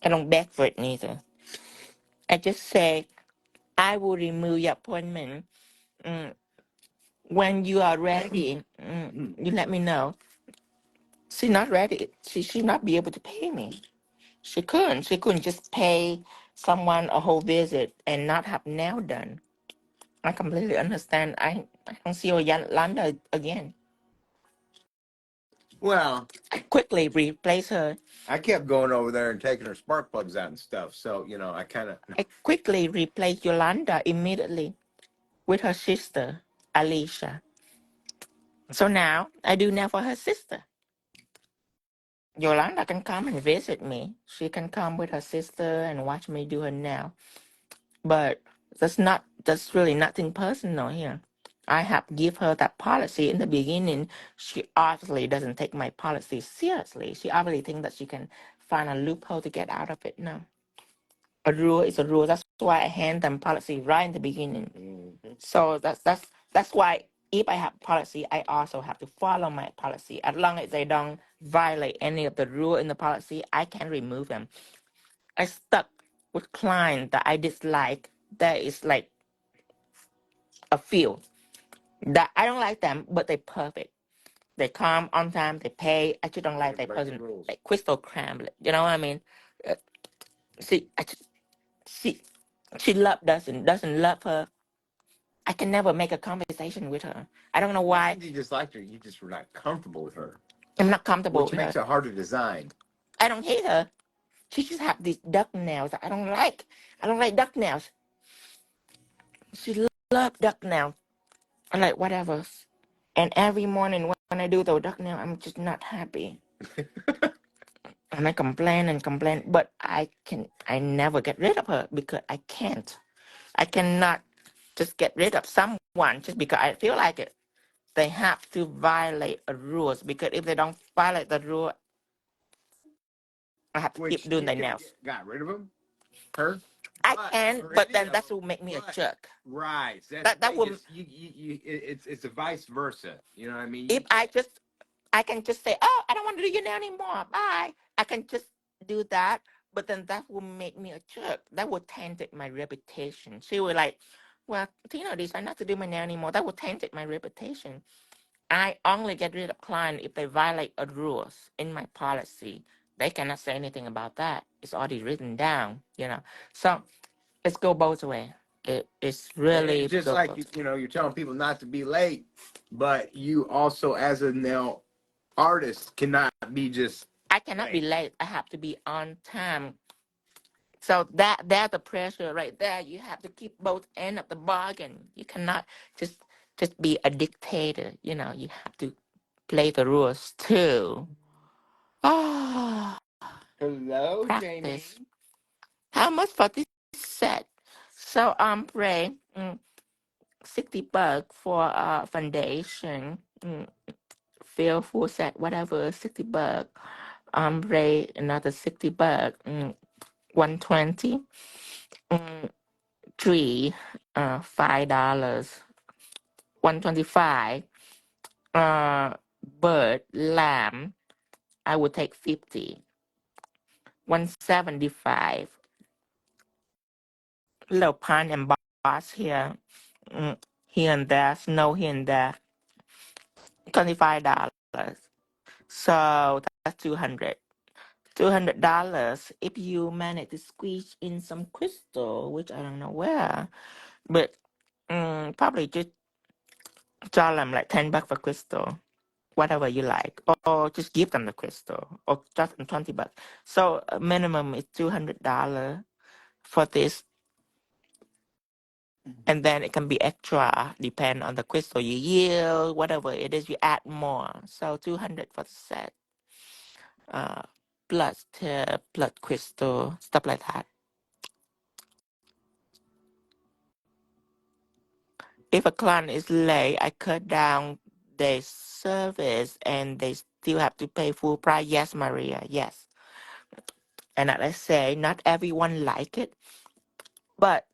S1: I don't beg for it neither. I just say I will remove your appointment. Mm, when you are ready, you let me know. She's not ready. She should not be able to pay me. She couldn't. She couldn't just pay someone a whole visit and not have nail done. I completely understand. I don't see Yolanda again.
S2: Well,
S1: I quickly replace her.
S2: I kept going over there and taking her spark plugs out and stuff. So, I kind of.
S1: I quickly replaced Yolanda immediately with her sister, Alicia. So now I do nail for her sister. Yolanda can come and visit me. She can come with her sister and watch me do her nail. But that's really nothing personal here. I have give her that policy in the beginning. She obviously doesn't take my policy seriously. She obviously thinks that she can find a loophole to get out of it. No. A rule is a rule. That's why I hand them policy right in the beginning.
S2: Mm-hmm.
S1: So that's why if I have policy, I also have to follow my policy. As long as they don't violate any of the rule in the policy, I can remove them. I stuck with clients that I dislike. That is like a few that I don't like them, but they're perfect. They come on time, they pay. I just don't like that person, like Crystal Cramble. You know what I mean? Uh, she, she, she doesn't love her. I can never make a conversation with her. I don't know why.
S2: You just liked her. You just were not comfortable with her.
S1: I'm not comfortable
S2: Which
S1: with
S2: makes
S1: her.
S2: it hard to design.
S1: I don't hate her. She just have these duck nails that I don't like. I don't like duck nails. She love duck nails. I'm like, whatever. And every morning when I do the duck nail, I'm just not happy. And I complain and complain, but I never get rid of her because I can't. I cannot just get rid of someone just because I feel like it. They have to violate the rules because if they don't violate the rule, I have to keep doing the nails.
S2: Got rid of him? Her?
S1: I can, but then that will make me a jerk.
S2: Right.
S1: That will.
S2: It's a vice versa. You know what I mean?
S1: If I can just say, oh, I don't want to do your nail anymore. Bye. I can just do that, but then that will make me a jerk. That will taint my reputation. She will like, Well, Tino decided not to do my nail anymore. That would taint my reputation. I only get rid of clients if they violate a rules in my policy. They cannot say anything about that. It's already written down, So it's go both ways. It's really
S2: It's just like you're telling people not to be late, but you also, as a nail artist, cannot be just.
S1: I cannot be late. I have to be on time. So that's the pressure right there. You have to keep both end of the bargain. You cannot just be a dictator. You have to play the rules too. Ah,
S2: Hello, Jamie.
S1: practice. How much for this set? So Pray, $60 for foundation. Fill full set, whatever, $60. Pray another $60. 120. Three, $5. 125. Bird, lamb, I would take 50. 175. Little pun and boss here. Here and there, snow here and there. $25. So that's 200. $200 if you manage to squeeze in some crystal, which I don't know where, but probably just charge them like $10 for crystal, whatever you like, or just give them the crystal, or just $20. So minimum is $200 for this, and then it can be extra, depend on the crystal you yield, whatever it is, you add more. So 200 for the set, plus tip, plus crystal, stuff like that. If a client is late, I cut down their service and they still have to pay full price. Yes, Maria, yes. And as I say, not everyone like it, but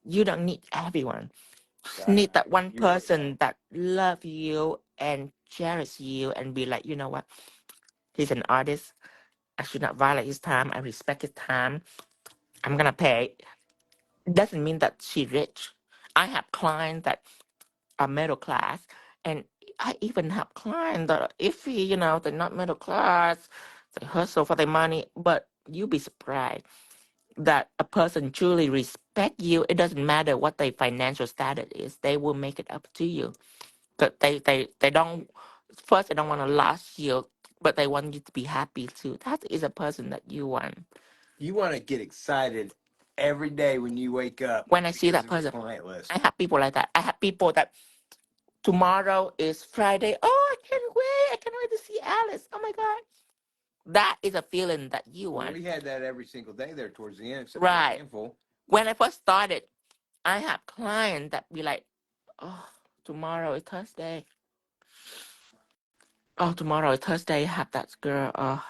S1: you don't need everyone. Just need that one person that love you and cherish you and be like, you know what? He's an artist. I should not violate his time. I respect his time. I'm gonna pay. Doesn't mean that she's rich. I have clients that are middle class, and I even have clients that are iffy, they're not middle class, they hustle for their money, but you'll be surprised that a person truly respect you. It doesn't matter what their financial status is, they will make it up to you. But they don't, first they don't want to lose you, but they want you to be happy too. That is a person that you want.
S2: You want to get excited every day when you wake up.
S1: When I see that
S2: because of
S1: person,
S2: your client list.
S1: I have people like that. I have people that tomorrow is Friday. Oh, I can't wait. I can't wait to see Alice. Oh my God. That is a feeling that you
S2: Well,
S1: want.
S2: we had that every single day there towards the end, except for a
S1: Right.
S2: handful.
S1: When I first started, I have clients that be like, oh, tomorrow is Thursday. Oh, tomorrow is Thursday. I have that girl. Oh,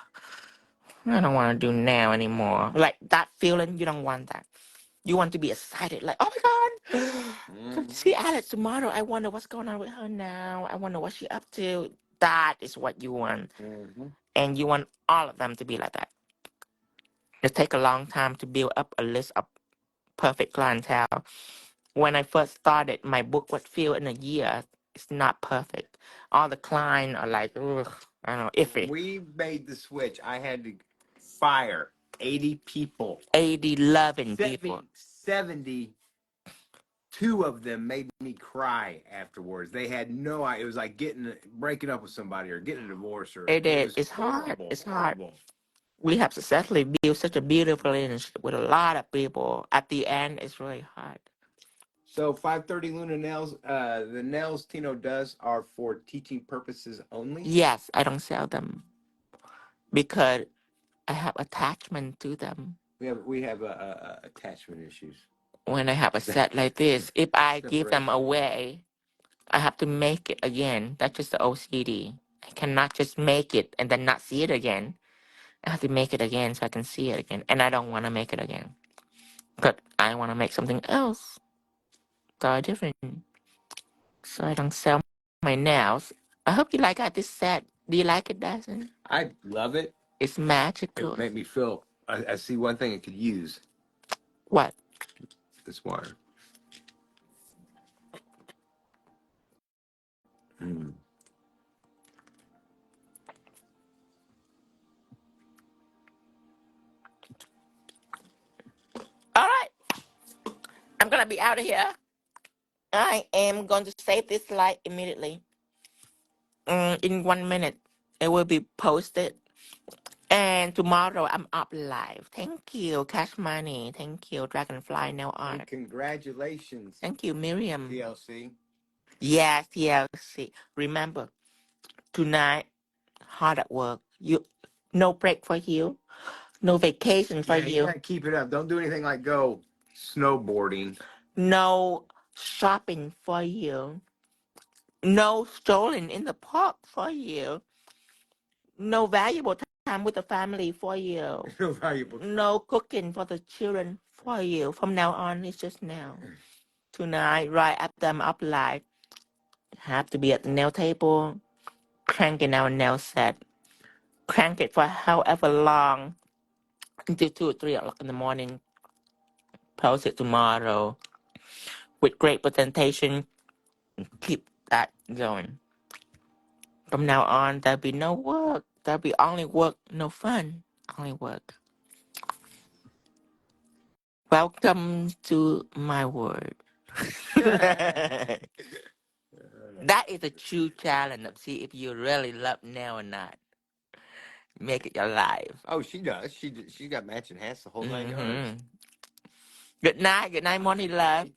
S1: I don't want to do now anymore. Like that feeling, you don't want that. You want to be excited, like, oh my God, come see Alex tomorrow. I wonder what's going on with her now. I wonder what she's up to. That is what you want. And you want all of them to be like that. It takes a long time to build up a list of perfect clientele. When I first started, my book was filled in a year. It's not perfect. All the clients are like, ugh, I don't know, iffy.
S2: We made the switch. I had to fire 80 people.
S1: 80 loving people.
S2: 72 of them made me cry afterwards. They had no idea. It was like breaking up with somebody or getting a divorce.
S1: It is.
S2: Was
S1: it's hard.
S2: horrible,
S1: It's hard.
S2: horrible.
S1: We have successfully built such a beautiful relationship with a lot of people. At the end, it's really hard.
S2: So 530 Luna nails, the nails Tino does are for teaching purposes only?
S1: Yes, I don't sell them because I have attachment to them.
S2: We have attachment issues.
S1: When I have a set like this, if I give them away, I have to make it again. That's just the OCD. I cannot just make it and then not see it again. I have to make it again so I can see it again. And I don't want to make it again. But I want to make something else. So different. So I don't sell my nails. I hope you like this set. Do you like it, Dyson?
S2: I love it.
S1: It's magical.
S2: It made me feel, I see one thing it could use.
S1: What?
S2: This wire. Mm.
S1: All right, I'm gonna be out of here. I am going to save this slide immediately. In 1 minute, it will be posted. And tomorrow I'm up live. Thank you, Cash Money. Thank you, Dragonfly Nail
S2: And
S1: Art.
S2: congratulations,
S1: Thank you, Miriam.
S2: TLC.
S1: Yes, TLC. Remember, tonight, hard at work. No break for you. No vacation for
S2: Yeah, you
S1: you.
S2: gotta keep it up. Don't do anything like go snowboarding.
S1: No shopping for you. No strolling in the park for you. No valuable time with the family for you.
S2: No valuable.
S1: No cooking for the children for you. From now on, it's just now. Tonight, right after I'm up live, have to be at the nail table, cranking our nail set. Crank it for however long, until 2 or 3 o'clock in the morning. Post it tomorrow with great presentation. Keep that going. From now on, there'll be no work. There'll be only work, no fun. Only work. Welcome to my world. That is a true challenge of see if you really love nail or not. Make it your life.
S2: Oh, she does. She got matching hats the whole 9 yards.
S1: Good night. Good night, morning love.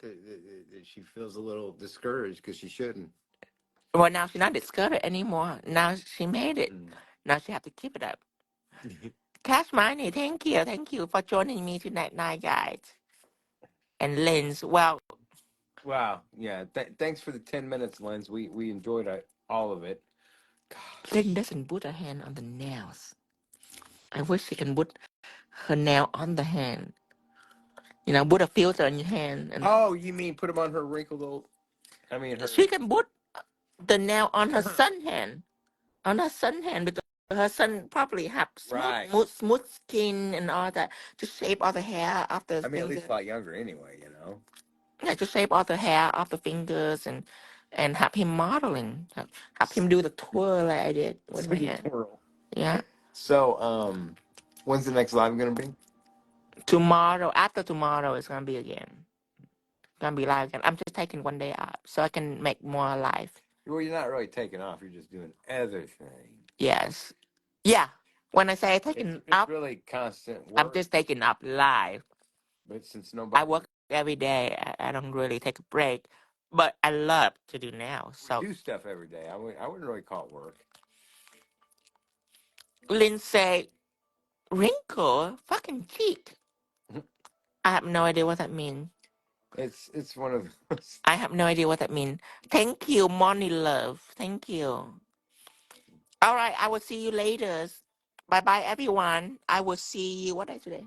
S2: She feels a little discouraged because she shouldn't.
S1: Well, now she's not discouraged anymore. Now she made it. Now she have to keep it up. Cash Money, thank you. Thank you for joining me tonight, guys. And Lens, well.
S2: Wow. Yeah. Thanks for the 10 minutes, Lens. We enjoyed all of it.
S1: Lens doesn't put her hand on the nails. I wish she can put her nail on the hand. You know, put a filter on your hand. And
S2: oh, you mean put them on her wrinkled old... I mean, her...
S1: She can put the nail on her son's hand. On her son's hand, because her son probably have smooth skin and all that. To shape all the hair off the
S2: I mean,
S1: finger.
S2: at least a lot younger anyway, you know.
S1: Yeah, to shape all the hair off the fingers and have him modeling. Have him do the twirl like I did with my hand.
S2: Twirl.
S1: Yeah.
S2: So, when's the next live gonna be?
S1: Tomorrow. After tomorrow, it's gonna be again. Gonna be live again. I'm just taking 1 day off so I can make more live.
S2: Well, you're not really taking off. You're just doing other things.
S1: Yes. Yeah. When I say taking
S2: It's
S1: up,
S2: really constant work.
S1: I'm just taking up live.
S2: But since nobody...
S1: I work every day. I don't really take a break. But I love to do now. So
S2: do stuff every day. I wouldn't really call it work.
S1: Lindsay, wrinkle, fucking cheek. I have no idea what that means.
S2: It's one of those.
S1: I have no idea what that means. Thank you, Money Love. Thank you. All right, I will see you later. Bye-bye, everyone. I will see you. What day today?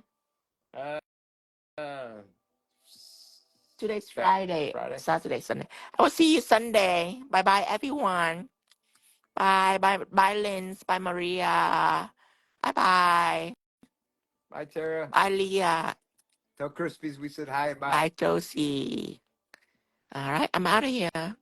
S1: Today's Friday. Saturday, Sunday. I will see you Sunday. Bye-bye, everyone. Bye. Bye, Linz. Bye, Maria. Bye-bye.
S2: Bye, Tara.
S1: Bye, Leah.
S2: Tell Crispies we said hi and bye.
S1: Bye, Josie. All right, I'm out of here.